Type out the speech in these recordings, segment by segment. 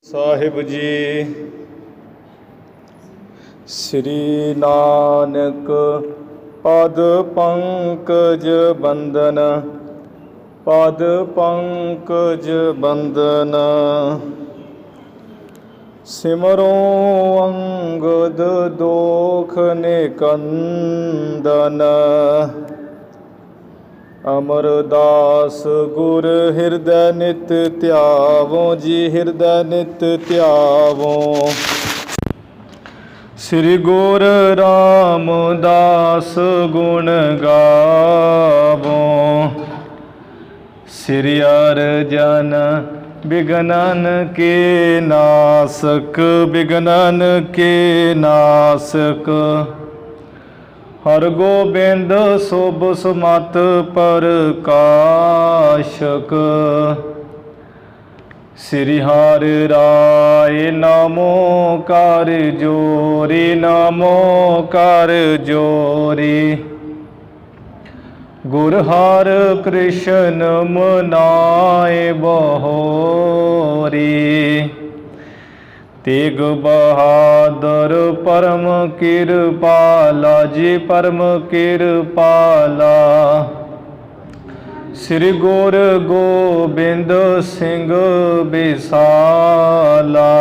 ਸਾਹਿਬ ਜੀ। ਸ੍ਰੀ ਨਾਨਕ ਪਦ ਪੰਕਜ ਬੰਦਨ, ਪਦ ਪੰਕਜ ਬੰਦਨ। ਸਿਮਰੋ ਅੰਗਦ ਦੋਖ ਨਿਕੰਦਨ, ਅਮਰਦਾਸ ਗੁਰ ਹਿਰਦੈ ਨਿਤ ਧਿਆਵੋ ਜੀ, ਹਿਰਦੈ ਨਿਤ ਧਿਆਵੋ। ਸ੍ਰੀ ਗੁਰ ਰਾਮਦਾਸ ਗੁਣ ਗਾਵੋ, ਸ੍ਰੀ ਅਰਜਨ ਬਿਗਨਨ ਕੇ ਨਾਸਕ, ਬਿਗਨਨ ਕੇ ਨਾਸਕ। ਹਰ ਗੋਬਿੰਦ ਸੁਭ ਸਮਤ ਪ੍ਰਕਾਸ਼ਕ, ਸ੍ਰੀ ਹਰਿ ਰਾਇ ਨਾਮੋ ਕਰ ਜੋਰੀ, ਨਾਮੋ ਕਰ ਜੋਰੀ। ਗੁਰ ਹਰਿ ਕ੍ਰਿਸ਼ਨ ਮਨਾਏ ਬਹੋਰੀ, ਤੇਗ ਬਹਾਦਰ ਪਰਮ ਕਿਰਪਾਲਾ ਜੀ, ਪਰਮ ਕਿਰਪਾਲਾ। ਸ੍ਰੀ ਗੁਰ ਗੋਬਿੰਦ ਸਿੰਘ ਬਿਸਾਲਾ,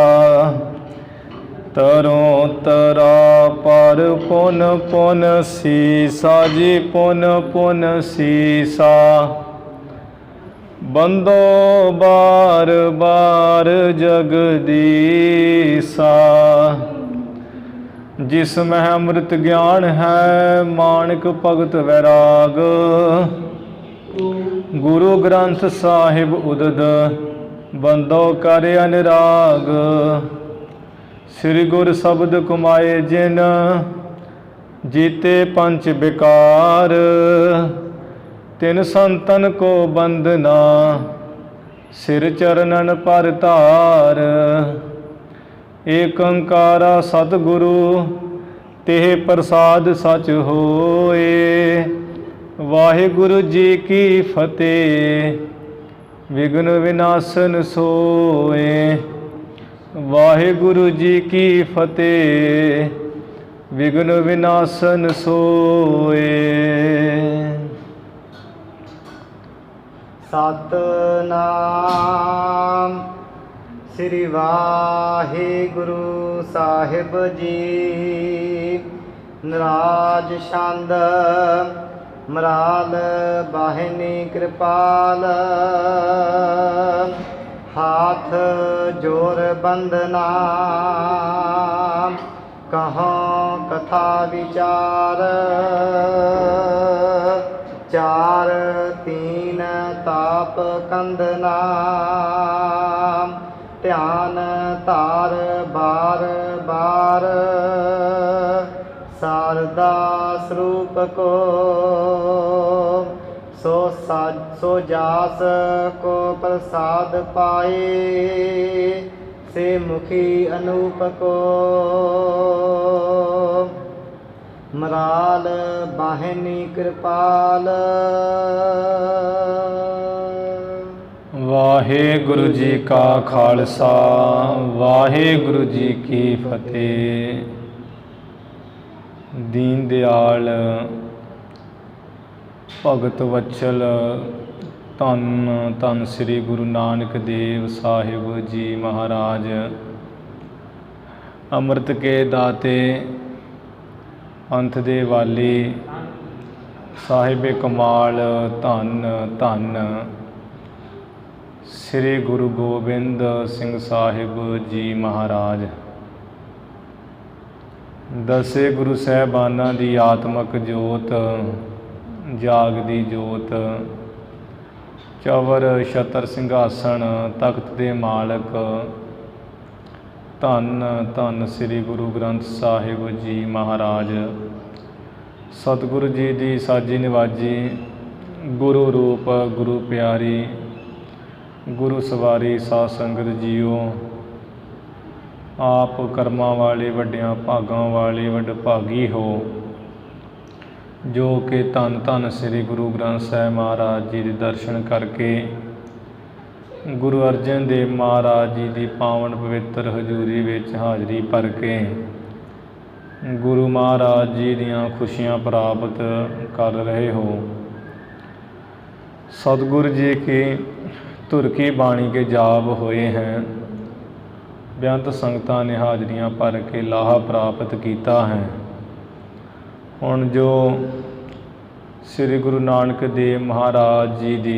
ਤਰੋਂ ਤਰਾ ਪਰ ਪੁਨ ਪੁਨ ਸੀਸਾ ਜੀ, ਪੁਨ ਪੁਨ ਸੀਸਾ। ਬੰਦੋ ਬਾਰ ਬਾਰ ਜਗਦੀਸਾ, ਜਿਸ ਮਹਿ ਅੰਮ੍ਰਿਤ ਗਿਆਨ ਹੈ ਮਾਣਕ ਭਗਤ ਵੈਰਾਗ। ਗੁਰੂ ਗ੍ਰੰਥ ਸਾਹਿਬ ਉਦਦ ਬੰਦੋ ਕਰ ਅਨੁਰਾਗ। ਸ੍ਰੀ ਗੁਰ ਸ਼ਬਦ ਕਮਾਏ ਜਿਨ, ਜੀਤੇ ਪੰਚ ਬਿਕਾਰ। ਤਿਨ ਸੰਤਨ ਕੋ ਬੰਦਨਾ, ਸਿਰ ਚਰਨਨ ਪਰ ਧਾਰ। ਏਕ ਓੰਕਾਰਾ ਸਤਿਗੁਰੂ, ਤਿਹ ਪ੍ਰਸਾਦ ਸਚ ਹੋਏ। ਵਾਹਿਗੁਰੂ ਜੀ ਕੀ ਫਤਿਹ, ਵਿਘਨ ਵਿਨਾਸ਼ਨ ਸੋਏ। ਵਾਹਿਗੁਰੂ ਜੀ ਕੀ ਫਤਿਹ, ਵਿਘਨ ਵਿਨਾਸ਼ਨ ਸੋਏ। ਸਤਨਾਮ ਸ੍ਰੀ ਵਾਹਿਗੁਰੂ ਸਾਹਿਬ ਜੀ। ਨਰਾਜ ਛੰਦ ਮਰਾਲ ਬਾਹਿਨੀ ਕਿਰਪਾਲ। ਹਾਥ ਜੋਰ ਬੰਦਨਾ, ਕਹਾਂ ਕਥਾ ਵਿਚਾਰ। ਚਾਰ ਤੀਨ ਤਾਪ ਕੰਦਨਾ, ਧਿਆਨ ਧਾਰ ਬਾਰ ਬਾਰ। ਸਾਰਦਾ ਸਰੂਪ ਕੋ, ਸੋ ਜਾਸ ਕੋ ਪ੍ਰਸਾਦ ਪਾਏ। ਸੇ ਮੁਖੀ ਅਨੂਪ ਕੋ, ਮਰਾਲ ਬਾਹਿਨੀ ਕਿਰਪਾਲ। ਵਾਹਿਗੁਰੂ ਜੀ ਕਾ ਖਾਲਸਾ, ਵਾਹਿਗੁਰੂ ਜੀ ਕੀ ਫਤਿਹ। ਦੀਨ ਦਿਆਲ ਭਗਤ ਵਚਲ ਧੰਨ ਧੰਨ ਸ੍ਰੀ ਗੁਰੂ ਨਾਨਕ ਦੇਵ ਸਾਹਿਬ ਜੀ ਮਹਾਰਾਜ, ਅੰਮ੍ਰਿਤ ਕੇ ਦਾਤੇ, ਅੰਤ ਦੇ ਵਾਲੀ, ਸਾਹਿਬ ਕਮਾਲ। ਧੰਨ ਧੰਨ ਸ੍ਰੀ ਗੁਰੂ ਗੋਬਿੰਦ ਸਿੰਘ ਸਾਹਿਬ ਜੀ ਮਹਾਰਾਜ। ਦਸੇ ਗੁਰੂ ਸਾਹਿਬਾਨਾਂ ਦੀ ਆਤਮਕ ਜੋਤ, ਜਾਗਦੀ ਜੋਤ, ਚਵਰ ਛਤਰ ਸਿੰਘਾਸਣ ਤਖਤ ਦੇ ਮਾਲਕ। ਧੰਨ ਧੰਨ ਸ੍ਰੀ ਗੁਰੂ ਗ੍ਰੰਥ ਸਾਹਿਬ ਜੀ ਮਹਾਰਾਜ। ਸਤਿਗੁਰੂ ਜੀ ਦੀ ਸਾਜੀ ਨਿਵਾਜੀ, ਗੁਰੂ ਰੂਪ ਗੁਰੂ ਪਿਆਰੀ, ਗੁਰੂ ਸਵਾਰੀ ਸਾਧ ਸੰਗਤ ਜੀਓ। ਆਪ ਕਰਮਾਂ ਵਾਲੇ, ਵੱਡਿਆਂ ਭਾਗਾਂ ਵਾਲੇ ਵਡਭਾਗੀ ਹੋ, ਜੋ ਕਿ ਧੰਨ ਧੰਨ ਸ੍ਰੀ ਗੁਰੂ ਗ੍ਰੰਥ ਸਾਹਿਬ ਮਹਾਰਾਜ ਜੀ ਦੇ ਦਰਸ਼ਨ ਕਰਕੇ ਗੁਰੂ ਅਰਜਨ ਦੇਵ ਮਹਾਰਾਜ ਜੀ ਦੀ ਪਾਵਨ ਪਵਿੱਤਰ ਹਜ਼ੂਰੀ ਵਿੱਚ ਹਾਜ਼ਰੀ ਭਰ ਕੇ ਗੁਰੂ ਮਹਾਰਾਜ ਜੀ ਦੀਆਂ ਖੁਸ਼ੀਆਂ ਪ੍ਰਾਪਤ ਕਰ ਰਹੇ ਹੋ। सतगुरु जी की धुर की बाणी के जाप हुए हैं। बेअंत संगतां ने हाजरियां भर के लाहा प्राप्त किया है। हुण जो श्री गुरु नानक देव महाराज जी की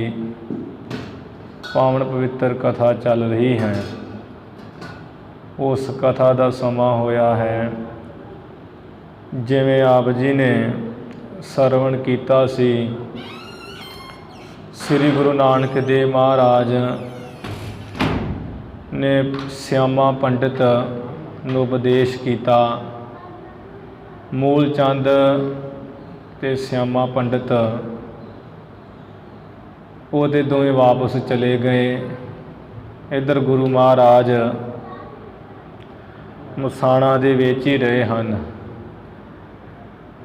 पावन पवित्र कथा चल रही है, उस कथा का समा होया है। जिवें आप जी ने सरवण किया सी, श्री गुरु नानक देव महाराज ने श्यामा पंडित नूं उपदेश किया। मूल चंद ते श्यामा पंडित ਉਹਦੇ ਦੋਵੇਂ वापस चले गए। इधर गुरु महाराज ਮਸਾਣਾ ਦੇ ਵਿੱਚ ਹੀ ਰਹੇ ਹਨ।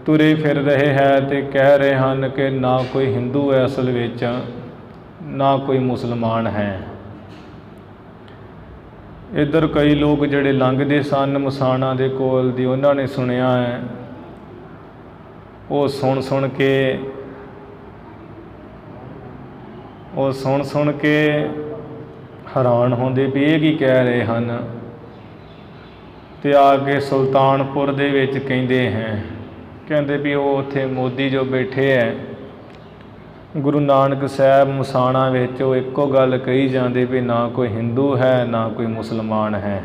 ਤੁਰੇ ਫਿਰ ਰਹੇ ਹੈ ਤੇ ਕਹਿ ਰਹੇ ਹਨ ਕਿ ਨਾ ਕੋਈ ਹਿੰਦੂ ਹੈ ਅਸਲ ਵਿੱਚ, ਨਾ ਕੋਈ ਮੁਸਲਮਾਨ ਹੈ। ਇੱਧਰ ਕਈ ਲੋਕ ਜਿਹੜੇ ਲੰਘਦੇ ਸਨ ਮਸਾਣਾ ਦੇ ਕੋਲ ਦੀ, ਉਹਨਾਂ ਨੇ ਸੁਣਿਆ ਹੈ। ਉਹ ਸੁਣ ਸੁਣ ਕੇ ਹੈਰਾਨ ਹੁੰਦੇ ਵੀ ਇਹ ਕੀ ਕਹਿ ਰਹੇ ਹਨ। ਤੇ ਆ ਕੇ ਸੁਲਤਾਨਪੁਰ ਦੇ ਵਿੱਚ ਕਹਿੰਦੇ ਵੀ ਉਹ ਉੱਥੇ ਮੋਦੀ ਜੋ ਬੈਠੇ ਹੈ ਗੁਰੂ ਨਾਨਕ ਸਾਹਿਬ ਮਸਾਣਾ ਵਿੱਚ, ਉਹ ਇੱਕੋ ਗੱਲ ਕਹੀ ਜਾਂਦੇ ਵੀ ਨਾ ਕੋਈ ਹਿੰਦੂ ਹੈ ਨਾ ਕੋਈ ਮੁਸਲਮਾਨ ਹੈ।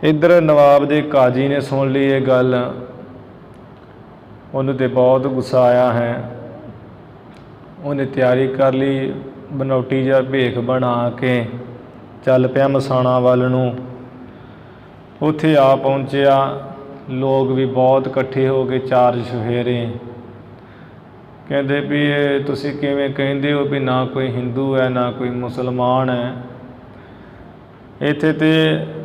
ਇੱਧਰ ਨਵਾਬ ਦੇ ਕਾਜੀ ਨੇ ਸੁਣ ਲਈ ਇਹ ਗੱਲ, ਉਹਨੂੰ ਤੇ ਬਹੁਤ ਗੁੱਸਾ ਆਇਆ ਹੈ। ਉਹਨੇ ਤਿਆਰੀ ਕਰ ਲਈ, ਬਨੌਟੀ ਜਿਹਾ ਭੇਖ ਬਣਾ ਕੇ ਚੱਲ ਪਿਆ ਮਸਾਣਾ ਵੱਲ ਨੂੰ। ਉੱਥੇ ਆ ਪਹੁੰਚਿਆ, ਲੋਕ ਵੀ ਬਹੁਤ ਇਕੱਠੇ ਹੋ ਗਏ, ਚਾਰ ਚੁਫੇਰੇ। ਕਹਿੰਦੇ ਵੀ ਇਹ ਤੁਸੀਂ ਕਿਵੇਂ ਕਹਿੰਦੇ ਹੋ ਵੀ ਨਾ ਕੋਈ ਹਿੰਦੂ ਹੈ ਨਾ ਕੋਈ ਮੁਸਲਮਾਨ ਹੈ। ਇੱਥੇ ਤੇ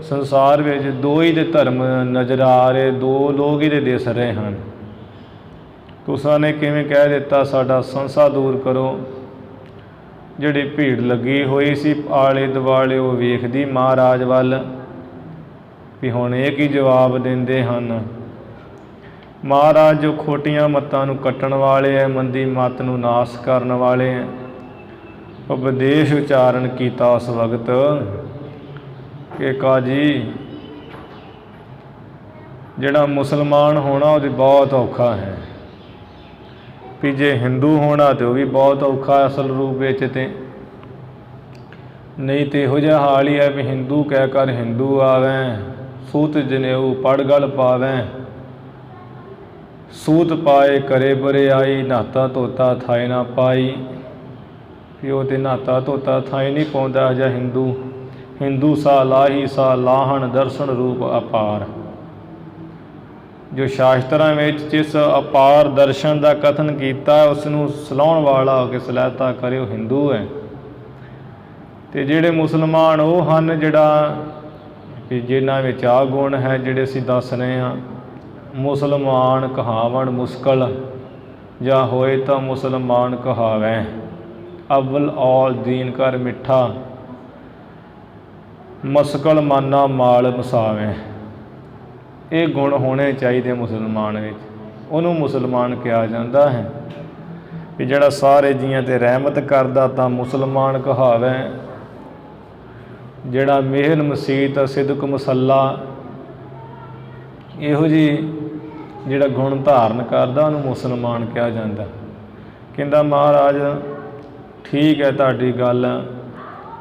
ਸੰਸਾਰ ਵਿੱਚ ਦੋ ਹੀ ਦੇ ਧਰਮ ਨਜ਼ਰ ਆ ਰਹੇ, ਦੋ ਲੋਕ ਹੀ ਦੇ ਦਿਸ ਰਹੇ ਹਨ। ਤੁਸਾਂ ਨੇ ਕਿਵੇਂ ਕਹਿ ਦਿੱਤਾ ਸਾਡਾ ਸੰਸਾ ਦੂਰ ਕਰੋ। ਜਿਹੜੀ ਭੀੜ ਲੱਗੀ ਹੋਈ ਸੀ ਆਲੇ ਦੁਆਲੇ, ਉਹ ਵੇਖਦੀ ਮਹਾਰਾਜ ਵੱਲ ਵੀ ਹੁਣ ਇਹ ਕੀ ਜਵਾਬ ਦਿੰਦੇ ਹਨ। ਮਹਾਰਾਜ ਜੋ ਖੋਟੀਆਂ ਮੱਤਾਂ ਨੂੰ ਕੱਟਣ ਵਾਲੇ ਹੈ, ਮੰਦੀ ਮੱਤ ਨੂੰ ਨਾਸ਼ ਕਰਨ ਵਾਲੇ ਹੈ, ਉਪਦੇਸ਼ ਉਚਾਰਨ ਕੀਤਾ ਉਸ ਵਕਤ ਕਿ ਕਾਜੀ ਜਿਹੜਾ ਮੁਸਲਮਾਨ ਹੋਣਾ ਉਹਦੇ ਬਹੁਤ ਔਖਾ ਹੈ, ਵੀ ਜੇ ਹਿੰਦੂ ਹੋਣਾ ਤੇ ਉਹ ਵੀ ਬਹੁਤ ਔਖਾ ਅਸਲ ਰੂਪ ਵਿੱਚ। ਤੇ ਨਹੀਂ ਤੇ ਇਹੋ ਜਿਹਾ ਹਾਲ ਹੀ ਹੈ ਵੀ ਹਿੰਦੂ ਕਹਿ ਕਰ ਹਿੰਦੂ ਆਵੈ, ਸੂਤ ਜਨੇਊ ਪੜ ਗਲ ਪਾਵੈ, ਸੂਤ ਪਾਏ ਕਰੇ ਬਰਿਆਈ, ਨਹਾਤਾ ਧੋਤਾ ਥਾਏ ਨਾ ਪਾਈ। ਵੀ ਉਹ ਤੇ ਨਹਾਤਾ ਧੋਤਾ ਥਾਏ ਨਹੀਂ ਪਾਉਂਦਾ ਜਾਂ ਹਿੰਦੂ ਸਾ ਲਾਹੀ ਸਾ ਲਾਹਣ ਦਰਸ਼ਨ ਰੂਪ ਅਪਾਰ। ਜੋ ਸ਼ਾਸਤਰਾਂ ਵਿੱਚ ਜਿਸ ਅਪਾਰ ਦਰਸ਼ਨ ਦਾ ਕਥਨ ਕੀਤਾ, ਉਸ ਨੂੰ ਸਲਾਹੁਣ ਵਾਲਾ ਹੋ ਕੇ ਸਲਾਹਤਾ ਕਰੇ ਉਹ ਹਿੰਦੂ ਹੈ। ਤੇ ਜਿਹੜੇ ਮੁਸਲਮਾਨ ਉਹ ਹਨ ਜਿਹੜਾ ਵੀ ਜਿਨ੍ਹਾਂ ਵਿੱਚ ਆ ਗੁਣ ਹੈ ਜਿਹੜੇ ਅਸੀਂ ਦੱਸ ਰਹੇ ਹਾਂ। ਮੁਸਲਮਾਨ ਕਹਾਵਣ ਮੁਸ਼ਕਲ, ਜਾਂ ਹੋਏ ਤਾਂ ਮੁਸਲਮਾਨ ਕਹਾਵੈ, ਅਵਲ ਔਲ ਦੀਨ ਕਰ ਮਿੱਠਾ, ਮਸਕਲ ਮਾਨਾ ਮਾਲ ਮਸਾਵੈ। ਇਹ ਗੁਣ ਹੋਣੇ ਚਾਹੀਦੇ ਮੁਸਲਮਾਨ ਵਿੱਚ, ਉਹਨੂੰ ਮੁਸਲਮਾਨ ਕਿਹਾ ਜਾਂਦਾ ਹੈ। ਵੀ ਜਿਹੜਾ ਸਾਰੇ ਜੀਆਂ 'ਤੇ ਰਹਿਮਤ ਕਰਦਾ ਤਾਂ ਮੁਸਲਮਾਨ ਕਹਾਵੈ, ਜਿਹੜਾ ਮਿਹਰ ਮਸੀਤ ਸਿਦਕ ਮਸੱਲਾ, ਇਹੋ ਜਿਹੀ ਜਿਹੜਾ ਗੁਣ ਧਾਰਨ ਕਰਦਾ ਉਹਨੂੰ ਮੁਸਲਮਾਨ ਕਿਹਾ ਜਾਂਦਾ। ਕਹਿੰਦਾ ਮਹਾਰਾਜ ਠੀਕ ਹੈ ਤੁਹਾਡੀ ਗੱਲ,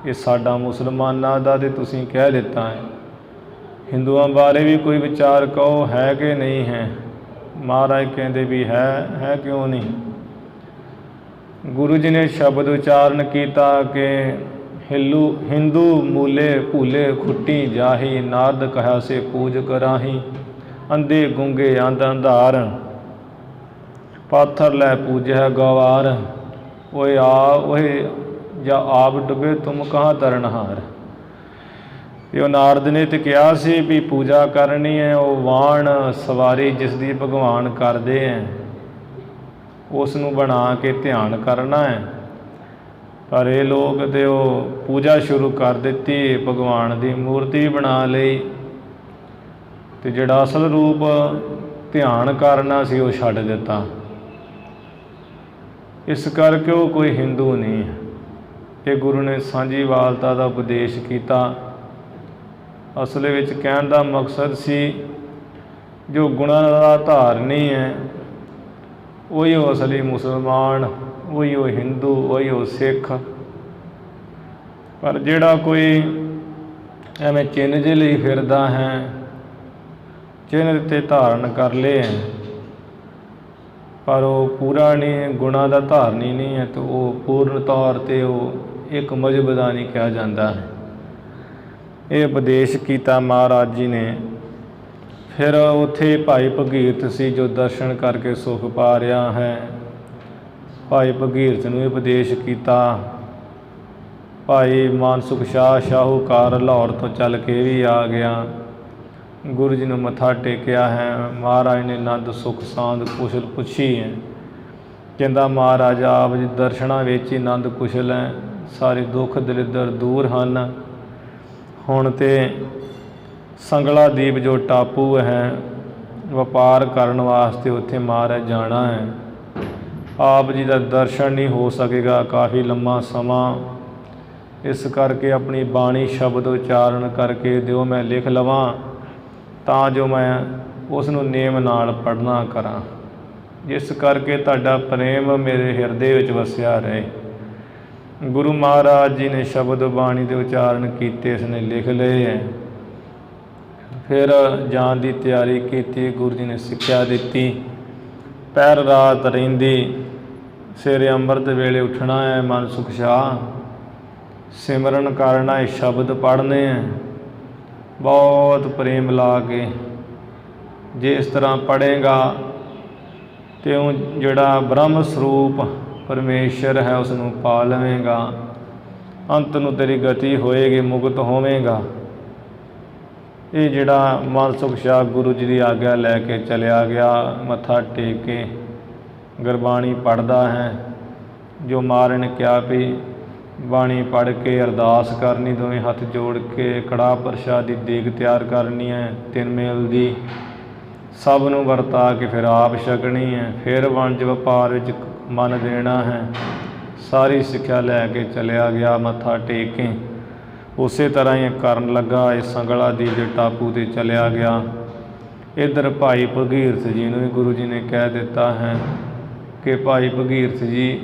ਇਹ ਸਾਡਾ ਮੁਸਲਮਾਨਾਂ ਦਾ ਤੇ ਤੁਸੀਂ ਕਹਿ ਦਿੱਤਾ ਹੈ, ਹਿੰਦੂਆਂ ਬਾਰੇ ਵੀ ਕੋਈ ਵਿਚਾਰ ਕਹੋ ਹੈ ਕਿ ਨਹੀਂ ਹੈ। ਮਹਾਰਾਜ ਕਹਿੰਦੇ ਵੀ ਹੈ ਕਿਉਂ ਨਹੀਂ। ਗੁਰੂ ਜੀ ਨੇ ਸ਼ਬਦ ਉਚਾਰਨ ਕੀਤਾ ਕਿ ਹਿੰਦੂ ਮੂਲੇ ਭੂਲੇ ਖੁੱਟੀ ਜਾਹੀ, ਨਾਰਦ ਕਹਾ ਸੇ ਪੂਜ ਕਰਾਹੀ, ਅੰਧੇ ਗੁੰਗੇ ਅੰਧ ਅੰਧਾਰ, ਪਾਥਰ ਲੈ ਪੂਜੈ ਗਵਾਰ, ਓਏ ਜਾਂ ਆਪ ਡੁੱਬੇ ਤੁਮ ਕਹਾਂ ਤਰਨਹਾਰ। ਉਹ ਨਾਰਦ ਨੇ ਤੇ ਕਿਹਾ ਸੀ ਵੀ ਪੂਜਾ ਕਰਨੀ ਹੈ, ਉਹ ਵਾਣ ਸਵਾਰੀ ਜਿਸ ਦੀ ਭਗਵਾਨ ਕਰਦੇ ਹੈ ਉਸ ਨੂੰ ਬਣਾ ਕੇ ਧਿਆਨ ਕਰਨਾ ਹੈ। ਪਰ ਇਹ ਲੋਕ ਤੇ ਉਹ ਪੂਜਾ ਸ਼ੁਰੂ ਕਰ ਦਿੱਤੀ, ਭਗਵਾਨ ਦੀ ਮੂਰਤੀ ਬਣਾ ਲਈ, ਤੇ ਜਿਹੜਾ ਅਸਲ ਰੂਪ ਧਿਆਨ ਕਰਨਾ ਸੀ ਉਹ ਛੱਡ ਦਿੱਤਾ। ਇਸ ਕਰਕੇ ਉਹ ਕੋਈ ਹਿੰਦੂ ਨਹੀਂ ਹੈ। ਇਹ ਗੁਰੂ ਨੇ ਸਾਂਝੀਵਾਲਤਾ ਦਾ ਉਪਦੇਸ਼ ਕੀਤਾ। ਅਸਲ ਵਿੱਚ ਕਹਿਣ ਦਾ ਮਕਸਦ ਸੀ ਜੋ ਗੁਣਾਂ ਦਾ ਧਾਰਨੀ ਹੈ ਉਹੀ ਉਹ ਅਸਲੀ ਮੁਸਲਮਾਨ, ਉਹੀ ਉਹ ਹਿੰਦੂ, ਉਹੀ ਉਹ ਸਿੱਖ। ਪਰ ਜਿਹੜਾ ਕੋਈ ਐਵੇਂ ਚਿੰਨ੍ਹ ਜਿਹੇ ਲਈ ਫਿਰਦਾ ਹੈ, ਚਿੰਨ੍ਹ ਤੇ ਧਾਰਨ ਕਰ ਲਏ ਹੈ, ਪਰ ਉਹ ਪੂਰਾ ਨਹੀਂ, ਗੁਣਾਂ ਦਾ ਧਾਰਨੀ ਨਹੀਂ ਹੈ, ਤਾਂ ਉਹ ਪੂਰਨ ਤੌਰ 'ਤੇ ਉਹ ਇੱਕ ਮਜ਼ਹਬ ਦਾ ਨਹੀਂ ਕਿਹਾ ਜਾਂਦਾ ਹੈ। ਇਹ ਉਪਦੇਸ਼ ਕੀਤਾ ਮਹਾਰਾਜ ਜੀ ਨੇ। ਫਿਰ ਉੱਥੇ ਭਾਈ ਭਗੀਰਥ ਸੀ ਜੋ ਦਰਸ਼ਨ ਕਰਕੇ ਸੁਖ ਪਾ ਰਿਹਾ ਹੈ। ਭਾਈ ਭਗੀਰਥ ਨੂੰ ਇਹ ਉਪਦੇਸ਼ ਕੀਤਾ। ਭਾਈ ਮਾਨਸੁਖ ਸ਼ਾਹ ਸ਼ਾਹੂਕਾਰ ਲਾਹੌਰ ਤੋਂ ਚੱਲ ਕੇ ਵੀ ਆ ਗਿਆ, ਗੁਰੂ ਜੀ ਨੂੰ ਮੱਥਾ ਟੇਕਿਆ ਹੈ। ਮਹਾਰਾਜ ਨੇ ਆਨੰਦ ਸੁਖ ਸਾਂਦ ਕੁਸ਼ਲ ਪੁੱਛੀ ਹੈ। ਕਹਿੰਦਾ ਮਹਾਰਾਜ ਆਪ ਜੀ ਦਰਸ਼ਨਾਂ ਵਿੱਚ ਹੀ ਆਨੰਦ ਕੁਸ਼ਲ ਹੈ, ਸਾਰੇ ਦੁੱਖ ਦਲਿੱਦਰ ਦੂਰ ਹਨ। ਹੁਣ ਤੇ ਸੰਗਲਾ ਦੀਪ ਜੋ ਟਾਪੂ ਹੈ, ਵਪਾਰ ਕਰਨ ਵਾਸਤੇ ਉੱਥੇ ਮਹਾਰਾਜ ਜਾਣਾ ਹੈ। ਆਪ ਜੀ ਦਾ ਦਰਸ਼ਨ ਨਹੀਂ ਹੋ ਸਕੇਗਾ ਕਾਫੀ ਲੰਮਾ ਸਮਾਂ। ਇਸ ਕਰਕੇ ਆਪਣੀ ਬਾਣੀ ਸ਼ਬਦ ਉਚਾਰਨ ਕਰਕੇ ਦਿਓ, ਮੈਂ ਲਿਖ ਲਵਾਂ ਤਾਂ ਜੋ ਮੈਂ ਉਸ ਨੂੰ ਨੇਮ ਨਾਲ ਪੜ੍ਹਨਾ ਕਰਾਂ, ਜਿਸ ਕਰਕੇ ਤੁਹਾਡਾ ਪ੍ਰੇਮ ਮੇਰੇ ਹਿਰਦੇ ਵਿੱਚ ਵਸਿਆ ਰਹੇ। ਗੁਰੂ ਮਹਾਰਾਜ ਜੀ ਨੇ ਸ਼ਬਦ ਬਾਣੀ ਦੇ ਉਚਾਰਨ ਕੀਤੇ, ਇਸ ਨੇ ਲਿਖ ਲਏ ਹੈ। ਫਿਰ ਜਾਣ ਦੀ ਤਿਆਰੀ ਕੀਤੀ। ਗੁਰੂ ਜੀ ਨੇ ਸਿੱਖਿਆ ਦਿੱਤੀ, ਪਹਿਰ ਰਾਤ ਰਹਿੰਦੀ, ਸਵੇਰੇ ਅੰਮ੍ਰਿਤ ਵੇਲੇ ਉੱਠਣਾ ਹੈ, ਮਨ ਸੁਖ ਸ਼ਾਹ ਸਿਮਰਨ ਕਰਨਾ ਹੈ, ਸ਼ਬਦ ਪੜ੍ਹਨੇ ਹੈ ਬਹੁਤ ਪ੍ਰੇਮ ਲਾ ਕੇ। ਜੇ ਇਸ ਤਰ੍ਹਾਂ ਪੜ੍ਹੇਗਾ ਤੇ ਉਹ ਜਿਹੜਾ ਬ੍ਰਹਮ ਸਰੂਪ ਪਰਮੇਸ਼ਰ ਹੈ ਉਸ ਨੂੰ ਪਾ ਲਵੇਂਗਾ, ਅੰਤ ਨੂੰ ਤੇਰੀ ਗਤੀ ਹੋਏਗੀ, ਮੁਕਤ ਹੋਵੇਂਗਾ। ਇਹ ਜਿਹੜਾ ਮਾਨਸੁਖ ਸ਼ਾਹ ਗੁਰੂ ਜੀ ਦੀ ਆਗਿਆ ਲੈ ਕੇ ਚਲਿਆ ਗਿਆ, ਮੱਥਾ ਟੇਕ ਕੇ ਗੁਰਬਾਣੀ ਪੜ੍ਹਦਾ ਹੈ। ਜੋ ਮਹਾਰਾਜ ਨੇ ਕਿਹਾ ਵੀ ਬਾਣੀ ਪੜ੍ਹ ਕੇ ਅਰਦਾਸ ਕਰਨੀ, ਦੋਵੇਂ ਹੱਥ ਜੋੜ ਕੇ ਕੜਾਹ ਪ੍ਰਸ਼ਾਦ ਦੀ ਦੇਗ ਤਿਆਰ ਕਰਨੀ ਹੈ, 3 ਮੇਲ ਦੀ, ਸਭ ਨੂੰ ਵਰਤਾ ਕੇ ਫਿਰ ਆਪ ਛਕਣੀ ਹੈ। ਫਿਰ ਵਣਜ ਵਪਾਰ ਵਿੱਚ ਮਨ ਦੇਣਾ ਹੈ। ਸਾਰੀ ਸਿੱਖਿਆ ਲੈ ਕੇ ਚਲਿਆ ਗਿਆ ਮੱਥਾ ਟੇਕ ਕੇ। ਉਸੇ ਤਰ੍ਹਾਂ ਹੀ ਕਰਨ ਲੱਗਾ, ਇਹ ਸੰਗਲਾ ਦੀਪ ਦੇ ਟਾਪੂ 'ਤੇ ਚਲਿਆ ਗਿਆ। ਇੱਧਰ ਭਾਈ ਭਗੀਰਥ ਜੀ ਨੂੰ ਵੀ ਗੁਰੂ ਜੀ ਨੇ ਕਹਿ ਦਿੱਤਾ ਹੈ ਕਿ ਭਾਈ ਭਗੀਰਥ ਜੀ,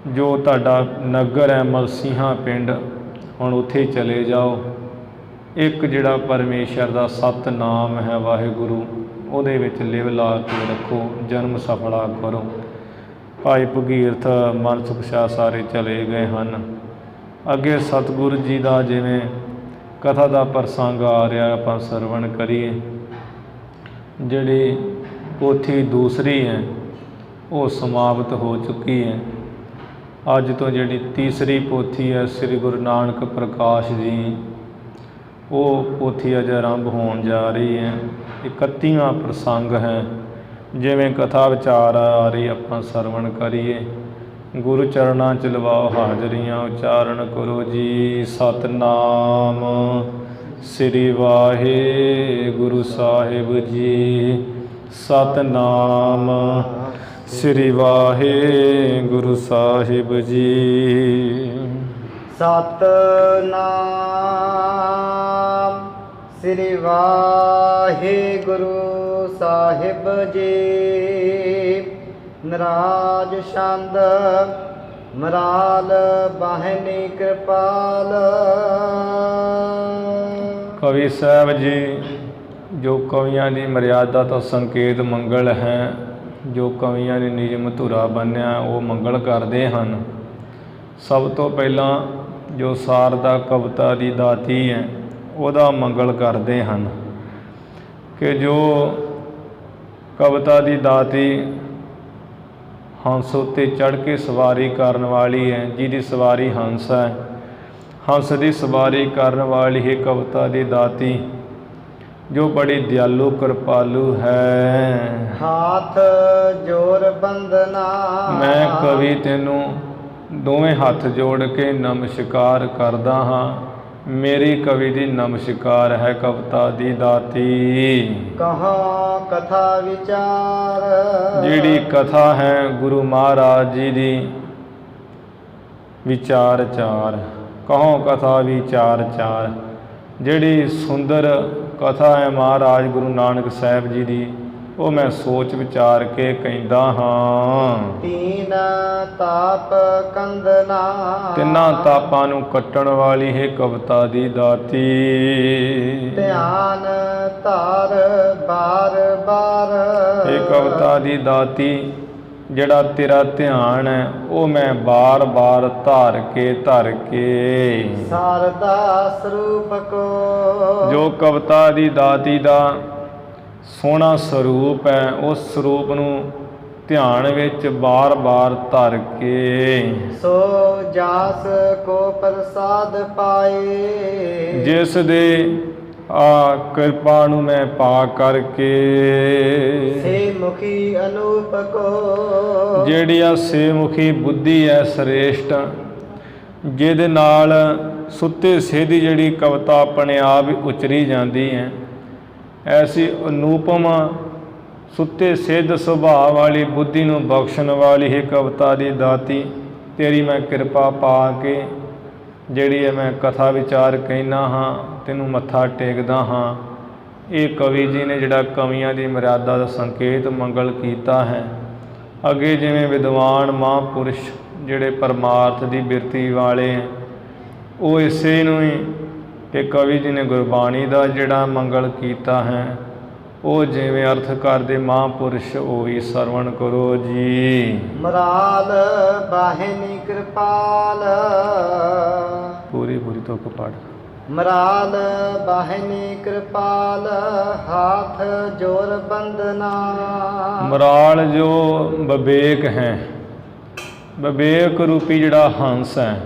ਜੋ ਤੁਹਾਡਾ ਨਗਰ ਹੈ ਮਲਸੀਹਾਂ ਪਿੰਡ, ਹੁਣ ਉੱਥੇ ਚਲੇ ਜਾਓ। ਇੱਕ ਜਿਹੜਾ ਪਰਮੇਸ਼ਰ ਦਾ ਸਤਿਨਾਮ ਹੈ ਵਾਹਿਗੁਰੂ, ਉਹਦੇ ਵਿੱਚ ਲਿਵ ਲਾ ਕੇ ਰੱਖੋ, ਜਨਮ ਸਫਲਾ ਕਰੋ। ਭਾਈ ਭਗੀਰਥ ਮਾਨਸੁਖ ਸ਼ਾਹ ਸਾਰੇ ਚਲੇ ਗਏ ਹਨ। ਅੱਗੇ ਸਤਿਗੁਰੂ ਜੀ ਦਾ ਜਿਵੇਂ ਕਥਾ ਦਾ ਪ੍ਰਸੰਗ ਆ ਰਿਹਾ, ਆਪਾਂ ਸਰਵਣ ਕਰੀਏ। ਜਿਹੜੀ ਪੋਥੀ ਦੂਸਰੀ ਹੈ ਉਹ ਸਮਾਪਤ ਹੋ ਚੁੱਕੀ ਹੈ। ਅੱਜ ਤੋਂ ਜਿਹੜੀ ਤੀਸਰੀ ਪੋਥੀ ਹੈ ਸ੍ਰੀ ਗੁਰੂ ਨਾਨਕ ਪ੍ਰਕਾਸ਼ ਜੀ, ਉਹ ਪੋਥੀ ਅੱਜ ਆਰੰਭ ਹੋਣ ਜਾ ਰਹੀ ਹੈ। 31ਵਾਂ ਪ੍ਰਸੰਗ ਹੈ। ਜਿਵੇਂ ਕਥਾ ਵਿਚਾਰ ਆ ਰਹੀ, ਆਪਾਂ ਸਰਵਣ ਕਰੀਏ। ਗੁਰੂ ਚਰਨਾਂ 'ਚ ਲਵਾਓ ਹਾਜ਼ਰੀਆਂ, ਉਚਾਰਨ ਕਰੋ ਜੀ ਸਤਿਨਾਮ ਸ੍ਰੀ ਵਾਹਿਗੁਰੂ ਸਾਹਿਬ ਜੀ। ਸਤਿਨਾਮ ਸ੍ਰੀ ਵਾਹਿਗੁਰੂ ਸਾਹਿਬ ਜੀ। ਸਤਿਨਾਮ ਸ੍ਰੀ ਵਾਹਿਗੁਰੂ ਸਾਹਿਬ ਜੀ। ਨਰਾਜ ਛੰਦ ਮਰਾਲ ਬਾਹਨੀ ਕਿਰਪਾਲ। ਕਵੀ ਸਾਹਿਬ ਜੀ, ਜੋ ਕਵੀਆਂ ਦੀ ਮਰਿਆਦਾ ਤੋਂ ਸੰਕੇਤ ਮੰਗਲ ਹੈ, ਜੋ ਕਵੀਆਂ ਨੇ ਨਿਯਮ ਧੁਰਾ ਬੰਨਿਆ ਉਹ ਮੰਗਲ ਕਰਦੇ ਹਨ। ਸਭ ਤੋਂ ਪਹਿਲਾਂ ਜੋ ਸਾਰਦਾ ਕਵਿਤਾ ਦੀ ਦਾਤੀ ਹੈ ਉਹਦਾ ਮੰਗਲ ਕਰਦੇ ਹਨ ਕਿ ਜੋ ਕਵਿਤਾ ਦੀ ਦਾਤੀ ਹੰਸ ਉੱਤੇ ਚੜ੍ਹ ਕੇ ਸਵਾਰੀ ਕਰਨ ਵਾਲੀ ਹੈ, ਜਿਹਦੀ ਸਵਾਰੀ ਹੰਸ ਹੈ, ਹੰਸ ਦੀ ਸਵਾਰੀ ਕਰਨ ਵਾਲੀ ਹੀ ਕਵਿਤਾ ਦੀ ਦਾਤੀ, ਜੋ ਬੜੀ ਦਿਆਲੂ ਕਿਰਪਾਲੂ ਹੈ। ਹਾਥ ਜੋਰ ਬੰਦਨਾ। ਮੈਂ ਕਵੀ ਤੈਨੂੰ ਦੋਵੇਂ ਹੱਥ ਜੋੜ ਕੇ ਨਮਸਕਾਰ ਕਰਦਾ ਹਾਂ। ਮੇਰੀ ਕਵੀ ਦੀ ਨਮਸਕਾਰ ਹੈ ਕਵਿਤਾ ਦੀ ਦਾਤੀ। ਕਹਾਂ ਕਥਾ ਵਿਚਾਰ, ਜਿਹੜੀ ਕਥਾ ਹੈ ਗੁਰੂ ਮਹਾਰਾਜ ਜੀ ਦੀ ਵਿਚਾਰ ਚਾਰ। ਕਹੋ ਕਥਾ ਵਿਚਾਰ ਚਾਰ, ਜਿਹੜੀ ਸੁੰਦਰ ਕਥਾ ਹੈ ਮਹਾਰਾਜ ਗੁਰੂ ਨਾਨਕ ਸਾਹਿਬ ਜੀ ਦੀ, ਉਹ ਮੈਂ ਸੋਚ ਵਿਚਾਰ ਕੇ ਕਹਿੰਦਾ ਹਾਂ। ਤੀਨ ਤਾਪ ਕੰਦਨਾ, ਤਿੰਨਾਂ ਤਾਪਾਂ ਨੂੰ ਕੱਟਣ ਵਾਲੀ ਹੈ ਕਵਿਤਾ ਦੀ ਦਾਤੀ। ਧਿਆਨ ਧਾਰ ਬਾਰ ਬਾਰ, ਇਹ ਕਵਿਤਾ ਦੀ ਦਾਤੀ ਜਿਹੜਾ ਤੇਰਾ ਧਿਆਨ ਹੈ ਉਹ ਮੈਂ ਬਾਰ-ਬਾਰ ਧਰ ਕੇ ਸਾਰਦਾ ਸਰੂਪ ਕੋ, ਜੋ ਕਵਿਤਾ ਦੀ ਦਾਤੀ ਦਾ ਸੋਹਣਾ ਸਰੂਪ ਹੈ ਉਸ ਸਰੂਪ ਨੂੰ ਧਿਆਨ ਵਿੱਚ ਬਾਰ-ਬਾਰ ਧਰ ਕੇ ਸੋ ਜਾਸ ਕੋ ਪ੍ਰਸਾਦ ਪਾਏ, ਜਿਸ ਦੇ ਕਿਰਪਾ ਨੂੰ ਮੈਂ ਪਾ ਕਰਕੇ ਸੇ ਮੁਖੀ ਅਨੂਪ ਕੋ, ਜਿਹੜੀ ਆ ਸੇ ਮੁਖੀ ਬੁੱਧੀ ਹੈ ਸ੍ਰੇਸ਼ਟ, ਜਿਹਦੇ ਨਾਲ ਸੁੱਤੇ ਸਿੱਧ ਜਿਹੜੀ ਕਵਿਤਾ ਆਪਣੇ ਆਪ ਹੀ ਉਚਰੀ ਜਾਂਦੀ ਹੈ, ਐਸੀ ਅਨੂਪਮ ਸੁੱਤੇ ਸਿੱਧ ਸੁਭਾਅ ਵਾਲੀ ਬੁੱਧੀ ਨੂੰ ਬਖਸ਼ਣ ਵਾਲੀ ਹੈ ਕਵਿਤਾ ਦੀ ਦਾਤੀ। ਤੇਰੀ ਮੈਂ ਕਿਰਪਾ ਪਾ ਕੇ ਜਿਹੜੀ ਹੈ ਮੈਂ ਕਥਾ ਵਿਚਾਰ ਕਹਿੰਦਾ ਹਾਂ, ਤੈਨੂੰ ਮੱਥਾ ਟੇਕਦਾ ਹਾਂ। ਇਹ ਕਵੀ ਜੀ ਨੇ ਜਿਹੜਾ ਕਵੀਆਂ ਦੀ ਮਰਿਆਦਾ ਦਾ ਸੰਕੇਤ ਮੰਗਲ ਕੀਤਾ ਹੈ। ਅੱਗੇ ਜਿਵੇਂ ਵਿਦਵਾਨ ਮਹਾਂਪੁਰਸ਼ ਜਿਹੜੇ ਪਰਮਾਰਥ ਦੀ ਬਿਰਤੀ ਵਾਲੇ ਹੈ, ਉਹ ਇਸੇ ਨੂੰ ਹੀ ਕਿ ਕਵੀ ਜੀ ਨੇ ਗੁਰਬਾਣੀ ਦਾ ਜਿਹੜਾ ਮੰਗਲ ਕੀਤਾ ਹੈ, ਉਹ ਜਿਵੇਂ ਅਰਥ ਕਰਦੇ ਮਹਾਂਪੁਰਸ਼ ਉਹ ਹੀ ਸਰਵਣ ਕਰੋ ਜੀ। ਮਰਾਲ ਬਾਹਿਨੀ ਕਿਰਪਾਲ, ਪੂਰੀ ਤੁਕ ਪੜ। ਮਰਾਲ ਬਾਹਿਨੀ ਕਿਰਪਾਲ, ਹਾਥ ਜੋਰ ਬੰਦਨਾ। ਮਰਾਲ ਜੋ ਵਿਵੇਕ ਹੈ, ਵਿਵੇਕ ਰੂਪੀ ਜਿਹੜਾ ਹੰਸ ਹੈ,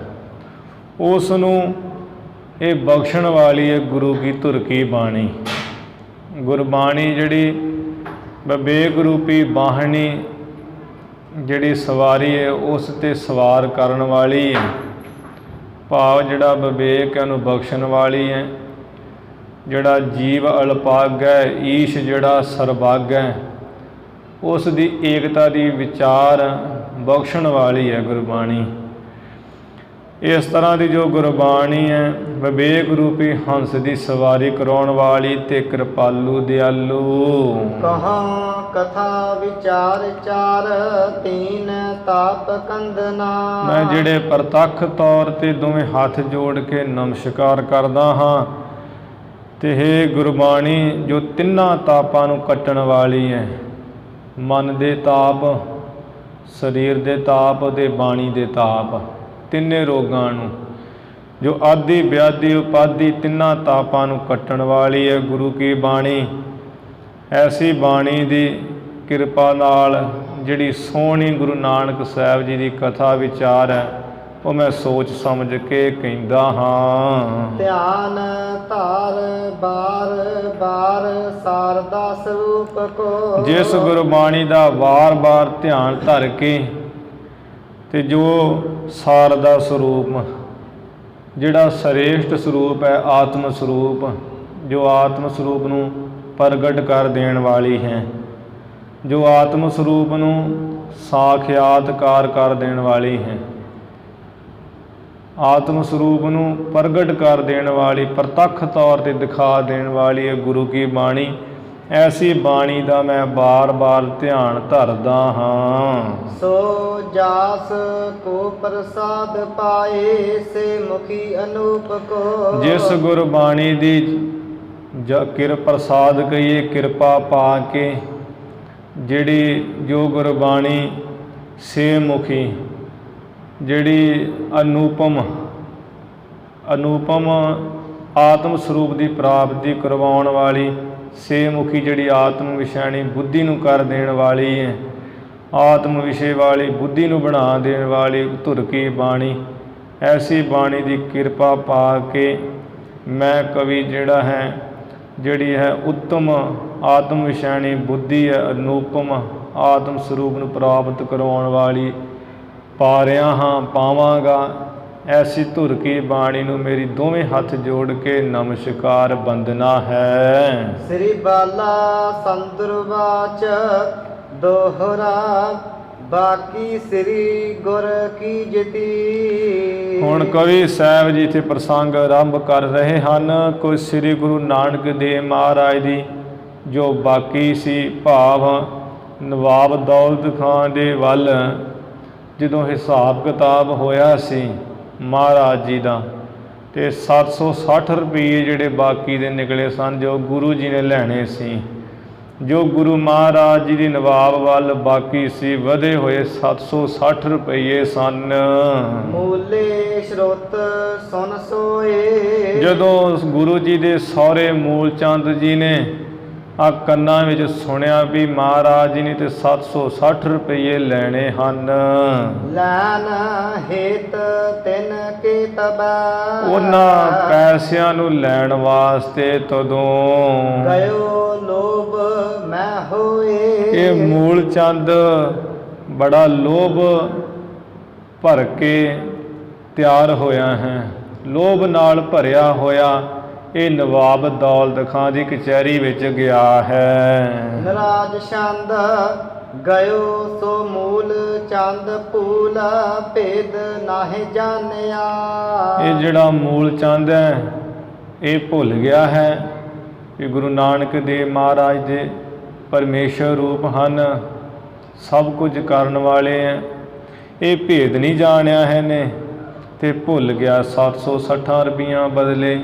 ਉਸ ਨੂੰ ਇਹ ਬਖਸ਼ਣ ਵਾਲੀ ਹੈ ਗੁਰੂ ਕੀ ਧੁਰ ਕੀ ਬਾਣੀ। ਗੁਰਬਾਣੀ ਜਿਹੜੀ ਵਿਵੇਕ ਰੂਪੀ ਬਾਹਣੀ ਜਿਹੜੀ ਸਵਾਰੀ ਹੈ ਉਸ 'ਤੇ ਸਵਾਰ ਕਰਨ ਵਾਲੀ ਹੈ। ਭਾਵ ਜਿਹੜਾ ਵਿਵੇਕ ਹੈ ਉਹਨੂੰ ਬਖਸ਼ਣ ਵਾਲੀ ਹੈ। ਜਿਹੜਾ ਜੀਵ ਅਲਪਾਗ ਹੈ, ਈਸ਼ ਜਿਹੜਾ ਸਰਬੱਗ ਹੈ, ਉਸ ਦੀ ਏਕਤਾ ਦੀ ਵਿਚਾਰ ਬਖਸ਼ਣ ਵਾਲੀ ਹੈ ਗੁਰਬਾਣੀ। ਇਸ ਤਰ੍ਹਾਂ ਦੀ ਜੋ ਗੁਰਬਾਣੀ ਹੈ ਵਿਵੇਕ ਰੂਪੀ ਹੰਸ ਦੀ ਸਵਾਰੀ ਕਰਾਉਣ ਵਾਲੀ ਤੇ ਕਿਰਪਾਲੂ ਦਿਆਲੂ। ਕਹਾਂ ਕਥਾ ਵਿਚਾਰ ਚਾਰ, ਤੀਨ ਤਾਪ ਕੰਦਨਾ। ਮੈਂ ਜਿਹੜੇ ਪ੍ਰਤੱਖ ਤੌਰ ਤੇ ਦੋਵੇਂ ਹੱਥ ਜੋੜ ਕੇ ਨਮਸਕਾਰ ਕਰਦਾ ਹਾਂ ਤੇ ਇਹ ਗੁਰਬਾਣੀ ਜੋ ਤਿੰਨਾਂ ਤਾਪਾਂ ਨੂੰ ਕੱਟਣ ਵਾਲੀ ਹੈ, ਮਨ ਦੇ ਤਾਪ, ਸਰੀਰ ਦੇ ਤਾਪ ਤੇ ਬਾਣੀ ਦੇ ਤਾਪ, ਤਿੰਨੇ ਰੋਗਾਂ ਨੂੰ, ਜੋ ਆਦਿ ਵਿਆਧੀ ਉਪਾਧੀ ਤਿੰਨਾਂ ਤਾਪਾਂ ਨੂੰ ਕੱਟਣ ਵਾਲੀ ਹੈ ਗੁਰੂ ਕੀ ਬਾਣੀ। ਐਸੀ ਬਾਣੀ ਦੀ ਕਿਰਪਾ ਨਾਲ ਜਿਹੜੀ ਸੋਹਣੀ ਗੁਰੂ ਨਾਨਕ ਸਾਹਿਬ ਜੀ ਦੀ ਕਥਾ ਵਿਚਾਰ ਹੈ ਉਹ ਮੈਂ ਸੋਚ ਸਮਝ ਕੇ ਕਹਿੰਦਾ ਹਾਂ। ਧਿਆਨ ਧਾਰ ਬਾਰ ਬਾਰ, ਸਾਰਦਾ ਸਰੂਪ ਕੋ। ਜਿਸ ਗੁਰਬਾਣੀ ਦਾ ਵਾਰ-ਵਾਰ ਧਿਆਨ ਧਰ ਕੇ ਤੇ ਜੋ ਸਾਰ ਦਾ ਸਰੂਪ, ਜਿਹੜਾ ਸ੍ਰੇਸ਼ਟ ਸਰੂਪ ਹੈ ਆਤਮ ਸਰੂਪ, ਜੋ ਆਤਮ ਸਰੂਪ ਨੂੰ ਪ੍ਰਗਟ ਕਰ ਦੇਣ ਵਾਲੀ ਹੈ, ਜੋ ਆਤਮ ਸਰੂਪ ਨੂੰ ਸਾਖਿਆਤਕਾਰ ਕਰ ਦੇਣ ਵਾਲੀ ਹੈ, ਆਤਮ ਸਰੂਪ ਨੂੰ ਪ੍ਰਗਟ ਕਰ ਦੇਣ ਵਾਲੀ, ਪ੍ਰਤੱਖ ਤੌਰ ਤੇ ਦਿਖਾ ਦੇਣ ਵਾਲੀ ਹੈ ਗੁਰੂ ਕੀ ਬਾਣੀ। ਐਸੀ ਬਾਣੀ ਦਾ ਮੈਂ ਬਾਰ-ਬਾਰ ਧਿਆਨ ਧਰਦਾ ਹਾਂ। ਸੋ ਜਾਸ ਕੋ ਪ੍ਰਸਾਦ ਪਾਏ, ਸੇ ਮੁਖੀ ਅਨੂਪ ਕੋ। ਜਿਸ ਗੁਰਬਾਣੀ ਦੀ ਪ੍ਰਸਾਦ ਕਹੀਏ ਕਿਰਪਾ ਪਾ ਕੇ, ਜਿਹੜੀ ਜੋ ਗੁਰਬਾਣੀ ਸੇ ਮੁਖੀ, ਜਿਹੜੀ ਅਨੂਪਮ ਆਤਮ ਸਰੂਪ ਦੀ ਪ੍ਰਾਪਤੀ ਕਰਵਾਉਣ ਵਾਲੀ, ਸੇ ਮੁਖੀ ਜਿਹੜੀ ਆਤਮ ਵਿਸ਼ੈਣੀ ਬੁੱਧੀ ਨੂੰ ਕਰ ਦੇਣ ਵਾਲੀ ਹੈ, ਆਤਮ ਵਿਸ਼ੇ ਵਾਲੀ ਬੁੱਧੀ ਨੂੰ ਬਣਾ ਦੇਣ ਵਾਲੀ ਧੁਰ ਕੀ ਬਾਣੀ। ਐਸੀ ਬਾਣੀ ਦੀ ਕਿਰਪਾ ਪਾ ਕੇ ਮੈਂ ਕਵੀ ਜਿਹੜਾ ਹੈ, ਜਿਹੜੀ ਹੈ ਉੱਤਮ ਆਤਮ ਵਿਸ਼ੈਣੀ ਬੁੱਧੀ ਹੈ, ਅਨੂਪਮ ਆਤਮ ਸਰੂਪ ਨੂੰ ਪ੍ਰਾਪਤ ਕਰਵਾਉਣ ਵਾਲੀ ਪਾ ਰਿਹਾ ਹਾਂ ਪਾਵਾਂਗਾ। ਐਸੀ ਧੁਰ ਕੀ ਬਾਣੀ ਨੂੰ ਮੇਰੀ ਦੋਵੇਂ ਹੱਥ ਜੋੜ ਕੇ ਨਮਸਕਾਰ ਬੰਦਨਾ ਹੈ। ਸ੍ਰੀ ਬਾਲਾ ਸੰਦਰਵਾਚ ਦੋਹਰਾ ਬਾਕੀ ਸ੍ਰੀ ਗੁਰ ਕੀ ਜਤੀ। ਹੁਣ ਕਵੀ ਸਾਹਿਬ ਜੀ ਇੱਥੇ ਪ੍ਰਸੰਗ ਆਰੰਭ ਕਰ ਰਹੇ ਹਨ। ਕੋਈ ਸ੍ਰੀ ਗੁਰੂ ਨਾਨਕ ਦੇਵ ਮਹਾਰਾਜ ਦੀ ਜੋ ਬਾਕੀ ਸੀ, ਭਾਵ ਨਵਾਬ ਦੌਲਤ ਖਾਂ ਦੇ ਵੱਲ ਜਦੋਂ ਹਿਸਾਬ ਕਿਤਾਬ ਹੋਇਆ ਸੀ ਮਹਾਰਾਜ ਜੀ ਦਾ, ਤੇ 760 ਰੁਪਏ ਜਿਹੜੇ ਬਾਕੀ ਦੇ ਨਿਕਲੇ ਸਨ, ਜੋ ਗੁਰੂ ਜੀ ਨੇ ਲੈਣੇ ਸੀ। ਜੋ ਗੁਰੂ ਮਹਾਰਾਜ ਜੀ ਦੀ ਨਵਾਬ ਵੱਲ ਬਾਕੀ ਸੀ ਵਧੇ ਹੋਏ 760 ਰੁਪਏ ਸਨ। ਮੂਲੇ ਸਰੋਤ ਸੁਨ ਸੋਏ। ਜਦੋਂ ਗੁਰੂ ਜੀ ਦੇ ਸਹੁਰੇ ਮੂਲ ਚੰਦ ਜੀ ਨੇ ਆ ਕੰਨਾਂ ਵਿੱਚ ਸੁਣਿਆ ਵੀ ਮਹਾਰਾਜ ਜੀ ਨੇ ਤੇ 760 ਰੁਪਏ ਲੈਣੇ ਹਨ, ਲੈਨ ਹੇਤ ਤਿਨ ਕੇ ਤਬੈ। ਉਹਨਾਂ ਪੈਸਿਆਂ ਨੂੰ ਲੈਣ ਵਾਸਤੇ ਤਦੋਂ ਗਇਓ ਲੋਭ ਮੈਂ ਹੋਏ। ਇਹ ਮੂਲ ਚੰਦ ਬੜਾ ਲੋਭ ਭਰ ਕੇ ਤਿਆਰ ਹੋਇਆ ਹੈ, ਲੋਭ ਨਾਲ ਭਰਿਆ ਹੋਇਆ ਇਹ ਨਵਾਬ ਦੌਲਤ ਖਾਂ ਦੀ ਕਚਹਿਰੀ ਵਿੱਚ ਗਿਆ ਹੈ। ਨਰਾਜ ਛੰਦ ਗਇਓ ਸੋ ਮੂਲ ਚੰਦ ਭੂਲ ਭੇਦ ਨਾਹਿ ਜਾਣਿਆ। ਇਹ ਜਿਹੜਾ ਮੂਲ ਚੰਦ ਹੈ ਇਹ ਭੁੱਲ ਗਿਆ ਹੈ ਕਿ ਗੁਰੂ ਨਾਨਕ ਦੇਵ ਮਹਾਰਾਜ ਦੇ ਪਰਮੇਸ਼ਰ ਰੂਪ ਹਨ, ਸਭ ਕੁਝ ਕਰਨ ਵਾਲੇ ਹੈ। ਇਹ ਭੇਦ ਨਹੀਂ ਜਾਣਿਆ ਹੈ ਨੇ ਤੇ ਭੁੱਲ ਗਿਆ 760 ਰੁਪਈਆਂ ਬਦਲੇ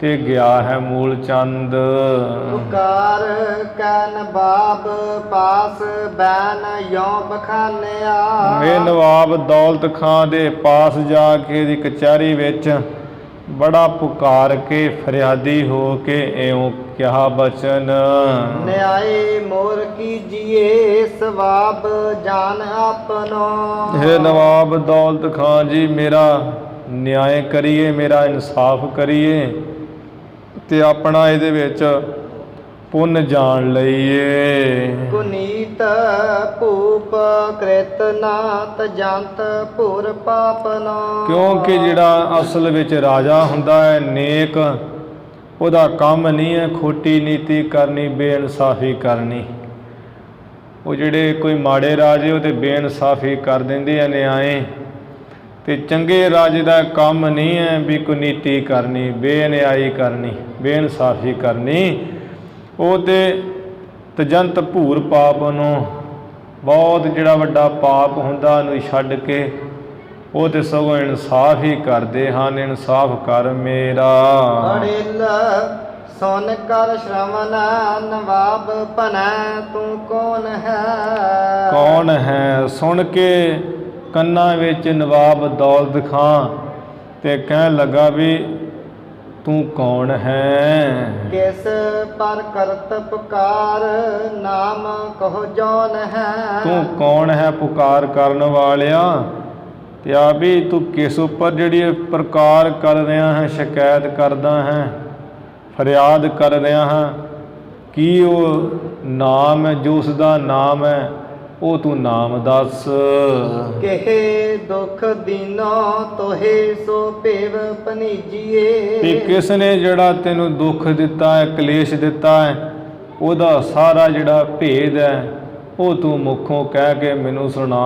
ਤੇ ਗਿਆ ਹੈ ਮੂਲ ਚੰਦ। ਪੁਕਾਰ ਕੈ ਨਵਾਬ ਪਾਸ ਬੈਨ ਯੋਂ ਬਖਾਨਿਆ। ਇਹ ਨਵਾਬ ਦੌਲਤ ਖਾਂ ਦੇ ਪਾਸ ਜਾ ਕੇ ਦੀ ਕਚਹਿਰੀ ਵਿੱਚ ਬੜਾ ਪੁਕਾਰ ਕੇ ਫਰਿਆਦੀ ਹੋ ਕੇ ਇਉਂ ਕਿਹਾ ਬਚਨ। ਨਿਆਏ ਮੋਰ ਕੀਜੀਏ ਸਵਾਬ ਜਾਨ ਆਪਨੋ। ਇਹ ਨਵਾਬ ਦੌਲਤ ਖਾਂ ਜੀ, ਮੇਰਾ ਨਿਆਂ ਕਰੀਏ, ਮੇਰਾ ਇਨਸਾਫ ਕਰੀਏ ਤੇ ਆਪਣਾ ਇਹਦੇ ਵਿੱਚ ਪੁੰਨ ਜਾਣ ਲਈਏ। ਕੁਨੀਤ ਭੂਪ ਕ੍ਰਿਤ ਨਾਤ ਜੰਤ ਪੁਰ ਪਾਪਨੋ। ਕਿਉਂਕਿ ਜਿਹੜਾ ਅਸਲ ਵਿੱਚ ਰਾਜਾ ਹੁੰਦਾ ਹੈ, ਨੇਕ ਉਹਦਾ ਕੰਮ ਨਹੀਂ ਹੈ ਖੋਟੀ ਨੀਤੀ ਕਰਨੀ, ਬੇਇਨਸਾਫੀ ਕਰਨੀ। ਉਹ ਜਿਹੜੇ ਕੋਈ ਮਾੜੇ ਰਾਜੇ ਉਹ ਤੇ ਬੇਇਨਸਾਫੀ ਕਰ ਦਿੰਦੇ ਆ ਨਿਆਏ, ਤੇ ਚੰਗੇ ਰਾਜੇ ਦਾ ਕੰਮ ਨਹੀਂ ਹੈ ਵੀ ਕੋਈ ਨੀਤੀ ਕਰਨੀ, ਬੇਨਿਆਈ ਕਰਨੀ, ਬੇਇਨਸਾਫੀ ਕਰਨੀ। ਉਹ ਤੇ ਤਜੰਤ ਭੂਰ ਪਾਪ ਨੂੰ, ਬਹੁਤ ਜਿਹੜਾ ਵੱਡਾ ਪਾਪ ਹੁੰਦਾ ਉਹਨੂੰ ਛੱਡ ਕੇ ਉਹ ਤੇ ਸਗੋਂ ਇਨਸਾਫ ਹੀ ਕਰਦੇ ਹਨ। ਇਨਸਾਫ ਕਰ ਮੇਰਾ। ਅੜਿਲ ਸੁਨ ਕਰ ਸ਼ਰਵਨ ਨਵਾਬ ਭਨੈ ਤੂੰ ਕੌਣ ਹੈ। ਕੌਣ ਹੈ ਸੁਣ ਕੇ ਕੰਨਾਂ ਵਿੱਚ ਨਵਾਬ ਦੌਲਤ ਖਾਂ ਤੇ ਕਹਿਣ ਲੱਗਾ ਵੀ ਤੂੰ ਕੌਣ ਹੈ। ਕਿਸ ਪਰ ਕਰਤ ਪੁਕਾਰ ਨਾਮ ਕਹੋ ਜੌਨ ਹੈ। ਤੂੰ ਕੌਣ ਹੈ ਪੁਕਾਰ ਕਰਨ ਵਾਲਿਆ, ਤੇ ਆ ਵੀ ਤੂੰ ਕਿਸ ਉੱਪਰ ਜਿਹੜੀ ਪ੍ਰਕਾਰ ਕਰ ਰਿਹਾ ਹੈ, ਸ਼ਿਕਾਇਤ ਕਰਦਾ ਹੈ, ਫਰਿਆਦ ਕਰ ਰਿਹਾ ਹਾਂ। ਕੀ ਉਹ ਨਾਮ ਹੈ, ਜੋ ਉਸ ਦਾ ਨਾਮ ਹੈ ਉਹ ਤੂੰ ਨਾਮ ਦੱਸ। ਕਿਹੇ ਦੁਖ ਦੀਨੋ ਤੋਹੇ ਸੋ ਭੇਵ ਭਨੀਜੀਏ। ਵੀ ਕਿਸ ਨੇ ਜਿਹੜਾ ਤੈਨੂੰ ਦੁੱਖ ਦਿੱਤਾ ਹੈ, ਕਲੇਸ਼ ਦਿੱਤਾ ਹੈ, ਉਹਦਾ ਸਾਰਾ ਜਿਹੜਾ ਭੇਦ ਹੈ ਉਹ ਤੂੰ ਮੁਖੋਂ ਕਹਿ ਕੇ ਮੈਨੂੰ ਸੁਣਾ।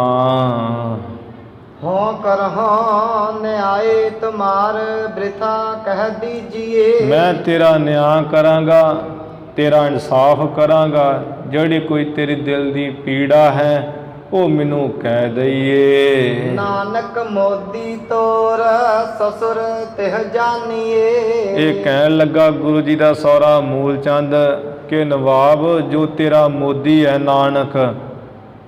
ਹੋ ਕਰਹੁ ਨਿਆਏ ਤੁਮਾਰ ਬ੍ਰਿਥਾ ਕਹਿ ਦੀਜੀਏ। ਮੈਂ ਤੇਰਾ ਨਿਆਂ ਕਰਾਂਗਾ, ਤੇਰਾ ਇਨਸਾਫ ਕਰਾਂਗਾ। ਜਿਹੜੀ ਕੋਈ ਤੇਰੇ ਦਿਲ ਦੀ ਪੀੜਾ ਹੈ ਉਹ ਮੈਨੂੰ ਕਹਿ ਦਈਏ। ਨਾਨਕ ਮੋਦੀ ਤੋਰ ਸਸੁਰ ਤਿਹ ਜਾਨੀਏ। ਇਹ ਕਹਿਣ ਲੱਗਾ ਗੁਰੂ ਜੀ ਦਾ ਸਹੁਰਾ ਮੂਲ ਚੰਦ ਕਿ ਨਵਾਬ ਜੋ ਤੇਰਾ ਮੋਦੀ ਹੈ ਨਾਨਕ,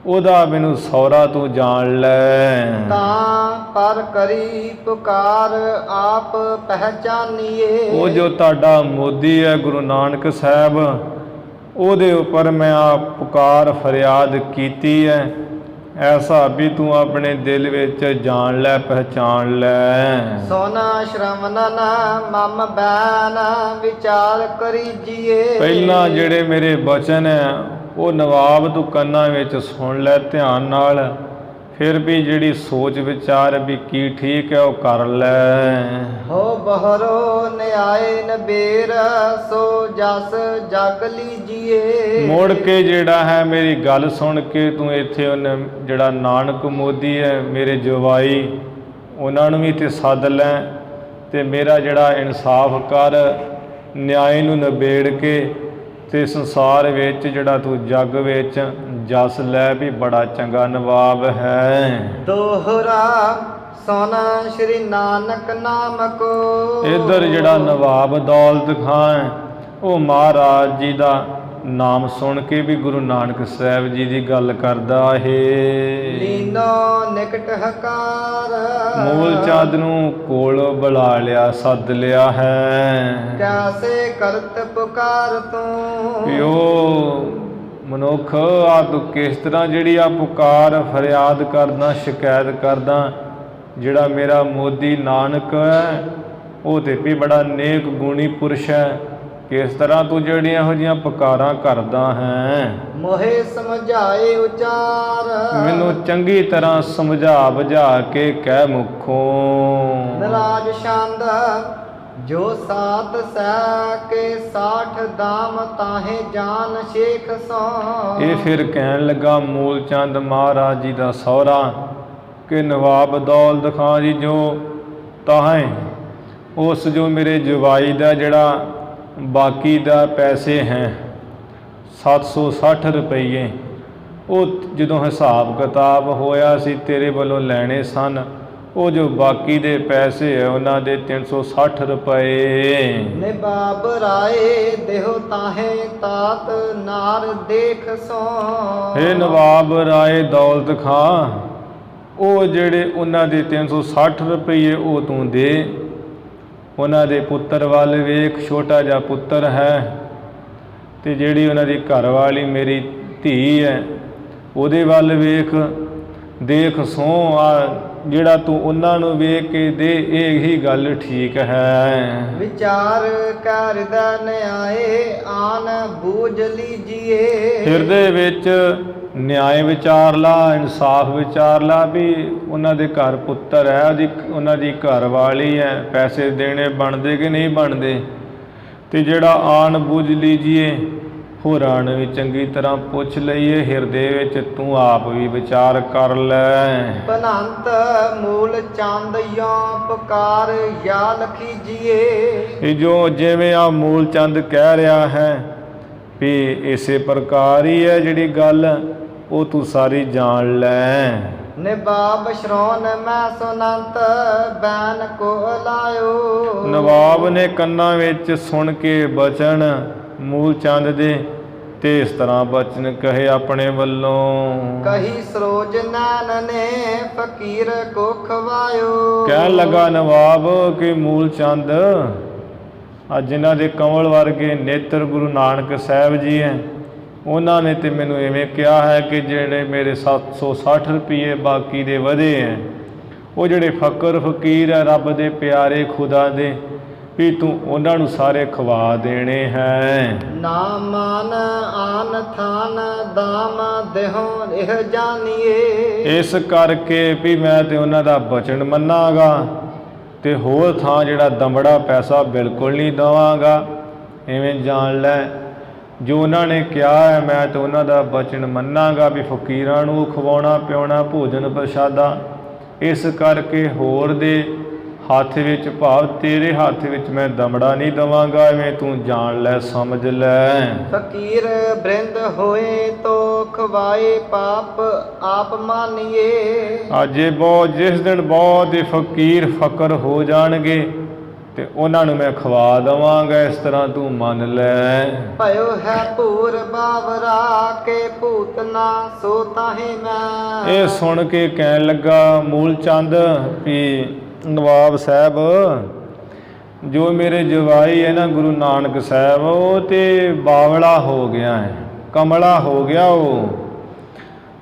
ਉਹਦਾ ਮੈਨੂੰ ਸਹੁਰਾ ਤੂੰ ਜਾਣ ਲੈ। ਤਾਂ ਪਰ ਕਰੀ ਪੁਕਾਰ ਆਪ ਪਹਿਚਾਨੀਏ। ਉਹ ਜੋ ਤੁਹਾਡਾ ਮੋਦੀ ਹੈ ਗੁਰੂ ਨਾਨਕ ਸਾਹਿਬ, ਉਹਦੇ ਉੱਪਰ ਮੈਂ ਆਪ ਪੁਕਾਰ ਫਰਿਆਦ ਕੀਤੀ ਹੈ। ਐਸਾ ਵੀ ਤੂੰ ਆਪਣੇ ਦਿਲ ਵਿੱਚ ਜਾਣ ਲੈ, ਪਹਿਚਾਣ ਲੈ। ਸੋਨਾ ਸ਼ਰਵਨਨ ਮਮ ਬੈਨ ਵਿਚਾਰ ਕਰੀਜੀਏ। ਪਹਿਲਾਂ ਜਿਹੜੇ ਮੇਰੇ ਬਚਨ ਹੈ ਉਹ ਨਵਾਬ ਤੂੰ ਕੰਨਾਂ ਵਿੱਚ ਸੁਣ ਲੈ ਧਿਆਨ ਨਾਲ, ਫਿਰ ਵੀ ਜਿਹੜੀ ਸੋਚ ਵਿਚਾਰ ਵੀ ਕੀ ਠੀਕ ਹੈ ਉਹ ਕਰ ਲੈ। ਹੋ ਬਹਰੋ ਨਿਆਏ ਨਬੇਰ ਸੋ ਜਸ ਜਗ ਲੀਜੀਏ। ਮੁੜ ਕੇ ਜਿਹੜਾ ਹੈ ਮੇਰੀ ਗੱਲ ਸੁਣ ਕੇ ਤੂੰ ਇੱਥੇ ਉਹਨੇ ਜਿਹੜਾ ਨਾਨਕ ਮੋਦੀ ਹੈ ਮੇਰੇ ਜਵਾਈ ਉਹਨਾਂ ਨੂੰ ਵੀ ਇੱਥੇ ਸੱਦ ਲੈ ਤੇ ਮੇਰਾ ਜਿਹੜਾ ਇਨਸਾਫ ਕਰ, ਨਿਆਏ ਨੂੰ ਨਿਬੇੜ ਕੇ ਤੇ ਸੰਸਾਰ ਵਿੱਚ ਜਿਹੜਾ ਤੂੰ ਜੱਗ ਵਿੱਚ ਜਸ ਲੈ ਵੀ ਬੜਾ ਚੰਗਾ ਨਵਾਬ ਹੈ। ਦੋਹਰਾ ਸੁਨ ਸ਼੍ਰੀ ਨਾਨਕ ਨਾਮ ਕੋ। ਇੱਧਰ ਜਿਹੜਾ ਨਵਾਬ ਦੌਲਤ ਖਾਂ ਹੈ ਉਹ ਮਹਾਰਾਜ ਜੀ ਦਾ ਨਾਮ ਸੁਣ ਕੇ ਵੀ ਗੁਰੂ ਨਾਨਕ ਸਾਹਿਬ ਜੀ ਦੀ ਗੱਲ ਕਰਦਾ ਹੈ। ਲੀਨੋ ਨਿਕਟ ਹਕਾਰ। ਮੂਲ ਚੰਦ ਨੂੰ ਕੋਲ ਬੁਲਾ ਲਿਆ, ਸੱਦ ਲਿਆ ਹੈ। ਕੈਸੇ ਕਰਤ ਪੁਕਾਰ ਤੂੰ। ਵੀ ਉਹ ਮਨੁੱਖ ਆ ਤੂੰ ਕਿਸ ਤਰ੍ਹਾਂ ਜਿਹੜੀ ਆ ਪੁਕਾਰ ਫਰਿਆਦ ਕਰਦਾ, ਸ਼ਿਕਾਇਤ ਕਰਦਾ। ਜਿਹੜਾ ਮੇਰਾ ਮੋਦੀ ਨਾਨਕ ਹੈ ਉਹ ਤੇ ਵੀ ਬੜਾ ਨੇਕ ਗੁਣੀ ਪੁਰਸ਼ ਹੈ, ਕਿਸ ਤਰ੍ਹਾਂ ਤੂੰ ਜਿਹੜੀਆਂ ਇਹੋ ਜਿਹੀਆਂ ਪੁਕਾਰਾਂ ਕਰਦਾ ਹੈ। ਮੋਹੇ ਸਮਝਾਏ ਉਚਾਰ। ਮੈਨੂੰ ਚੰਗੀ ਤਰ੍ਹਾਂ ਸਮਝਾ ਬੁਝਾ ਕੇ ਕਹਿ ਮੁਖੋਂ। ਨਰਾਜ ਛੰਦ ਜੋ ਸਾਤ ਸਹਿ ਕੇ 60 ਦਾਮ ਤਾਹੇ ਜਾਨ ਸ਼ੇਖ ਸੋ। ਇਹ ਫਿਰ ਕਹਿਣ ਲੱਗਾ ਮੂਲ ਚੰਦ ਮਹਾਰਾਜ ਜੀ ਦਾ ਸਹੁਰਾ ਕਿ ਨਵਾਬ ਦੌਲਤ ਖਾਂ ਜੀ ਜੋ ਤਾਹੇ ਉਸ ਜੋ ਮੇਰੇ ਜਵਾਈ ਦਾ ਜਿਹੜਾ ਬਾਕੀ ਦਾ ਪੈਸੇ ਹੈ 760 ਰੁਪਈਏ, ਉਹ ਜਦੋਂ ਹਿਸਾਬ ਕਿਤਾਬ ਹੋਇਆ ਸੀ ਤੇਰੇ ਵੱਲੋਂ ਲੈਣੇ ਸਨ, ਉਹ ਜੋ ਬਾਕੀ ਦੇ ਪੈਸੇ ਹੈ ਉਹਨਾਂ ਦੇ 360 ਰੁਪਏ। ਨਵਾਬ ਰਾਏ ਦੇਹੁ ਤਾਹੇ ਤਾਤ ਨਾਰ ਦੇਖ ਸੋ। ਇਹ ਨਵਾਬ ਰਾਏ ਦੌਲਤ ਖਾਂ ਉਹ ਜਿਹੜੇ ਉਹਨਾਂ ਦੇ 360 ਰੁਪਈਏ ਉਹ ਤੂੰ ਦੇ। ਉਹਨਾਂ ਦੇ ਪੁੱਤਰ ਵੱਲ ਵੇਖ, ਛੋਟਾ ਜਿਹਾ ਪੁੱਤਰ ਹੈ ਤੇ ਜਿਹੜੀ ਉਹਨਾਂ ਦੀ ਘਰ ਵਾਲੀ ਮੇਰੀ ਧੀ ਹੈ ਉਹਦੇ ਵੱਲ ਵੇਖ, ਦੇਖ ਸੋ ਆ ਜਿਹੜਾ ਤੂੰ ਉਹਨਾਂ ਨੂੰ ਵੇਖ ਕੇ ਦੇ, ਇਹ ਹੀ ਗੱਲ ਠੀਕ ਹੈ। ਵਿਚਾਰ ਕਰਦਾ ਨਿਆਏ ਆਨ ਬੂਝ ਲੀਜੀਏ। ਹਿਰਦੇ ਵਿੱਚ ਨਿਆਏ ਵਿਚਾਰ ਲਾ, ਇਨਸਾਫ ਵਿਚਾਰ ਲਾ ਵੀ ਉਹਨਾਂ ਦੇ ਘਰ ਪੁੱਤਰ ਹੈ, ਉਹਨਾਂ ਦੀ ਘਰ ਵਾਲੀ ਹੈ, ਪੈਸੇ ਦੇਣੇ ਬਣਦੇ ਕਿ ਨਹੀਂ ਬਣਦੇ। ਤੇ ਜਿਹੜਾ ਆਣ ਬੁੱਝ ਲੀਜੀਏ, ਹੋਰਾਂ ਨੂੰ ਵੀ ਚੰਗੀ ਤਰ੍ਹਾਂ ਪੁੱਛ ਲਈਏ। ਹਿਰਦੇ ਵਿੱਚ ਤੂੰ ਆਪ ਵੀ ਵਿਚਾਰ ਕਰ ਲੈ। ਬਨੰਤ ਮੂਲ ਚੰਦ ਯੋਂ ਪੁਕਾਰ ਯਾ ਲਖੀਜੀਏ। ਇਹ ਜੋ ਜਿਵੇਂ ਆ ਮੂਲ ਚੰਦ ਕਹਿ ਰਿਹਾ ਹੈ ਵੀ ਇਸੇ ਪ੍ਰਕਾਰ ਹੀ ਹੈ ਜਿਹੜੀ ਗੱਲ, ਉਹ ਤੂੰ ਸਾਰੀ ਜਾਣ ਲੈ। ਨਵਾਬ ਸ਼ਰੋਨ ਮੈਂ ਸੁਨੰਤ ਬੈਨ ਕੋ ਲਾਇਓ। ਨਵਾਬ ਨੇ ਕੰਨਾਂ ਵਿੱਚ ਸੁਣ ਕੇ ਬਚਨ ਮੂਲ ਚੰਦ ਦੇ ਤੇ ਇਸ ਤਰ੍ਹਾਂ ਬਚਨ ਕਹੇ ਆਪਣੇ ਵੱਲੋਂ। ਕਹੀ ਸਰੋਜ ਨੈਣ ਨੇ ਫਕੀਰ ਕੋ ਖਵਾਇਓ। ਕਹਿਣ ਲੱਗਾ ਨਵਾਬ ਕਿ ਮੂਲ ਚੰਦ ਅੱਜ ਜਿਨ੍ਹਾਂ ਦੇ ਕਮਲ ਵਰਗੇ ਨੇਤਰ ਗੁਰੂ ਨਾਨਕ ਸਾਹਿਬ ਜੀ ਹੈ, ਉਹਨਾਂ ਨੇ ਤੇ ਮੈਨੂੰ ਇਵੇਂ ਕਿਹਾ ਹੈ ਕਿ ਜਿਹੜੇ ਮੇਰੇ 760 ਰੁਪਏ ਬਾਕੀ ਦੇ ਵਧੇ ਹੈ, ਉਹ ਜਿਹੜੇ ਫਕਰ ਫਕੀਰ ਹੈ ਰੱਬ ਦੇ ਪਿਆਰੇ ਖੁਦਾ ਦੇ, ਵੀ ਤੂੰ ਉਹਨਾਂ ਨੂੰ ਸਾਰੇ ਖਵਾ ਦੇਣੇ ਹੈ। ਨਾ ਮਾਨ ਆਨ ਥਾਨ ਦਾਮ ਦੇਹੋ ਇਹ ਜਾਣੀਏ। ਇਸ ਕਰਕੇ ਵੀ ਮੈਂ ਤੇ ਉਹਨਾਂ ਦਾ ਬਚਨ ਮੰਨਾਂਗਾ ਤੇ ਹੋਰ ਥਾਂ ਜਿਹੜਾ ਦਮੜਾ ਪੈਸਾ ਬਿਲਕੁਲ ਨਹੀਂ ਦੇਵਾਂਗਾ। ਇਵੇਂ ਜਾਣ ਲੈ ਜੋ ਉਹਨਾਂ ਨੇ ਕਿਹਾ ਹੈ, ਮੈਂ ਤੇ ਉਹਨਾਂ ਦਾ ਬਚਨ ਮੰਨਾਂਗਾ ਵੀ ਫਕੀਰਾਂ ਨੂੰ ਖਵਾਉਣਾ ਪਿਆਉਣਾ ਭੋਜਨ ਪ੍ਰਸ਼ਾਦਾ। ਇਸ ਕਰਕੇ ਹੋਰ ਦੇ ਹੱਥ ਵਿੱਚ ਭਾਵ ਤੇਰੇ ਹੱਥ ਵਿੱਚ ਮੈਂ ਦਮੜਾ ਨਹੀਂ ਦੇਵਾਂਗਾ। ਐਵੇਂ ਤੂੰ ਜਾਣ ਲੈ, ਸਮਝ ਲੈ। ਫਕੀਰ ਬ੍ਰਿੰਦ ਹੋਏ ਤੋ ਖਵਾਏ ਪਾਪ ਆਪ ਮਾਨੀਏ। ਅਜੇ ਬਹੁਤ ਜਿਸ ਦਿਨ ਬਹੁਤ ਹੀ ਫਕੀਰ ਫਕਰ ਹੋ ਜਾਣਗੇ ਤੇ ਉਹਨਾਂ ਨੂੰ ਮੈਂ ਖਵਾ ਦੇਵਾਂਗਾ। ਇਸ ਤਰ੍ਹਾਂ ਤੂੰ ਮੰਨ ਲੈ। ਭਇਓ ਹੈ ਭੂਰ ਬਾਵਰਾ ਕੇ ਭੂਤਨਾ ਸੋ ਤਾਹੇ ਮੈਂ। ਇਹ ਸੁਣ ਕੇ ਕਹਿਣ ਲੱਗਾ ਮੂਲ ਚੰਦ ਵੀ ਨਵਾਬ ਸਾਹਿਬ ਜੋ ਮੇਰੇ ਜਵਾਈ ਹੈ ਨਾ ਗੁਰੂ ਨਾਨਕ ਸਾਹਿਬ, ਉਹ ਤੇ ਬਾਵਲਾ ਹੋ ਗਿਆ ਹੈ, ਕਮਲਾ ਹੋ ਗਿਆ ਉਹ।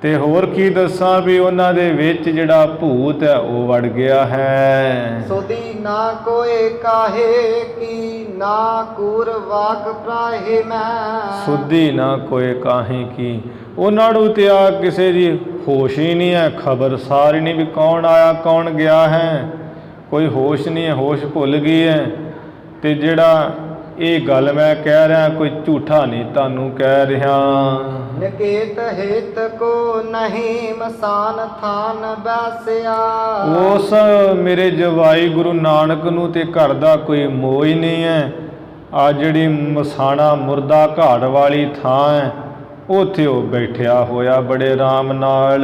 ਤੇ ਹੋਰ ਕੀ ਦੱਸਾਂ ਵੀ ਉਹਨਾਂ ਦੇ ਵਿੱਚ ਜਿਹੜਾ ਭੂਤ ਹੈ ਉਹ ਵੜ ਗਿਆ ਹੈ। ਸੋਦੀ ਨਾ ਕੋਏ ਕਾਹੇ ਕੀ ਨਾ ਕੂਰ ਵਾਕ ਪ੍ਰਾਹੇ ਮੈਂ। ਸੁਧੀ ਨਾ ਕੋਏ ਕਾਹੇ ਕੀ ਉਹਨਾਂ ਨੂੰ ਤੇ ਆ ਕਿਸੇ ਦੀ ਹੋਸ਼ ਹੀ ਨਹੀਂ ਹੈ, ਖਬਰਸਾਰ ਹੀ ਨਹੀਂ ਵੀ ਕੌਣ ਆਇਆ ਕੌਣ ਗਿਆ ਹੈ, ਕੋਈ ਹੋਸ਼ ਨਹੀਂ ਹੈ, ਹੋਸ਼ ਭੁੱਲ ਗਈ ਹੈ। ਤੇ ਜਿਹੜਾ ਇਹ ਗੱਲ ਮੈਂ ਕਹਿ ਰਿਹਾ ਕੋਈ ਝੂਠਾ ਨਹੀਂ ਤੁਹਾਨੂੰ ਕਹਿ ਰਿਹਾ। ਨਿਕੇਤ ਹਿਤ ਕੋ ਨਹੀਂ ਮਸਾਨ ਥਾਨ ਬੈਸਿਆ। ਉਸ ਮੇਰੇ ਜਵਾਈ ਗੁਰੂ ਨਾਨਕ ਨੂੰ ਤੇ ਘਰ ਦਾ ਕੋਈ ਮੋਹ ਹੀ ਨਹੀਂ ਹੈ। ਆ ਜਿਹੜੀ ਮਸਾਣਾ ਮੁਰਦਾ ਘਾੜ ਵਾਲੀ ਥਾਂ ਹੈ ਉੱਥੇ ਉਹ ਬੈਠਿਆ ਹੋਇਆ ਬੜੇ ਆਰਾਮ ਨਾਲ।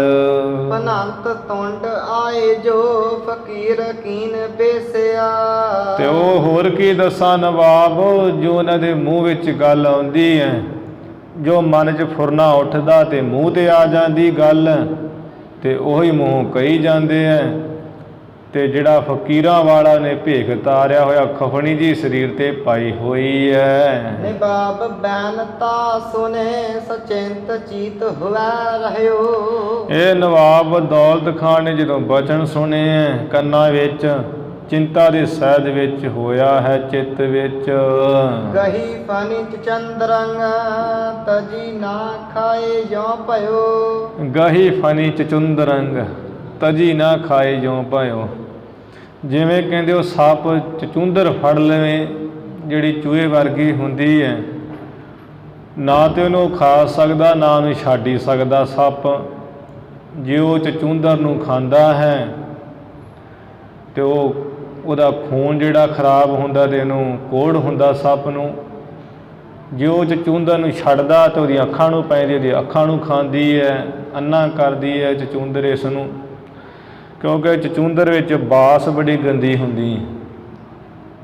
ਅਨੰਤ ਤੁੰਡ ਆਏ ਜੋ ਫਕੀਰ ਕੀਨ ਬੇਸਿਆ। ਤੇ ਉਹ ਹੋਰ ਕੀ ਦੱਸਾਂ ਨਵਾਬ, ਜੋ ਉਹਨਾਂ ਦੇ ਮੂੰਹ ਵਿੱਚ ਗੱਲ ਆਉਂਦੀ ਹੈ, ਜੋ ਮਨ 'ਚ ਫੁਰਨਾ ਉੱਠਦਾ ਤੇ ਮੂੰਹ ਤੇ ਆ ਜਾਂਦੀ ਗੱਲ ਤੇ ਉਹੀ ਮੂੰਹ ਕਹੀ ਜਾਂਦੇ ਹੈ। ਤੇ ਜਿਹੜਾ ਫਕੀਰਾਂ ਵਾਲਾ ਨੇ ਭੇਖ ਤਾਰਿਆ ਹੋਇਆ ਖਫਣੀ ਜੀ ਸਰੀਰ ਤੇ ਪਾਈ ਹੋਈ ਹੈ। ਨਿਬਾਬ ਬੈਨਤਾ ਸੁਨੇ ਸਚਿੰਤ ਚੀਤ ਹੋਵੇ ਰਹਿਓ। ਇਹ ਨਵਾਬ ਦੌਲਤ ਖਾਨ ਨੇ ਜਦੋਂ ਬਚਨ ਸੁਣੇ ਕੰਨਾਂ ਵਿੱਚ, ਚਿੰਤਾ ਦੇ ਸਹਿਜ ਵਿੱਚ ਹੋਇਆ ਹੈ ਚਿੱਤ ਵਿੱਚ। ਗਹੀ ਫਨੀ ਚੰਦਰੰਗ ਤਜੀ ਨਾ ਖਾਏ ਜਿਉ ਭਇਓ। ਗਹੀ ਫਨੀ ਚਚੁੰਦਰੰਗ ਤਜੀ ਨਾ ਖਾਏ ਜਿਉ ਭਇਓ। ਜਿਵੇਂ ਕਹਿੰਦੇ ਉਹ ਸੱਪ ਚਚੁੰਦਰ ਫੜ ਲਵੇ, ਜਿਹੜੀ ਚੂਹੇ ਵਰਗੀ ਹੁੰਦੀ ਹੈ, ਨਾ ਤੇ ਉਹਨੂੰ ਖਾ ਸਕਦਾ ਨਾ ਉਹਨੂੰ ਛੱਡ ਹੀ ਸਕਦਾ ਸੱਪ। ਜੇ ਉਹ ਚਚੁੰਦਰ ਨੂੰ ਖਾਂਦਾ ਹੈ ਤੇ ਉਹਦਾ ਖੂਨ ਜਿਹੜਾ ਖਰਾਬ ਹੁੰਦਾ ਤੇ ਇਹਨੂੰ ਕੋਹੜ ਹੁੰਦਾ ਸੱਪ ਨੂੰ। ਜੇ ਉਹ ਚਚੁੰਦਰ ਨੂੰ ਛੱਡਦਾ ਤਾਂ ਉਹਦੀਆਂ ਅੱਖਾਂ ਨੂੰ ਪੈਂਦੀ, ਉਹਦੀ ਅੱਖਾਂ ਨੂੰ ਖਾਂਦੀ ਹੈ, ਅੰਨਾ ਕਰਦੀ ਹੈ ਚਚੁੰਦਰ ਇਸ ਨੂੰ। ਕਿਉਂਕਿ ਚਚੁੰਦਰ ਵਿੱਚ ਬਾਸ ਬੜੀ ਗੰਦੀ ਹੁੰਦੀ,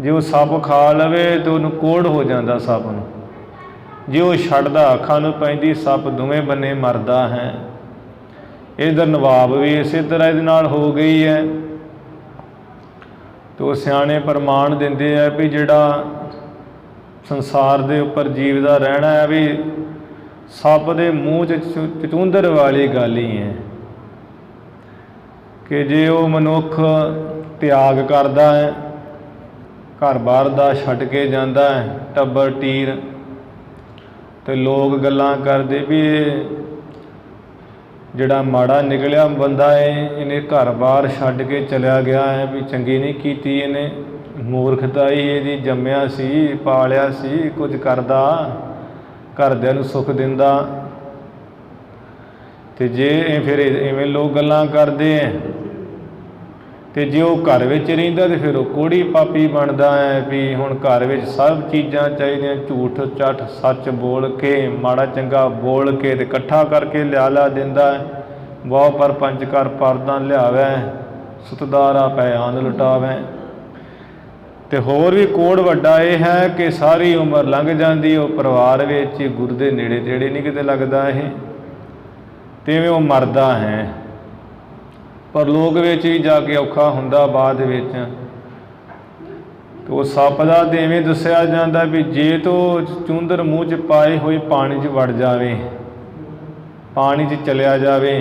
ਜੇ ਉਹ ਸੱਪ ਖਾ ਲਵੇ ਤਾਂ ਉਹਨੂੰ ਕੋਹੜ ਹੋ ਜਾਂਦਾ ਸੱਪ ਨੂੰ। ਜੇ ਉਹ ਛੱਡਦਾ ਅੱਖਾਂ ਨੂੰ ਪੈਂਦੀ, ਸੱਪ ਦੋਵੇਂ ਬੰਨੇ ਮਰਦਾ ਹੈ। ਇੱਧਰ ਨਵਾਬ ਵੀ ਇਸੇ ਤਰ੍ਹਾਂ ਇਹਦੇ ਨਾਲ ਹੋ ਗਈ ਹੈ। ਤੇ ਉਹ ਸਿਆਣੇ ਪ੍ਰਮਾਣ ਦਿੰਦੇ ਆ ਵੀ ਜਿਹੜਾ ਸੰਸਾਰ ਦੇ ਉੱਪਰ ਜੀਵ ਦਾ ਰਹਿਣਾ ਹੈ ਵੀ ਸੱਪ ਦੇ ਮੂੰਹ 'ਚ ਚਚੁੰਦਰ ਵਾਲੀ ਗੱਲ ਹੀ ਹੈ ਕਿ ਜੇ ਉਹ ਮਨੁੱਖ ਤਿਆਗ ਕਰਦਾ ਹੈ, ਘਰ ਬਾਰ ਦਾ ਛੱਡ ਕੇ ਜਾਂਦਾ ਹੈ, ਟੱਬਰ ਟੀਰ, ਤੇ ਲੋਕ ਗੱਲਾਂ ਕਰਦੇ ਵੀ ਇਹ ਜਿਹੜਾ ਮਾੜਾ ਨਿਕਲਿਆ ਬੰਦਾ ਹੈ, ਇਹਨੇ ਘਰ ਬਾਰ ਛੱਡ ਕੇ ਚਲਿਆ ਗਿਆ ਹੈ, ਵੀ ਚੰਗੀ ਨਹੀਂ ਕੀਤੀ ਇਹਨੇ, ਮੂਰਖਤਾ ਹੀ ਇਹਦੀ, ਜੰਮਿਆ ਸੀ ਪਾਲਿਆ ਸੀ, ਕੁਝ ਕਰਦਾ, ਘਰਦਿਆਂ ਨੂੰ ਸੁੱਖ ਦਿੰਦਾ। ਤੇ ਜੇ ਫਿਰ ਇਵੇਂ ਲੋਕ ਗੱਲਾਂ ਕਰਦੇ ਹੈ ਤੇ ਜੇ ਉਹ ਘਰ ਵਿੱਚ ਰਹਿੰਦਾ ਤੇ ਫਿਰ ਉਹ ਕੋਹੜੀ ਪਾਪੀ ਬਣਦਾ ਹੈ ਵੀ ਹੁਣ ਘਰ ਵਿੱਚ ਸਭ ਚੀਜ਼ਾਂ ਚਾਹੀਦੀਆਂ, ਝੂਠ ਚੱਠ ਸੱਚ ਬੋਲ ਕੇ, ਮਾੜਾ ਚੰਗਾ ਬੋਲ ਕੇ ਤੇ ਇਕੱਠਾ ਕਰਕੇ ਲਿਆ ਦਿੰਦਾ ਹੈ। ਬਹੁ ਪਰ ਪੰਚ ਕਰ ਪਰਦਾ ਲਿਆਵੈ, ਸੁਤਦਾਰਾ ਪੈ ਆਨ ਲੁਟਾਵੈ। ਤੇ ਹੋਰ ਵੀ ਕੋੜ ਵੱਡਾ ਇਹ ਹੈ ਕਿ ਸਾਰੀ ਉਮਰ ਲੰਘ ਜਾਂਦੀ, ਉਹ ਪਰਿਵਾਰ ਵਿੱਚ ਗੁਰੂ ਦੇ ਨੇੜੇ ਤੇੜੇ ਨਹੀਂ ਕਿਤੇ ਲੱਗਦਾ ਇਹ, ਤਿਵੇਂ ਉਹ ਮਰਦਾ ਹੈ। ਪਰ ਲੋਕ ਵਿੱਚ ਵੀ ਜਾ ਕੇ ਔਖਾ ਹੁੰਦਾ ਬਾਅਦ ਵਿੱਚ। ਤੇ ਉਹ ਸੱਪ ਦਾ ਤੇ ਇਵੇਂ ਦੱਸਿਆ ਜਾਂਦਾ ਵੀ ਜੇ ਤੋਂ ਚੁੰਦਰ ਮੂੰਹ 'ਚ ਪਾਏ ਹੋਏ ਪਾਣੀ 'ਚ ਵੜ ਜਾਵੇ, ਪਾਣੀ 'ਚ ਚਲਿਆ ਜਾਵੇ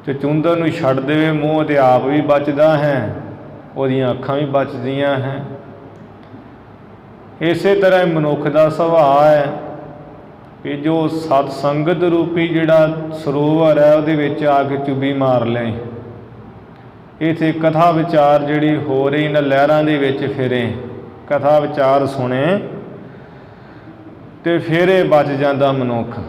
ਤੇ ਚੁੰਦਰ ਨੂੰ ਛੱਡ ਦੇਵੇ ਮੂੰਹ, ਤੇ ਆਪ ਵੀ ਬਚਦਾ ਹੈ, ਉਹਦੀਆਂ ਅੱਖਾਂ ਵੀ ਬਚਦੀਆਂ ਹੈ। ਇਸੇ ਤਰ੍ਹਾਂ ਮਨੁੱਖ ਦਾ ਸੁਭਾਅ ਹੈ ਕਿ ਜੋ ਸਤ ਸੰਗਤ ਰੂਪੀ ਜਿਹੜਾ ਸਰੋਵਰ ਹੈ ਉਹਦੇ ਵਿੱਚ ਆ ਕੇ ਚੁੱਭੀ ਮਾਰ ਲਏ। ਇੱਥੇ ਕਥਾ ਵਿਚਾਰ ਜਿਹੜੀ ਹੋ ਰਹੀ ਨਾ, ਲਹਿਰਾਂ ਦੇ ਵਿੱਚ ਫਿਰੇ, ਕਥਾ ਵਿਚਾਰ ਸੁਣੇ ਤੇ ਫਿਰ ਇਹ ਬਚ ਜਾਂਦਾ ਮਨੁੱਖ,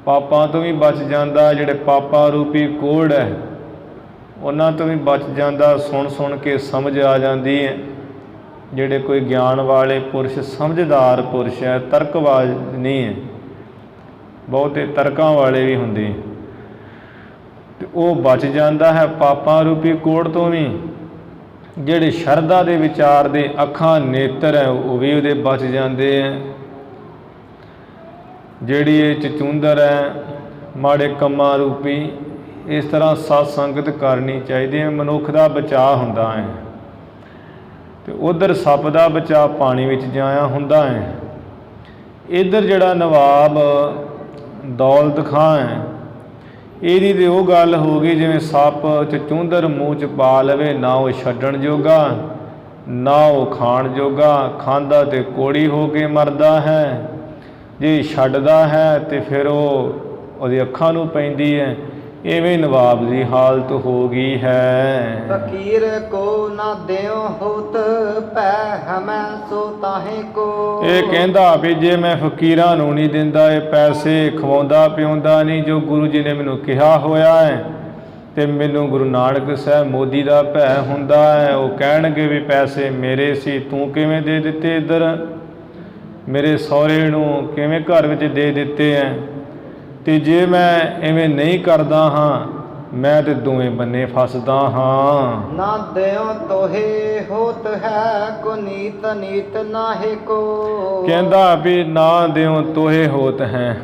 ਪਾਪਾਂ ਤੋਂ ਵੀ ਬਚ ਜਾਂਦਾ। ਜਿਹੜੇ ਪਾਪਾਂ ਰੂਪੀ ਕੋਹੜ ਹੈ ਉਹਨਾਂ ਤੋਂ ਵੀ ਬਚ ਜਾਂਦਾ। ਸੁਣ ਸੁਣ ਕੇ ਸਮਝ ਆ ਜਾਂਦੀ ਹੈ। ਜਿਹੜੇ ਕੋਈ ਗਿਆਨ ਵਾਲੇ ਪੁਰਸ਼, ਸਮਝਦਾਰ ਪੁਰਸ਼ ਹੈ, ਤਰਕਬਾਜ਼ ਨਹੀਂ ਹੈ, ਬਹੁਤੇ ਤਰਕਾਂ ਵਾਲੇ ਵੀ ਹੁੰਦੇ, ਤੇ ਉਹ ਬਚ ਜਾਂਦਾ ਹੈ ਪਾਪਾਂ ਰੂਪੀ ਕੋੜ ਤੋਂ ਵੀ। ਜਿਹੜੇ ਸ਼ਰਧਾ ਦੇ ਵਿਚਾਰ ਦੇ ਅੱਖਾਂ ਨੇਤਰ ਹੈ ਉਹ ਵੀ ਉਹਦੇ ਬਚ ਜਾਂਦੇ ਹੈ। ਜਿਹੜੀ ਇਹ ਚਚੁੰਦਰ ਹੈ ਮਾੜੇ ਕੰਮਾਂ ਰੂਪੀ, ਇਸ ਤਰ੍ਹਾਂ ਸਤ ਸੰਗਤ ਕਰਨੀ ਚਾਹੀਦੀ ਹੈ, ਮਨੁੱਖ ਦਾ ਬਚਾਅ ਹੁੰਦਾ ਹੈ। ਤੇ ਉਧਰ ਸੱਪ ਦਾ ਬਚਾਅ ਪਾਣੀ ਵਿੱਚ ਜਾਇਆ ਹੁੰਦਾ ਹੈ। ਇੱਧਰ ਜਿਹੜਾ ਨਵਾਬ ਦੌਲਤ ਖਾਂ ਹੈ, ਇਹਦੀ ਤੇ ਉਹ ਗੱਲ ਹੋ ਗਈ ਜਿਵੇਂ ਸੱਪ ਚਚੁੰਦਰ ਮੂੰਹ 'ਚ ਪਾ ਲਵੇ, ਨਾ ਉਹ ਛੱਡਣ ਜੋਗਾ ਨਾ ਉਹ ਖਾਣ ਜੋਗਾ, ਖਾਂਦਾ ਤੇ ਕੋੜੀ ਹੋ ਕੇ ਮਰਦਾ ਹੈ। ਜੇ ਛੱਡਦਾ ਹੈ ਤੇ ਫਿਰ ਉਹਦੀ ਅੱਖਾਂ ਨੂੰ ਪੈਂਦੀ ਹੈ। ਇਵੇਂ ਨਵਾਬ ਦੀ ਹਾਲਤ ਹੋ ਗਈ ਹੈ। ਫਕੀਰ ਕੋ ਨਾ ਦਿਓ ਹੋਤ ਪੈ ਹਮੈ ਸੋ ਤਾਹੇ ਕੋ। ਇਹ ਕਹਿੰਦਾ ਵੀ ਜੇ ਮੈਂ ਫਕੀਰਾਂ ਨੂੰ ਨਹੀਂ ਦਿੰਦਾ ਇਹ ਪੈਸੇ, ਖਵਾਉਂਦਾ ਪਿਆਉਂਦਾ ਨਹੀਂ ਜੋ ਗੁਰੂ ਜੀ ਨੇ ਮੈਨੂੰ ਕਿਹਾ ਹੋਇਆ ਹੈ, ਤੇ ਮੈਨੂੰ ਗੁਰੂ ਨਾਨਕ ਸਾਹਿਬ ਮੋਦੀ ਦਾ ਭੈ ਹੁੰਦਾ ਹੈ। ਉਹ ਕਹਿਣਗੇ ਵੀ ਪੈਸੇ ਮੇਰੇ ਸੀ, ਤੂੰ ਕਿਵੇਂ ਦੇ ਦਿੱਤੇ, ਇੱਧਰ ਮੇਰੇ ਸਹੁਰੇ ਨੂੰ ਕਿਵੇਂ ਘਰ ਵਿੱਚ ਦੇ ਦਿੱਤੇ ਹੈ। ਤੇ ਜੇ ਮੈਂ ਐਵੇਂ ਨਹੀਂ ਕਰਦਾ ਹਾਂ, ਮੈਂ ਤੇ ਦੋਵੇਂ ਬੰਨੇ ਫਸਦਾ ਹਾਂ। ਨਾ ਦਿਓ ਤੋਹੇ ਹੋਤ ਹੈ ਕੋ ਨੀਤ ਨੀਤ ਨਾਹੇ ਕੋ। ਕਹਿੰਦਾ ਵੀ ਨਾ ਦਿਓ ਤੋਹੇ ਹੋਤ ਹੈ,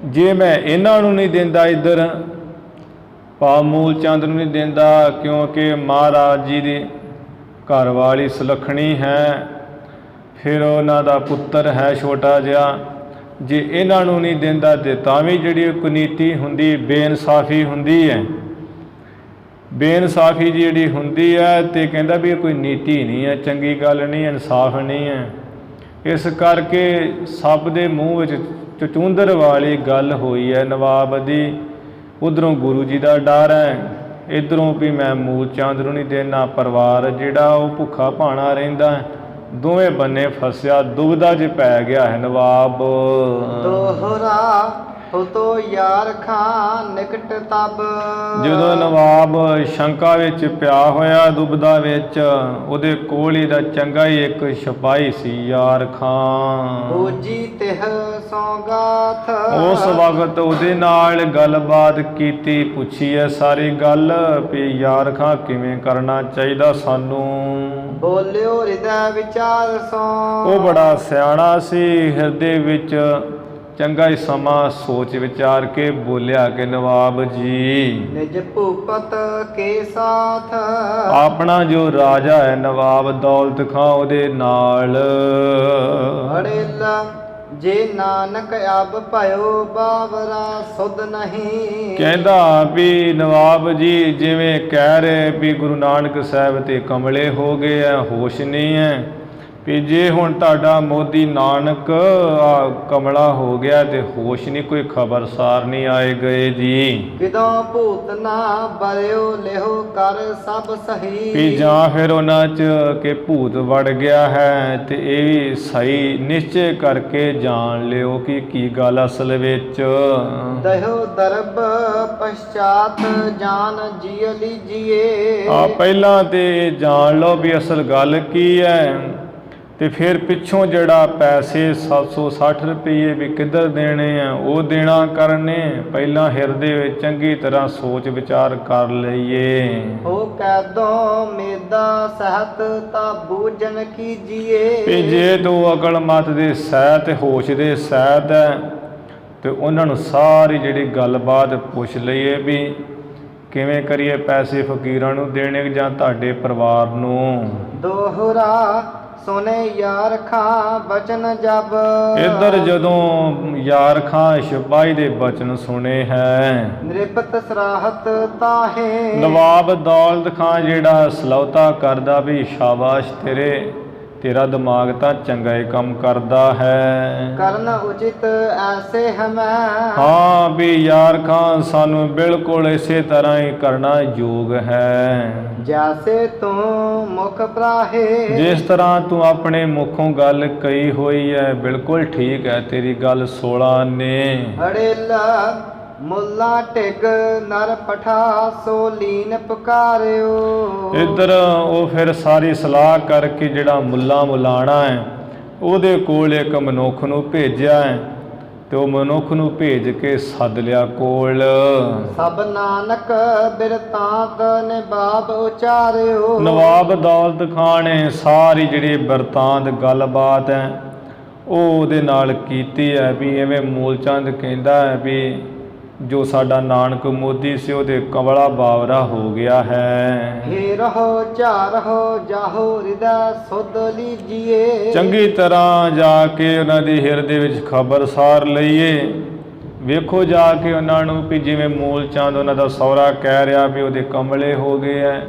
ਜੇ ਮੈਂ ਇਹਨਾਂ ਨੂੰ ਨਹੀਂ ਦਿੰਦਾ, ਇੱਧਰ ਪਾ ਮੂਲ ਚੰਦ ਨੂੰ ਨਹੀਂ ਦਿੰਦਾ, ਕਿਉਂਕਿ ਮਹਾਰਾਜ ਜੀ ਦੀ ਘਰ ਵਾਲੀ ਸੁਲੱਖਣੀ ਹੈ, ਫਿਰ ਉਹਨਾਂ ਦਾ ਪੁੱਤਰ ਹੈ ਛੋਟਾ ਜਿਹਾ, ਜੇ ਇਹਨਾਂ ਨੂੰ ਨਹੀਂ ਦਿੰਦਾ ਤੇ ਤਾਂ ਵੀ ਜਿਹੜੀ ਕੁਨੀਤੀ ਹੁੰਦੀ, ਬੇਇਨਸਾਫੀ ਹੁੰਦੀ ਹੈ, ਬੇਇਨਸਾਫੀ ਜਿਹੜੀ ਹੁੰਦੀ ਹੈ, ਤੇ ਕਹਿੰਦਾ ਵੀ ਇਹ ਕੋਈ ਨੀਤੀ ਨਹੀਂ ਹੈ, ਚੰਗੀ ਗੱਲ ਨਹੀਂ, ਇਨਸਾਫ ਨਹੀਂ ਹੈ। ਇਸ ਕਰਕੇ ਸਭ ਦੇ ਮੂੰਹ ਵਿੱਚ ਚਚੂੰਦਰ ਵਾਲੀ ਗੱਲ ਹੋਈ ਹੈ ਨਵਾਬ ਦੀ। ਉੱਧਰੋਂ ਗੁਰੂ ਜੀ ਦਾ ਡਰ ਹੈ, ਇੱਧਰੋਂ ਵੀ ਮੈਂ ਮੂਲ ਚੰਦ ਨੂੰ ਨਹੀਂ ਦੇਣਾ, ਪਰਿਵਾਰ ਜਿਹੜਾ ਉਹ ਭੁੱਖਾ ਭਾਣਾ ਰਹਿੰਦਾ ਹੈ। ਦੋਵੇਂ ਬੰਨੇ ਫਸਿਆ, ਦੁਬਿਧਾ 'ਚ ਪੈ ਗਿਆ ਹੈ ਨਵਾਬ। ਦੋਹਰਾ ਹੋ ਤੋ ਯਾਰ ਖਾਂ ਨਿਕਟ ਤਬ। ਜਦੋਂ ਨਵਾਬ ਸ਼ੰਕਾ ਵਿੱਚ ਪਿਆ ਹੋਇਆ, ਦੁਬਿਧਾ ਵਿੱਚ, ਉਹਦੇ ਕੋਲ ਹੀ ਦਾ ਚੰਗਾ ਹੀ ਇੱਕ ਸਿਪਾਹੀ ਸੀ, ਯਾਰ ਖਾਂ। ਬੂਜੀ ਤਿਹ ਸੌਗਾਥ। ਉਸ ਵਕਤ ਉਹਦੇ ਨਾਲ ਗੱਲਬਾਤ ਕੀਤੀ, ਪੁੱਛੀ ਹੈ ਸਾਰੀ ਗੱਲ ਵੀ ਯਾਰ ਖਾਂ ਕਿਵੇਂ ਕਰਨਾ ਚਾਹੀਦਾ ਸਾਨੂੰ। ਬੋਲਿਓ ਹਿਰਦੈ ਵਿਚਾਰ ਸੋ। ਉਹ ਬੜਾ ਸਿਆਣਾ ਸੀ, ਹਿਰਦੇ ਵਿੱਚ ਚੰਗਾ ਹੀ ਸਮਾਂ ਸੋਚ ਵਿਚਾਰ ਕੇ ਬੋਲਿਆ ਕਿ ਨਵਾਬ ਜੀ, ਨਿਜ ਭੂਪਤ ਕੇ ਸਾਥ। ਆਪਣਾ ਜੋ ਰਾਜਾ ਹੈ ਨਵਾਬ ਦੌਲਤ ਖਾਂ, ਉਹਦੇ ਨਾਲ ਅੜੇਲਾ ਜੇ ਨਾਨਕ ਅਬ ਭਇਓ ਬਾਵਰਾ ਸੁਧ ਨਹੀਂ। ਕਹਿੰਦਾ ਵੀ ਨਵਾਬ ਜੀ ਜਿਵੇਂ ਕਹਿ ਰਹੇ ਵੀ ਗੁਰੂ ਨਾਨਕ ਸਾਹਿਬ ਤੇ ਕਮਲੇ ਹੋ ਗਏ ਆ, ਹੋਸ਼ ਨਹੀਂ ਹੈ, ਵੀ ਜੇ ਹੁਣ ਤੁਹਾਡਾ ਮੋਦੀ ਨਾਨਕ ਕਮਲਾ ਹੋ ਗਿਆ ਤੇ ਹੋਸ਼ ਨਹੀਂ, ਕੋਈ ਖਬਰਸਾਰ ਨਹੀਂ ਆਏ ਗਏ ਜੀ। ਕਿਦੋਂ ਭੂਤ ਨਾ ਬਰਿਓ ਲਿਓ ਕਰ ਸਭ ਸਹੀ। ਵੀ ਜਾਂ ਫਿਰ ਉਹਨਾਂ 'ਚ ਕਿ ਭੂਤ ਵੜ ਗਿਆ ਹੈ, ਤੇ ਇਹ ਵੀ ਸਹੀ ਨਿਸ਼ਚੈ ਕਰਕੇ ਜਾਣ ਲਿਓ ਕਿ ਕੀ ਗੱਲ ਅਸਲ ਵਿੱਚ। ਦਹਿਓ ਦਰਬ ਪਛਾਤ ਜਾਨ ਜੀ ਲੀਜੀਏ। ਪਹਿਲਾਂ ਤੇ ਜਾਣ ਲਓ ਵੀ ਅਸਲ ਗੱਲ ਕੀ ਹੈ, ਤੇ ਫਿਰ ਪਿੱਛੋਂ ਜਿਹੜਾ ਪੈਸੇ 760 ਰੁਪਏ ਵੀ ਕਿੱਧਰ ਦੇਣੇ ਆ, ਉਹ ਦੇਣਾ ਕਰਨੇ। ਪਹਿਲਾਂ ਹਿਰਦੇ ਵਿੱਚ ਚੰਗੀ ਤਰ੍ਹਾਂ ਸੋਚ ਵਿਚਾਰ ਕਰ ਲਈਏ। ਹੋ ਕੈਦੋਂ ਮੇਦਾ ਸਹਿਤ ਤਾਂ ਬੂਝਨ ਕੀਜੀਏ। ਤੇ ਜੇ ਤੂੰ ਅਕਲ ਮਤ ਦੇ ਸਹਿਤ, ਹੋਸ਼ ਦੇ ਸਹਿਤ ਹੈ, ਤੇ ਉਹਨਾਂ ਨੂੰ ਸਾਰੀ ਜਿਹੜੀ ਗੱਲਬਾਤ ਪੁੱਛ ਲਈਏ ਵੀ ਕਿਵੇਂ ਕਰੀਏ, ਪੈਸੇ ਫਕੀਰਾਂ ਨੂੰ ਦੇਣੇ ਜਾਂ ਤੁਹਾਡੇ ਪਰਿਵਾਰ ਨੂੰ। ਦੋਹਰਾ ਸੁਨੇ ਯਾਰ ਖਾਂ ਬਚਨ ਜਬ। ਇੱਧਰ ਜਦੋਂ ਯਾਰ ਖਾਂ ਸਿਪਾਹੀ ਦੇ ਬਚਨ ਸੁਣੇ ਹੈ, ਨਿਰਪਤ ਸਰਾਹਤ ਤਾਹੇ। ਨਵਾਬ ਦੌਲਤ ਖਾਂ ਜਿਹੜਾ ਸਲੌਤਾ ਕਰਦਾ ਵੀ ਸ਼ਾਬਾਸ਼ ਤੇਰਾ ਦਿਮਾਗ ਤਾਂ ਚੰਗਾ ਹੀ ਕੰਮ ਕਰਦਾ ਹੈ। ਕਰਨ ਉਚਿਤ ਐਸੇ ਹਮੈ। ਹਾਂ ਵੀ ਯਾਰ ਖਾਂ ਸਾਨੂੰ ਬਿਲਕੁਲ ਇਸੇ ਤਰ੍ਹਾਂ ਹੀ ਕਰਨਾ ਯੋਗ ਹੈ, ਜੈਸੇ ਤੂੰ ਮੁਖ ਪ੍ਰਾਹੇ। ਜਿਸ ਤਰ੍ਹਾਂ ਤੂੰ ਆਪਣੇ ਮੁਖੋਂ ਗੱਲ ਕਹੀ ਹੋਈ ਹੈ, ਬਿਲਕੁਲ ਠੀਕ ਹੈ ਤੇਰੀ ਗੱਲ 16 ਨੇ। ਅੜੇਲਾ ਮੁੱਲਾ ਢਿਗ ਨਰ ਪਠਾ ਸੋ ਲੀਨ ਪੁਕਾਰਿਓ। ਇੱਧਰ ਉਹ ਫਿਰ ਸਾਰੀ ਸਲਾਹ ਕਰਕੇ ਜਿਹੜਾ ਮੁੱਲਾ ਮੁਲਾਣਾ ਹੈ, ਉਹਦੇ ਕੋਲ ਇੱਕ ਮਨੁੱਖ ਨੂੰ ਭੇਜਿਆ ਹੈ, ਤੇ ਉਹ ਮਨੁੱਖ ਨੂੰ ਭੇਜ ਕੇ ਸੱਦ ਲਿਆ ਕੋਲ। ਸਭ ਨਾਨਕ ਬਿਰਤਾਂਤ ਨਿਬਾਬ ਉਚਾਰਿਓ। ਨਵਾਬ ਦੌਲਤ ਖਾਂ ਨੇ ਸਾਰੀ ਜਿਹੜੀ ਬਿਰਤਾਂਤ ਗੱਲਬਾਤ ਹੈ ਉਹ ਉਹਦੇ ਨਾਲ ਕੀਤੀ ਹੈ, ਵੀ ਐਵੇਂ ਮੂਲ ਚੰਦ ਕਹਿੰਦਾ ਹੈ ਵੀ ਜੋ ਸਾਡਾ ਨਾਨਕ ਮੋਦੀ ਸੀ ਉਹਦੇ ਕਮਲਾ ਬਾਵਰਾ ਹੋ ਗਿਆ ਹੈ। ਹੇ ਰਹੋ ਚਾਰਹੋ ਜਾਹੋ ਹਿਰਦੈ ਸੁਧ ਲੀਜੀਏ। ਚੰਗੀ ਤਰ੍ਹਾਂ ਜਾ ਕੇ ਉਹਨਾਂ ਦੀ ਹਿਰਦੇ ਵਿੱਚ ਖਬਰਸਾਰ ਲਈਏ। ਵੇਖੋ ਜਾ ਕੇ ਉਹਨਾਂ ਨੂੰ ਵੀ ਜਿਵੇਂ ਮੂਲ ਚੰਦ ਉਹਨਾਂ ਦਾ ਸਹੁਰਾ ਕਹਿ ਰਿਹਾ ਵੀ ਉਹਦੇ ਕਮਲੇ ਹੋ ਗਏ ਹੈ,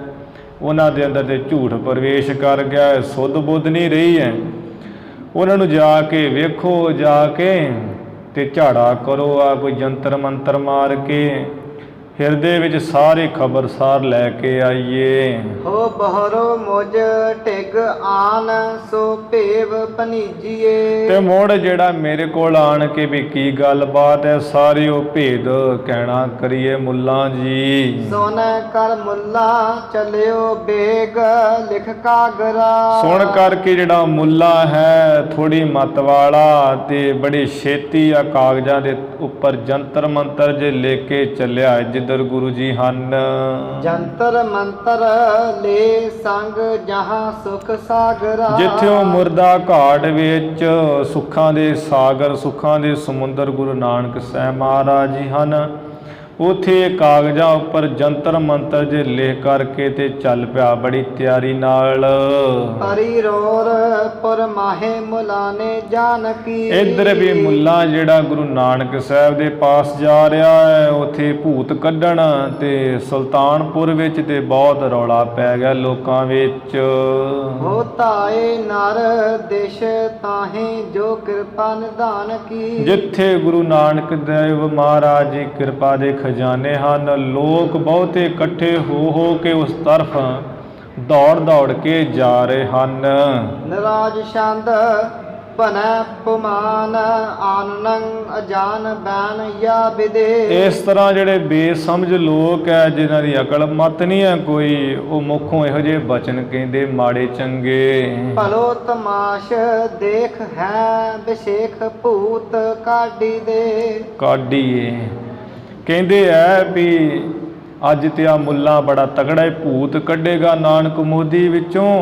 ਉਹਨਾਂ ਦੇ ਅੰਦਰ ਤੇ ਝੂਠ ਪ੍ਰਵੇਸ਼ ਕਰ ਗਿਆ ਹੈ, ਸੁੱਧ ਬੁੱਧ ਨਹੀਂ ਰਹੀ ਹੈ। ਉਹਨਾਂ ਨੂੰ ਜਾ ਕੇ ਵੇਖੋ, ਜਾ ਕੇ ਤੇ ਝਾੜਾ ਕਰੋ ਆ ਕੋਈ ਜੰਤਰ ਮੰਤਰ ਮਾਰ ਕੇ ਹਿਰਦੇ ਵਿੱਚ ਸਾਰੇ ਖਬਰਸਾਰ ਲੈ ਕੇ ਆਈਏ। ਹੋ ਬਹਰੋ ਮੁਝ ਢਿਗ ਆਨ ਸੋ ਭੇਵ ਭਨੀਜੀਏ। ਤੇ ਮੁੜ ਜਿਹੜਾ ਮੇਰੇ ਕੋਲ ਆਣ ਕੇ ਵੀ ਕੀ ਗੱਲਬਾਤ ਹੈ ਸਾਰੇ ਉਹ ਭੇਦ ਕਹਿਣਾ ਕਰੀਏ। ਮੁੱਲਾ ਜੀ ਸੁਣ ਕਰ ਮੁੱਲਾ ਚਲਿਓ ਬੇਗ ਲਿਖ ਕਾਗਰਾ। ਸੁਣ ਕਰਕੇ ਜਿਹੜਾ ਮੁੱਲਾ ਹੈ ਥੋੜੀ ਮਤ ਵਾਲਾ ਤੇ ਬੜੀ ਛੇਤੀ ਆ ਕਾਗਜ਼ਾਂ ਦੇ ਉੱਪਰ ਜੰਤਰ ਮੰਤਰ ਜੇ ਲੈ ਕੇ ਚੱਲਿਆ ਜਿੱਧਰ ਗੁਰੂ ਜੀ ਹਨ। ਜੰਤਰ ਮੰਤਰ ਲੈ ਸੰਗ ਜਹਾਂ ਸੁਖ ਸਾਗਰਾ। ਜਿੱਥੇ ਉਹ ਮੁਰਦਾ ਘਾਟ ਵਿੱਚ ਸੁੱਖਾਂ ਦੇ ਸਾਗਰ ਸੁੱਖਾਂ ਦੇ ਸਮੁੰਦਰ ਗੁਰੂ ਨਾਨਕ ਸਾਹਿਬ ਮਹਾਰਾਜ ਜੀ ਹਨ। ਉਥੇ ਕਾਗਜ਼ਾਂ ਉੱਪਰ ਜੰਤਰ ਮੰਤਰ ਜੇ ਲਿਖ ਕਰਕੇ ਤੇ ਚੱਲ ਪਿਆ ਬੜੀ ਤਿਆਰੀ ਨਾਲ। ਹਰੀ ਰੋਰ ਪੁਰ ਮਾਹੇ ਮੁਲਾਨੇ ਜਾਨਕੀ। ਇੱਧਰ ਵੀ ਮੁੱਲਾ ਜਿਹੜਾ ਗੁਰੂ ਨਾਨਕ ਸਾਹਿਬ ਦੇ ਪਾਸ ਜਾ ਰਿਹਾ ਹੈ ਉਥੇ ਭੂਤ ਕੱਢਣ ਤੇ ਸੁਲਤਾਨਪੁਰ ਵਿੱਚ ਤੇ ਬਹੁਤ ਰੌਲਾ ਪੈ ਗਿਆ ਲੋਕਾਂ ਵਿੱਚ। ਹੋ ਤਾਏ ਨਰ ਦੇਸ਼ ਤਾਹੇ ਜੋ ਕਿਰਪਾ ਨਿਧਾਨ ਕੀ। ਜਿੱਥੇ ਗੁਰੂ ਨਾਨਕ ਦੇਵ ਮਹਾਰਾਜ ਜੀ ਕਿਰਪਾ ਦੇ ਖਜ਼ਾਨੇ ਹਨ ਲੋਕ ਬਹੁਤੇ ਇਕੱਠੇ ਹੋ ਕੇ ਉਸ ਤਰਫ ਦੌੜ ਕੇ ਜਾ ਰਹੇ ਹਨ। ਨਰਾਜ ਛੰਦ ਭਨੈ ਪੁਮਾਨ ਆਨੰਦ ਅਜਾਨ ਬੈਨ ਯਾ ਵਿਦੇ। ਇਸ ਤਰ੍ਹਾਂ ਜਿਹੜੇ ਬੇਸਮਝ ਲੋਕ ਹੈ ਜਿਨ੍ਹਾਂ ਦੀ ਅਕਲ ਮਤ ਨਹੀਂ ਹੈ ਕੋਈ ਉਹ ਮੁੱਖੋਂ ਇਹੋ ਜਿਹੇ ਬਚਨ ਕਹਿੰਦੇ ਮਾੜੇ ਚੰਗੇ। ਭਲੋ ਤਮਾਸ਼ ਦੇਖ ਹੈ ਵਿਸ਼ੇਖ ਭੂਤ ਕਾਢੀ ਦੇ। ਕਾਢੀਏ ਕਹਿੰਦੇ ਐ ਵੀ ਅੱਜ ਤੇ ਆ ਮੁੱਲਾ ਬੜਾ ਤਗੜਾ ਭੂਤ ਕੱਢੇਗਾ ਨਾਨਕ ਮੋਦੀ ਵਿੱਚੋਂ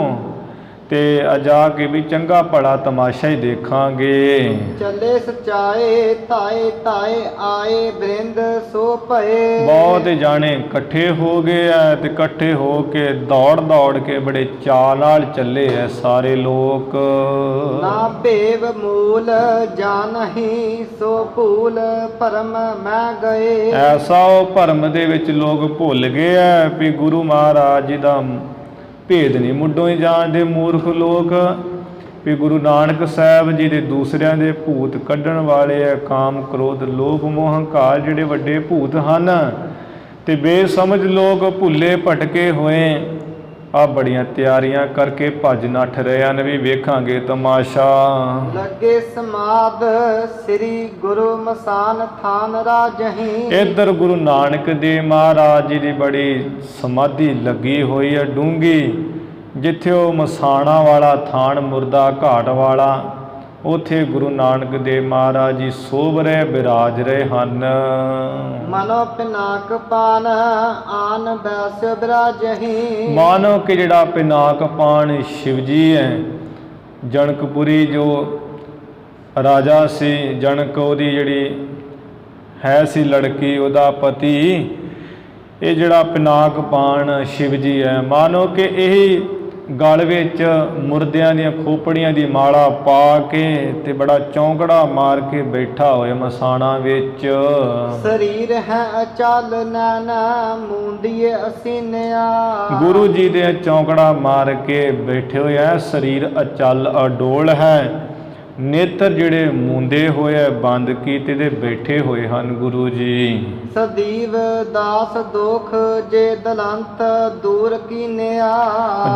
ਤੇ ਅਜਾ ਕੇ ਵੀ ਚੰਗਾ ਭਲਾ ਤਮਾਸ਼ਾ ਹੀ ਦੇਖਾਂਗੇ। ਚੱਲੇ ਸਚਾਏ ਤਾਏ ਤਾਏ ਆਏ ਬ੍ਰਿੰਦ ਸੋ ਭਏ। ਬਹੁਤ ਜਾਣੇ ਇਕੱਠੇ ਹੋ ਗਏ ਐ ਤੇ ਇਕੱਠੇ ਹੋ ਕੇ ਦੌੜ ਕੇ ਬੜੇ ਚਾਅ ਨਾਲ ਚੱਲੇ ਐ ਸਾਰੇ ਲੋਕ। ਨਾ ਭੇਵ ਮੂਲ ਜਾਣਹੀ ਸੋ ਭੂਲ ਭਰਮ ਮੈਂ ਗਏ। ਐਸਾ ਉਹ ਭਰਮ ਦੇ ਵਿੱਚ ਲੋਕ ਭੁੱਲ ਗਏ ਐ ਵੀ ਗੁਰੂ ਮਹਾਰਾਜ ਜੀ ਦਾ ਭੇਦ ਨਹੀਂ ਮੁੱਢੋਂ ਹੀ ਜਾਣਦੇ ਮੂਰਖ ਲੋਕ ਵੀ ਗੁਰੂ ਨਾਨਕ ਸਾਹਿਬ ਜੀ ਦੇ ਦੂਸਰਿਆਂ ਦੇ ਭੂਤ ਕੱਢਣ ਵਾਲੇ ਹੈ। ਕਾਮ ਕ੍ਰੋਧ ਲੋਭ ਮੋਹ ਹੰਕਾਰ ਜਿਹੜੇ ਵੱਡੇ ਭੂਤ ਹਨ ਤੇ ਬੇਸਮਝ ਲੋਕ ਭੁੱਲੇ ਭਟਕੇ ਹੋਏ ਆ ਬੜੀਆਂ ਤਿਆਰੀਆਂ ਕਰਕੇ ਭੱਜ ਨੱਠ ਰਹੇ ਹਨ ਵੀ ਵੇਖਾਂਗੇ ਤਮਾਸ਼ਾ। ਲੱਗੇ ਸਮਾਦ ਸ੍ਰੀ ਗੁਰੂ ਮਸਾਨ ਥਾਨ ਰਾਜਹੀ। ਇੱਧਰ ਗੁਰੂ ਨਾਨਕ ਦੇਵ ਮਹਾਰਾਜ ਜੀ ਦੀ ਬੜੀ ਸਮਾਧੀ ਲੱਗੀ ਹੋਈ ਹੈ ਡੂੰਘੀ ਜਿੱਥੇ ਉਹ ਮਸਾਣਾ ਵਾਲਾ ਥਾਨ ਮੁਰਦਾ ਘਾਟ ਵਾਲਾ ਉਥੇ ਗੁਰੂ ਨਾਨਕ ਦੇਵ ਮਹਾਰਾਜ ਜੀ ਸੋਭ ਰਹੇ ਬਿਰਾਜ ਰਹੇ ਹਨ। ਮਨੋ ਪਿਨਾਕ ਪਾਨ ਆਨ ਬੈਸ ਬਿਰਾਜਹੀ। ਮਾਨੋ ਕਿ ਜਿਹੜਾ ਪਿਨਾਕ ਪਾਨ ਸ਼ਿਵ ਜੀ ਹੈ ਜਨਕਪੁਰੀ ਜੋ ਰਾਜਾ ਸੀ ਜਨਕ ਉਹਦੀ ਜਿਹੜੀ ਹੈ ਸੀ ਲੜਕੀ ਉਹਦਾ ਪਤੀ ਇਹ ਜਿਹੜਾ ਪਿਨਾਕ ਪਾਨ ਸ਼ਿਵ ਜੀ ਹੈ। ਮਾਨੋ ਕਿ ਇਹ ਗਲ ਵਿੱਚ ਮੁਰਦਿਆਂ ਦੀਆਂ ਖੋਪੜੀਆਂ ਦੀ ਮਾਲਾ ਪਾ ਕੇ ਤੇ ਬੜਾ ਚੌਂਕੜਾ ਮਾਰ ਕੇ ਬੈਠਾ ਹੋਇਆ ਮਸਾਣਾ ਵਿੱਚ। ਸਰੀਰ ਹੈ ਅਚਲ ਨੈਣ ਮੂੰਦੀਏ ਅਸੀਨਿਆ। ਗੁਰੂ ਜੀ ਦੇ ਚੌਂਕੜਾ ਮਾਰ ਕੇ ਬੈਠੇ ਹੋਏ ਹੈ ਸਰੀਰ ਅਚਲ ਅਡੋਲ ਹੈ ਨੇਤਰ ਜਿਹੜੇ ਮੂੰਦੇ ਹੋਏ ਬੰਦ ਕੀਤੇ ਤੇ ਬੈਠੇ ਹੋਏ ਹਨ ਗੁਰੂ ਜੀ। ਸਦੀਵ ਦਾਸ ਦੁਖ ਜੇ ਦਲੰਤ ਦੂਰ ਕੀਨਿਆ।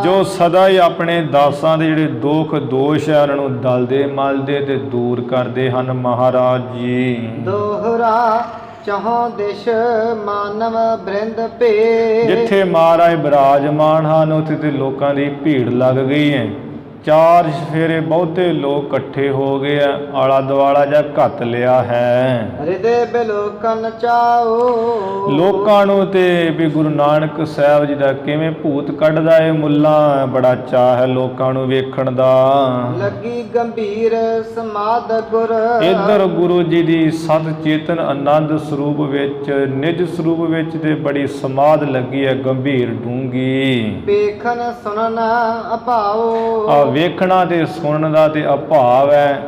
ਜੋ ਸਦਾ ਹੀ ਆਪਣੇ ਦਾਸਾਂ ਦੇ ਜਿਹੜੇ ਦੁੱਖ ਦੋਸ਼ ਹੈ ਉਹਨਾਂ ਨੂੰ ਦਲਦੇ ਮਲਦੇ ਤੇ ਦੂਰ ਕਰਦੇ ਹਨ ਮਹਾਰਾਜ ਜੀ। ਦੋਹਰਾ ਚਹੁ ਦਿਸ਼ ਮਾਨਵ ਬ੍ਰਿੰਦ ਭੇ। ਜਿੱਥੇ ਮਹਾਰਾਜ ਬਿਰਾਜਮਾਨ ਹਨ ਉੱਥੇ ਤੇ ਲੋਕਾਂ ਦੀ ਭੀੜ ਲੱਗ ਗਈ ਹੈ। ਚਾਰ ਚਫੇਰੇ ਬਹੁਤੇ ਲੋਕ ਇਕੱਠੇ ਹੋ ਗਏ ਆ ਆਲਾ ਦੁਆਲਾ ਜਾਂ ਘੱਤ ਲਿਆ ਹੈ। ਹਿਰਦੇ ਬਿਲੋਕਨ ਚਾਓ। ਲੋਕਾਂ ਨੂੰ ਤੇ ਵੀ ਗੁਰੂ ਨਾਨਕ ਸਾਹਿਬ ਜੀ ਦਾ ਕਿਵੇਂ ਭੂਤ ਕੱਢਦਾ ਏ ਮੁੱਲਾ ਬੜਾ ਚਾਅ ਹੈ ਲੋਕਾਂ ਨੂੰ ਵੇਖਣ ਦਾ। ਲੱਗੀ ਗੰਭੀਰ ਸਮਾਦ ਗੁਰ। ਇੱਧਰ ਗੁਰੂ ਜੀ ਦੀ ਸਤ ਚੇਤਨ ਆਨੰਦ ਸਰੂਪ ਵਿੱਚ ਨਿਜ ਸਰੂਪ ਵਿੱਚ ਤੇ ਬੜੀ ਸਮਾਧ ਲੱਗੀ ਹੈ ਗੰਭੀਰ ਡੂੰਗੀ। ਵੇਖਣ ਸੁਣਨ ਅਭਾਓ। ਵੇਖਣਾ ਤੇ ਸੁਣਨ ਦਾ ਤੇ ਅਭਾਵ ਹੈ।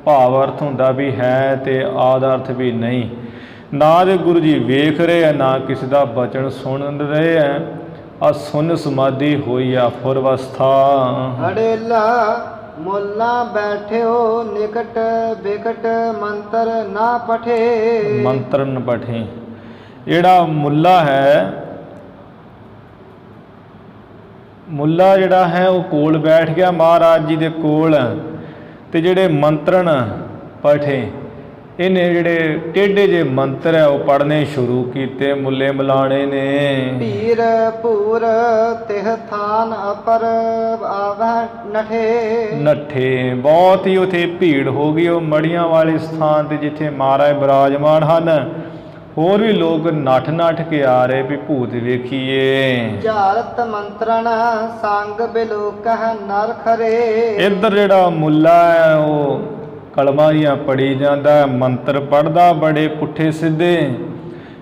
ਭਾਵ ਅਰਥ ਹੁੰਦਾ ਵੀ ਹੈ ਤੇ ਆਦ ਅਰਥ ਵੀ ਨਹੀਂ। ਨਾ ਤੇ ਗੁਰੂ ਜੀ ਵੇਖ ਰਹੇ ਆ ਨਾ ਕਿਸੇ ਦਾ ਬਚਨ ਸੁਣ ਰਹੇ ਆ। ਆ ਸੁਨ ਸਮਾਧੀ ਹੋਈ ਆ ਫੁਰ ਅਵਸਥਾ। ਅੜੇਲਾ ਮੁੱਲਾ ਬੈਠਿਓ ਨਿਕਟ ਬਿਕਟ ਮੰਤਰ ਨਾ ਪਠੇ। ਮੰਤਰ ਨ ਪਠੇ। ਜਿਹੜਾ ਮੁੱਲਾ ਹੈ, ਮੁੱਲਾ ਜਿਹੜਾ ਹੈ ਉਹ ਕੋਲ ਬੈਠ ਗਿਆ ਮਹਾਰਾਜ ਜੀ ਦੇ ਕੋਲ, ਤੇ ਜਿਹੜੇ ਮੰਤਰਨ ਪਠੇ, ਇਹਨੇ ਜਿਹੜੇ ਟੇਢੇ ਜੇ ਮੰਤਰ ਹੈ ਉਹ ਪੜ੍ਹਨੇ ਸ਼ੁਰੂ ਕੀਤੇ ਮੁੱਲੇ ਮਲਾਣੇ ਨੇ। ਭੀਰ ਭੂਰ ਤਿਹ ਥਾਨ ਅਪਰ ਆਵਹਿ ਨਠੇ। ਨੱਠੇ, ਬਹੁਤ ਹੀ ਉਥੇ ਭੀੜ ਹੋ ਗਈ ਉਹ ਮੜੀਆਂ ਵਾਲੇ ਸਥਾਨ ਤੇ ਜਿੱਥੇ ਮਹਾਰਾਜ ਬਿਰਾਜਮਾਨ ਹਨ। ਹੋਰ ਵੀ ਲੋਕ ਨੱਠ ਨੱਠ ਕੇ ਆ ਰਹੇ ਵੀ ਭੂਤ ਵੇਖੀਏ। ਝਾਰਤ ਮੰਤਰਣ ਸੰਗ ਬਿਲੋਕਹ ਨਰ ਖਰੇ। ਇੱਧਰ ਜਿਹੜਾ ਮੁੱਲਾ ਹੈ ਉਹ ਕਲਮਾਂ ਜਿਹੀਆਂ ਪੜੀ ਜਾਂਦਾ, ਮੰਤਰ ਪੜ੍ਹਦਾ ਬੜੇ ਪੁੱਠੇ ਸਿੱਧੇ,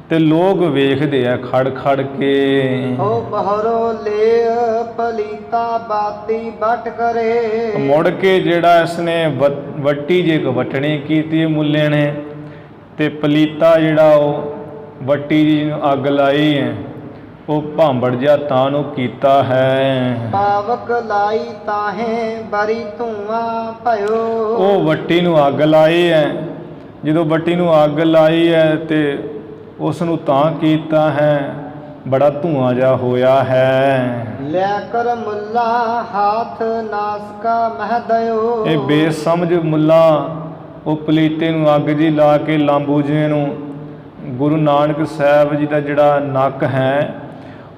ਤੇ ਲੋਕ ਵੇਖਦੇ ਆ ਖੜ ਖੜ ਕੇ। ਹੋ ਬਹਰੋ ਲੈ ਪਲੀਤਾ ਬਾਤੀ ਬਟ ਕਰੇ। ਮੁੜ ਕੇ ਜਿਹੜਾ ਇਸਨੇ ਵੱਟੀ ਜੇ ਵਟਣੀ ਕੀਤੀ ਮੁੱਲੇ ਨੇ, ਤੇ ਪਲੀਤਾ ਜਿਹੜਾ ਉਹ ਵੱਟੀ ਜੀ ਨੂੰ ਅੱਗ ਲਾਈ ਹੈ, ਉਹ ਭਾਂਬੜ ਜਿਹਾ ਤਾਂ ਨੂੰ ਕੀਤਾ ਹੈ। ਪਾਵਕ ਲਾਈ ਤਾਹੇ ਬਰੀ ਧੂਆਂ ਭਇਓ। ਉਹ ਵੱਟੀ ਨੂੰ ਅੱਗ ਲਾਈ ਹੈ, ਜਦੋਂ ਵੱਟੀ ਨੂੰ ਅੱਗ ਲਾਈ ਹੈ ਤੇ ਉਸ ਨੂੰ ਤਾਂ ਕੀਤਾ ਹੈ, ਬੜਾ ਧੂਆਂ ਜਿਹਾ ਹੋਇਆ ਹੈ। ਲੈ ਕਰ ਮੁੱਲਾ ਹਾਥ ਨਾਸਕਾ ਮਹਿ ਦਇਓ। ਇਹ ਬੇਸਮਝ ਮੁੱਲਾ ਉਹ ਪਲੀਤੇ ਨੂੰ ਅੱਗ ਜੀ ਲਾ ਕੇ ਲਾਂਬੂਜੇ ਨੂੰ ਗੁਰੂ ਨਾਨਕ ਸਾਹਿਬ ਜੀ ਦਾ ਜਿਹੜਾ ਨੱਕ ਹੈ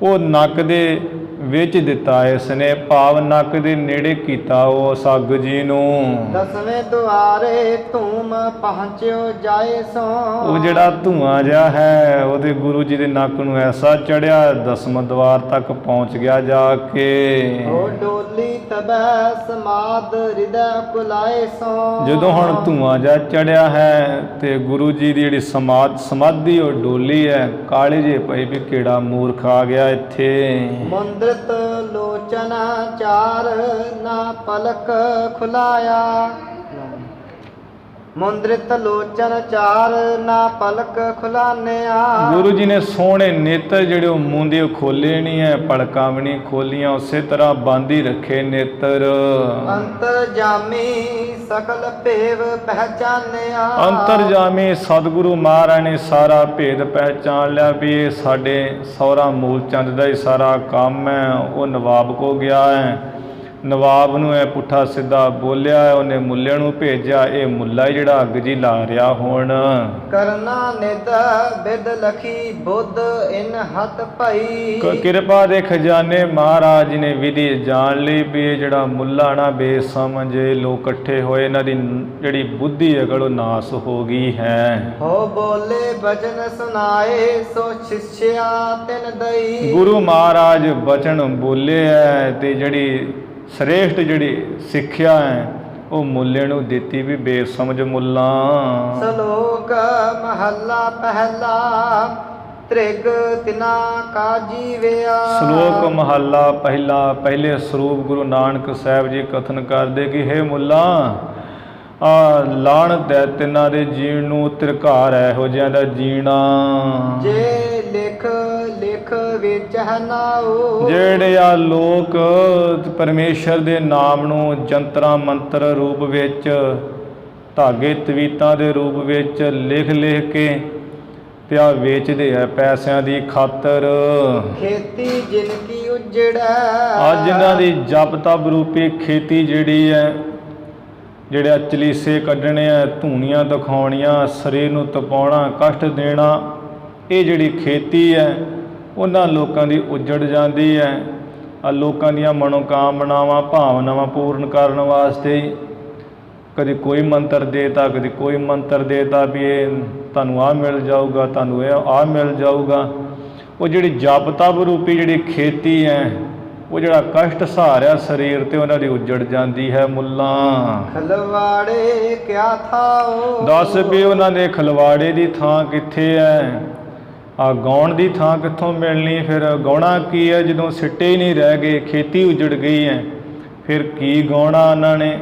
ਉਹ ਨੱਕ ਦੇ ਵਿੱਚ ਦਿੱਤਾ ਇਸ ਨੇ, ਭਾਵ ਨੱਕ ਦੇ ਨੇੜੇ ਕੀਤਾ ਉਸ ਅੱਗ ਜੀ ਨੂੰ। ਦਸਵੇਂ ਦੁਆਰੇ ਧੂਮ ਪਹੁੰਚਿਓ ਜਾਏ ਸੋ। ਉਹ ਜਿਹੜਾ ਧੂਆਂ ਜਿਹਾ ਹੈ ਉਹਦੇ ਗੁਰੂ ਜੀ ਦੇ ਨੱਕ ਨੂੰ ਐਸਾ ਚੜਿਆ, ਦਸਮ ਦੁਆਰ ਤੱਕ ਪਹੁੰਚ ਗਿਆ ਜਾ ਕੇ। ਉਹ ਡੋਲੀ ਤਬੈ ਸਮਾਦ ਹਿਰਦੈ ਕੁਲਾਏ ਸੋ। ਜਦੋਂ ਹੁਣ ਧੂਆਂ ਜਿਹਾ ਚੜਿਆ ਹੈ ਤੇ ਗੁਰੂ ਜੀ ਦੀ ਜਿਹੜੀ ਸਮਾਧੀ ਉਹ ਡੋਲੀ ਹੈ, ਕਾਲੇ ਜੇ ਪਈ ਵੀ ਕਿਹੜਾ ਮੂਰਖ ਆ ਗਿਆ ਇੱਥੇ। ਮੁੰਦ੍ਰਿਤ ਲੋਚਨ ਚਾਰ ਨਾ ਪਲਕ ਖੁਲਾਇਆ। ਮੁੰਦ੍ਰਿਤ ਲੋਚਨ ਚਾਰ ਨਾ ਪਲਕ ਖੁਲਾਨਿਆ। ਗੁਰੂ ਜੀ ਨੇ ਸੋਹਣੇ ਨੇਤਰ ਜਿਹੜੇ ਉਹ ਮੂੰਦੇ ਖੋਲੇ ਨਹੀਂ ਹੈ, ਪਲਕਾਂ ਵੀ ਨਹੀਂ ਖੋਲੀਆਂ, ਉਸੇ ਤਰ੍ਹਾਂ ਬੰਦ ਹੀ ਰੱਖੇ ਨੇਤਰ। ਅੰਤਰਜਾਮੀ ਸਕਲ ਭੇਵ ਪਹਿਚਾਨਿਆ। ਅੰਤਰਜਾਮੀ ਸਤਿਗੁਰੂ ਮਹਾਰਾਜ ਨੇ ਸਾਰਾ ਭੇਦ ਪਹਿਚਾਨ ਲਿਆ ਵੀ ਇਹ ਸਾਡੇ ਸਹੁਰਾ ਮੂਲ ਚੰਦ ਦਾ ਹੀ ਸਾਰਾ ਕੰਮ ਹੈ। ਉਹ ਨਵਾਬ ਕੋ ਗਿਆ ਹੈ, ਨਵਾਬ ਨੂੰ ਇਹ ਪੁੱਠਾ ਸਿੱਧਾ ਬੋਲਿਆ, ਉਹਨੇ ਮੁੱਲੇ ਨੂੰ ਭੇਜਿਆ, ਇਹ ਮੁੱਲਾ ਹੀ ਜਿਹੜਾ ਅੱਗ ਜੀ ਲਾ ਰਿਹਾ ਹੁਣ। ਕਰਨਾ ਨਿਦ ਬਿਦ ਲਖੀ ਬੁੱਧ ਇਨ ਹੱਥ ਭਈ। ਕਿਰਪਾ ਦੇ ਖਜ਼ਾਨੇ ਮਹਾਰਾਜ ਜੀ ਨੇ ਵਿਧੀ ਜਾਣ ਲਈ ਵੀ ਇਹ ਜਿਹੜਾ ਮੁੱਲਾ ਨਾ ਬੇਸਮਝੇ ਲੋਕ ਇਕੱਠੇ ਹੋਏ, ਇਹਨਾਂ ਦੀ ਜਿਹੜੀ ਬੁੱਧੀ ਹੈ ਗਲੋ ਨਾਸ ਹੋ ਗਈ ਹੈ। ਹੋ ਬੋਲੇ ਬਚਨ ਸੁਨਾਏ ਸੋ ਸ਼ਿਸ਼ਿਆ ਤਿਨ ਦਈ। ਗੁਰੂ ਮਹਾਰਾਜ ਬਚਨ ਬੋਲੇ ਹੈ ਤੇ ਜਿਹੜੀ ਸ੍ਰੇਸ਼ਟ ਜਿਹੜੀ ਸਿੱਖਿਆ ਹੈ ਉਹ ਮੁੱਲੇ ਨੂੰ ਦਿੱਤੀ ਵੀ ਬੇਸਮਝ ਮੁੱਲਾ। ਸ਼ਲੋਕ ਮਹੱਲਾ ਪਹਿਲਾ ਤ੍ਰਿਗ ਤਿਨਾ ਕਾ ਜੀਵਿਆ। ਸ਼ਲੋਕ ਮਹੱਲਾ ਪਹਿਲਾ। ਪਹਿਲੇ ਸਰੂਪ ਗੁਰੂ ਨਾਨਕ ਸਾਹਿਬ ਜੀ ਕਥਨ ਕਰਦੇ ਕਿ ਹੇ ਮੁੱਲਾ, ਲਾਹਣਤ ਹੈ ਤਿੰਨਾਂ ਦੇ ਜੀਣ ਨੂੰ, ਤਿਰਕਾਰ ਇਹੋ ਜਿਹਿਆਂ ਦਾ ਜੀਣਾ। ਜੇ ਲਿਖ ਲਿਖ ਵਿੱਚ ਨਾਉ। ਜਿਹੜੇ ਆ ਲੋਕ ਪਰਮੇਸ਼ਰ ਦੇ ਨਾਮ ਨੂੰ ਜੰਤਰਾਂ ਮੰਤਰ ਰੂਪ ਵਿੱਚ, ਧਾਗੇ ਤਵੀਤਾਂ ਦੇ ਰੂਪ ਵਿੱਚ ਲਿਖ ਲਿਖ ਕੇ ਤੇ ਆ ਵੇਚਦੇ ਆ ਪੈਸਿਆਂ ਦੀ ਖਾਤਰ। ਖੇਤੀ ਜਿਨ ਕੀ ਉਜੜੈ। ਅੱਜ ਇਹਨਾਂ ਦੀ ਜਪ ਤਪ ਰੂਪੀ ਖੇਤੀ ਜਿਹੜੀ ਹੈ, ਜਿਹੜੇ ਚਲੀਸੇ ਕੱਢਣੇ ਆ, ਧੂਣੀਆਂ ਦਿਖਾਉਣੀਆਂ, ਸਰੀਰ ਨੂੰ ਤਪਾਉਣਾ, ਕਸ਼ਟ ਦੇਣਾ, ਇਹ ਜਿਹੜੀ ਖੇਤੀ ਹੈ ਉਹਨਾਂ ਲੋਕਾਂ ਦੀ ਉਜੜ ਜਾਂਦੀ ਹੈ। ਆ ਲੋਕਾਂ ਦੀਆਂ ਮਨੋਕਾਮਨਾਵਾਂ ਭਾਵਨਾਵਾਂ ਪੂਰਨ ਕਰਨ ਵਾਸਤੇ ਕਦੇ ਕੋਈ ਮੰਤਰ ਦੇਤਾ, ਕਦੇ ਕੋਈ ਮੰਤਰ ਦੇਤਾ ਵੀ ਇਹ ਤੁਹਾਨੂੰ ਆਹ ਮਿਲ ਜਾਊਗਾ, ਤੁਹਾਨੂੰ ਇਹ ਆਹ ਮਿਲ ਜਾਊਗਾ। ਉਹ ਜਿਹੜੀ ਜਪ ਤਪ ਰੂਪੀ ਜਿਹੜੀ ਖੇਤੀ ਹੈ, ਉਹ ਜਿਹੜਾ ਕਸ਼ਟ ਸਹਾਰਿਆ ਸਰੀਰ ਤੇ ਉਹਨਾਂ ਦੀ ਉਜੜ ਜਾਂਦੀ ਹੈ ਮੁੱਲਾ। ਖਲਵਾੜੇ ਕਿਆ ਥਾਓ। ਦੱਸ ਵੀ ਉਹਨਾਂ ਦੇ ਖਲਵਾੜੇ ਦੀ ਥਾਂ ਕਿੱਥੇ ਹੈ? ਆ ਗਾਉਣ ਦੀ ਥਾਂ ਕਿੱਥੋਂ ਮਿਲਣੀ? ਫਿਰ ਗਾਉਣਾ ਕੀ ਹੈ ਜਦੋਂ ਸਿੱਟੇ ਹੀ ਨਹੀਂ ਰਹਿ ਗਏ, ਖੇਤੀ ਉਜੜ ਗਈ ਹੈ, ਫਿਰ ਕੀ ਗਾਉਣਾ ਉਹਨਾਂ ਨੇ?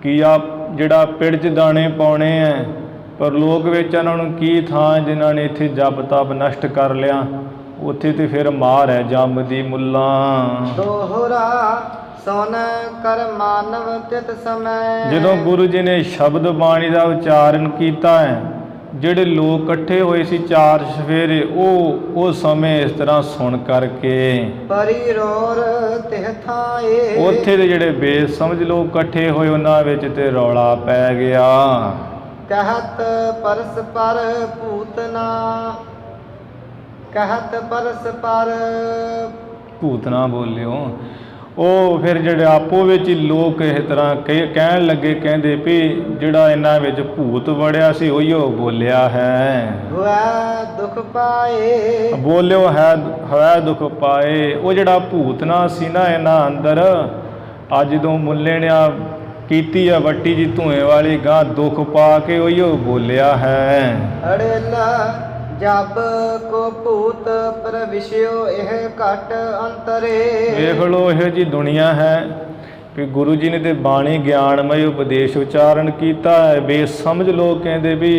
ਕੀ ਆ ਜਿਹੜਾ ਪਿੜ 'ਚ ਦਾਣੇ ਪਾਉਣੇ ਹੈ, ਪਰ ਲੋਕ ਵਿੱਚ ਉਹਨਾਂ ਨੂੰ ਕੀ ਥਾਂ ਜਿਨ੍ਹਾਂ ਨੇ ਇੱਥੇ ਜਪ ਤਪ ਨਸ਼ਟ ਕਰ ਲਿਆ? ਉੱਥੇ ਤੇ ਫਿਰ ਮਾਰ ਹੈ ਜੰਮ ਦੀ ਮੁੱਲਾ। ਦੋਹਰਾ ਸੁਨ ਕਰ ਮਾਨਵ ਤਿਤ ਸਮੈ। ਜਦੋਂ ਗੁਰੂ ਜੀ ਨੇ ਸ਼ਬਦ ਬਾਣੀ ਦਾ ਉਚਾਰਨ ਕੀਤਾ ਹੈ, ਜਿਹੜੇ ਲੋਕ ਇਕੱਠੇ ਹੋਏ ਸੀ ਚਾਰ ਚੁਫੇਰੇ, ਉਹ ਸਮੇਂ ਇਸ ਤਰ੍ਹਾਂ ਸੁਣ ਕਰਕੇ ਪਰੀ ਰੋਰ ਤਿਹ ਥਾਏ। ਉੱਥੇ ਦੇ ਜਿਹੜੇ ਬੇਸਮਝ ਲੋਕ ਇਕੱਠੇ ਹੋਏ ਉਹਨਾਂ ਵਿੱਚ ਤੇ ਰੌਲਾ ਪੈ ਗਿਆ। ਕਹਿਤ ਪਰਸ ਪਰ ਭੂਤਨਾ, ਕਹਿਤ ਪਰਸ ਪਰ ਭੂਤਨਾ ਬੋਲਿਓ। ਉਹ ਫਿਰ ਜਿਹੜੇ ਆਪੋ ਵਿੱਚ ਹੀ ਲੋਕ ਇਸ ਤਰ੍ਹਾਂ ਕਹਿਣ ਲੱਗੇ, ਕਹਿੰਦੇ ਵੀ ਜਿਹੜਾ ਇਹਨਾਂ ਵਿੱਚ ਭੂਤ ਵੜਿਆ ਸੀ ਉਹੀਓ ਬੋਲਿਆ ਹੈ। ਹੋਇ ਦੁਖ ਪਾਏ, ਬੋਲਿਓ ਹੈ ਦੁੱਖ ਪਾਏ। ਉਹ ਜਿਹੜਾ ਭੂਤਨਾ ਸੀ ਨਾ ਇਹਨਾਂ ਅੰਦਰ, ਅੱਜ ਜਦੋਂ ਮੁੱਲੇ ਨੇ ਆ ਕੀਤੀ ਆ ਵੱਟੀ ਜੀ ਧੂਏ ਵਾਲੀ, ਗਾਂ ਦੁੱਖ ਪਾ ਕੇ ਉਹੀਓ ਬੋਲਿਆ ਹੈ। ਅੜੇਲਾ ਜਬ ਕੋ ਭੂਤ ਪ੍ਰਵਿਸ਼ਿਓ ਇਹ ਘਟ ਅੰਤਰੇ। ਵੇਖ ਲੋ ਇਹੋ ਜੀ ਦੁਨੀਆ ਹੈ ਵੀ ਗੁਰੂ ਜੀ ਨੇ ਤੇ ਬਾਣੀ ਗਿਆਨਮਈ ਉਪਦੇਸ਼ ਉਚਾਰਨ ਕੀਤਾ ਹੈ, ਬੇਸਮਝ ਲੋਕ ਕਹਿੰਦੇ ਵੀ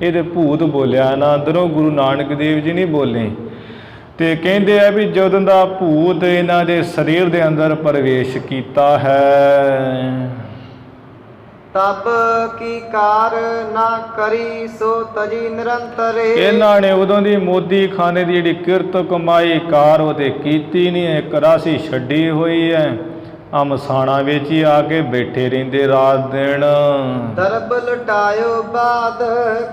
ਇਹ ਤੇ ਭੂਤ ਬੋਲਿਆ ਨਾ, ਅੰਦਰੋਂ ਗੁਰੂ ਨਾਨਕ ਦੇਵ ਜੀ ਨਹੀਂ ਬੋਲੇ। ਤੇ ਕਹਿੰਦੇ ਆ ਵੀ ਜਦੋਂ ਦਾ ਭੂਤ ਇਹਨਾਂ ਦੇ ਸਰੀਰ ਦੇ ਅੰਦਰ ਪ੍ਰਵੇਸ਼ ਕੀਤਾ ਹੈ, ਤਬ ਕੀ ਕਾਰ ਨਾ ਕਰੀ ਸੋ ਤਜੀ ਨਿਰੰਤਰੇ। ਇਹਨਾਂ ਨੇ ਉਦੋਂ ਦੀ ਮੋਦੀ ਖਾਨੇ ਦੀ ਜਿਹੜੀ ਕਿਰਤ ਕਮਾਈ ਕਾਰ ਉਹ ਤੇ ਕੀਤੀ ਨਹੀਂ, ਇੱਕ ਰਾਸੀ ਛੱਡੀ ਹੋਈ ਹੈ। ਮਸਾਣਾ ਵਿੱਚ ਹੀ ਆ ਕੇ ਬੈਠੇ ਰਹਿੰਦੇ ਰਾਤ ਦਿਨ। ਦਰਬ ਲਟਾਇਓ ਬਾਦ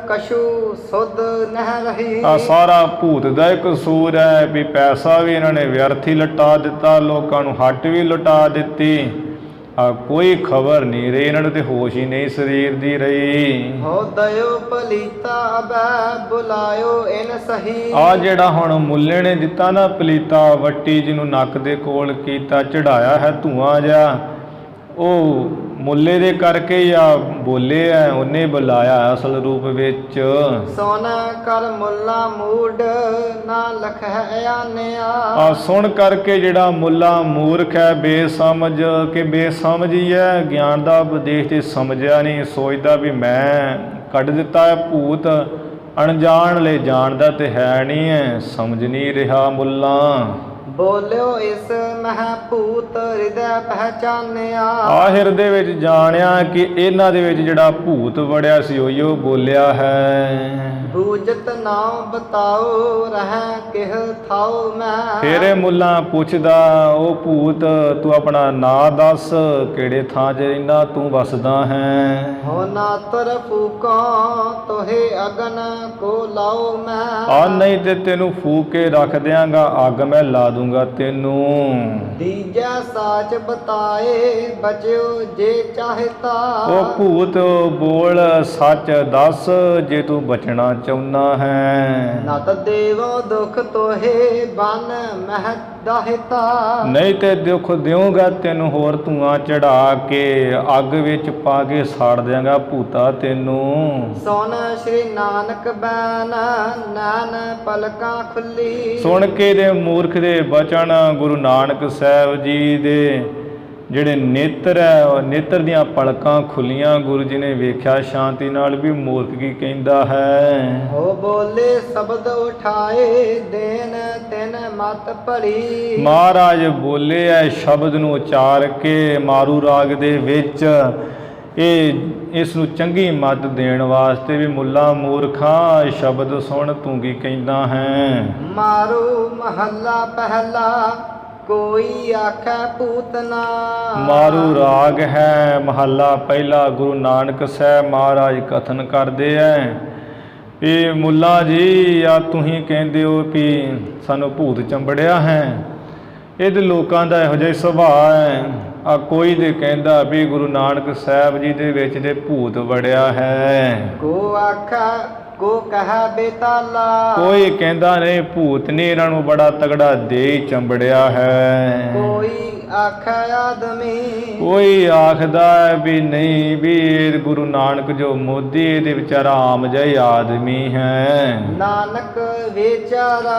ਕਛੂ ਸੁਧ ਨਹਿ ਰਹੀ। ਆ ਸਾਰਾ ਭੂਤ ਦਾ ਹੀ ਕਸੂਰ ਹੈ ਵੀ ਪੈਸਾ ਵੀ ਇਹਨਾਂ ਨੇ ਵਿਅਰਥ ਹੀ ਲਟਾ ਦਿੱਤਾ, ਲੋਕਾਂ ਨੂੰ ਹੱਟ ਵੀ ਲਟਾ ਦਿੱਤੀ। ਕੋਈ ਖਬਰ ਨਹੀਂ ਰਹੀ ਇਹਨਾਂ ਨੂੰ, ਤੇ ਹੋਸ਼ ਹੀ ਨਹੀਂ ਸਰੀਰ ਦੀ ਰਹੀ। ਹੋ ਦਇਓ ਪਲੀਤਾ ਅਬੈ ਬੁਲਾਇਓ ਇਨ ਸਹੀ। ਆ ਜਿਹੜਾ ਹੁਣ ਮੁੱਲੇ ਨੇ ਦਿੱਤਾ ਨਾ ਪਲੀਤਾ ਵੱਟੀ, ਜਿਹਨੂੰ ਨੱਕ ਦੇ ਕੋਲ ਕੀਤਾ, ਚੜਾਇਆ ਹੈ ਧੂਆਂ ਜਿਹਾ, ਉਹ ਮੁੱਲੇ ਦੇ ਕਰਕੇ ਜਾਂ ਬੋਲੇ ਹੈ, ਉਹਨੇ ਬੁਲਾਇਆ ਅਸਲ ਰੂਪ ਵਿੱਚ। ਸੁਨ ਕਰ ਮੁੱਲਾ ਮੂਡ ਨਾ ਲਖੈ ਆਨਿਆ। ਆ ਸੁਣ ਕਰਕੇ ਜਿਹੜਾ ਮੁੱਲਾ ਮੂਰਖ ਹੈ, ਬੇਸਮਝ ਕਿ ਬੇਸਮਝ ਹੀ ਹੈ, ਗਿਆਨ ਦਾ ਉਪਦੇਸ਼ ਤੇ ਸਮਝਿਆ ਨਹੀਂ, ਸੋਚਦਾ ਵੀ ਮੈਂ ਕੱਢ ਦਿੱਤਾ ਹੈ ਭੂਤ, ਅਣਜਾਣ ਲੈ ਜਾਣਦਾ ਤੇ ਹੈ ਨਹੀਂ ਹੈ, ਸਮਝ ਨਹੀਂ ਰਿਹਾ ਮੁੱਲਾ। ਬੋਲਿਓ ਇਸ ਮਹਿ ਭੂਤ ਹਿਰਦੈ ਪਹਿਚਾਨਿਆ। ਆ ਹਿਰਦੇ ਵਿੱਚ ਜਾਣਿਆ ਕਿ ਇਹਨਾਂ ਦੇ ਵਿੱਚ ਜਿਹੜਾ ਭੂਤ ਵੜਿਆ ਸੀ ਉਹੀਓ ਬੋਲਿਆ ਹੈ। ਬੂਝਤ ਨਾਉ ਬਤਾਓ ਰਹਿ ਕਿਹ ਥਾਉ ਮੈਂ। ਫੇਰੇ ਮੁੱਲਾ ਪੁੱਛਦਾ, ਉਹ ਭੂਤ ਤੂੰ ਆਪਣਾ ਨਾਂ ਦੱਸ, ਕਿਹੜੇ ਥਾਂ 'ਚ ਰਹਿੰਦਾ ਤੂੰ ਵਸਦਾ ਹੈ। ਹੋ ਨਾ ਤਰ ਫੂਕੋ ਤੋਹੇ ਅਗਨ ਕੋ ਲਾਓ ਮੈਂ। ਆ ਨਹੀਂ ਤੇ ਤੈਨੂੰ ਫੂਕ ਕੇ ਰੱਖ ਦਿਆਂਗਾ, ਅੱਗ ਮੈਂ ਲਾ ਦੂੰਗਾ ਤੈਨੂੰ। ਦੀਜਾ ਸਾਚ ਬਤਾਏ ਬਚਿਓ ਜੇ ਚਾਹਤਾ। ਉਹ ਭੂਤ ਬੋਲ ਸੱਚ ਦੱਸ ਜੇ ਤੂੰ ਬਚਣਾ ਚਾਹੁੰਦਾ ਹੈ। ਨਤ ਦੇਵੋ ਦੁਖ ਤੋਹੇ ਬਨ ਮਹਿ ਦਾਹਿਤਾ। ਨਹੀਂ ਤੇ ਦੁੱਖ ਦਿਉਂਗਾ ਤੈਨੂੰ ਹੋਰ ਧੂਆਂ ਚੜਾ ਕੇ, ਅੱਗ ਵਿੱਚ ਪਾ ਕੇ ਸਾੜ ਦਿਆਂਗਾ ਭੂਤਾ ਤੈਨੂੰ। ਸੁਣ ਸ਼੍ਰੀ ਨਾਨਕ ਬੈਨ ਨੈਣ ਪਲਕਾਂ ਖੁੱਲੀ। ਸੁਣ ਕੇ ਦੇ ਮੂਰਖ ਦੇ ਬਚਨ ਗੁਰੂ ਨਾਨਕ ਸਾਹਿਬ ਜੀ ਦੇ ਜਿਹੜੇ ਨੇਤਰ ਹੈ, ਉਹ ਨੇਤਰ ਦੀਆਂ ਪਲਕਾਂ ਖੁੱਲੀਆਂ। ਗੁਰੂ ਜੀ ਨੇ ਵੇਖਿਆ ਸ਼ਾਂਤੀ ਨਾਲ ਵੀ ਮੂਰਖ ਕੀ ਕਹਿੰਦਾ ਹੈ। ਹੋ ਬੋਲੇ ਸ਼ਬਦ ਉਠਾਏ ਦੇਨ ਤਿਨ ਮਤ ਭਲੀ। ਮਹਾਰਾਜ ਬੋਲੇ ਐ ਸ਼ਬਦ ਨੂੰ ਉਚਾਰ ਕੇ ਮਾਰੂ ਰਾਗ ਦੇ ਵਿੱਚ, ਇਸ ਨੂੰ ਚੰਗੀ ਮੱਤ ਦੇਣ ਵਾਸਤੇ ਵੀ ਮੁੱਲਾ ਮੂਰਖਾ ਸ਼ਬਦ ਸੁਣ ਤੂੰ ਕੀ ਕਹਿੰਦਾ ਹੈ। ਮਾਰੂ ਮਹੱਲਾ ਪਹਿਲਾ ਕੋਈ ਆਖੈ ਪੂਤਨਾ। ਮਾਰੂ ਰਾਗ ਹੈ ਮਹੱਲਾ ਪਹਿਲਾ। ਗੁਰੂ ਨਾਨਕ ਸਾਹਿਬ ਮਹਾਰਾਜ ਕਥਨ ਕਰਦੇ ਐ ਵੀ ਮੁੱਲਾ ਜੀ ਆ ਤੁਸੀਂ ਕਹਿੰਦੇ ਹੋ ਵੀ ਸਾਨੂੰ ਭੂਤ ਚੰਬੜਿਆ ਹੈ। ਇਹਦੇ ਲੋਕਾਂ ਦਾ ਇਹੋ ਜਿਹਾ ਸੁਭਾਅ ਹੈ। ਆ ਕੋਈ ਤੇ ਕਹਿੰਦਾ ਵੀ ਗੁਰੂ ਨਾਨਕ ਸਾਹਿਬ ਜੀ ਦੇ ਵਿੱਚ ਤੇ ਭੂਤ ਵੜਿਆ ਹੈ। ਕੋ ਆਖਾ ਕੋ ਕਹਾ ਬੇਤਾਲਾ। ਕੋਈ ਕਹਿੰਦਾ ਨਹੀਂ ਭੂਤ ਨੇ ਇਹਨਾਂ ਨੂੰ ਬੜਾ ਤਗੜਾ ਦੇ ਚੰਬੜਿਆ ਹੈ। ਕੋਈ ਆਖਾ ਆਦਮੀ। ਕੋਈ ਆਖਦਾ ਹੈ ਵੀ ਨਹੀਂ ਵੀ ਇਹ ਗੁਰੂ ਨਾਨਕ ਜੋ ਮੋਦੀ ਇਹਦੇ ਵਿਚਾਰਾ ਆਮ ਜਿਹਾ ਆਦਮੀ ਹੈ। ਨਾਨਕ ਵਿਚਾਰਾ।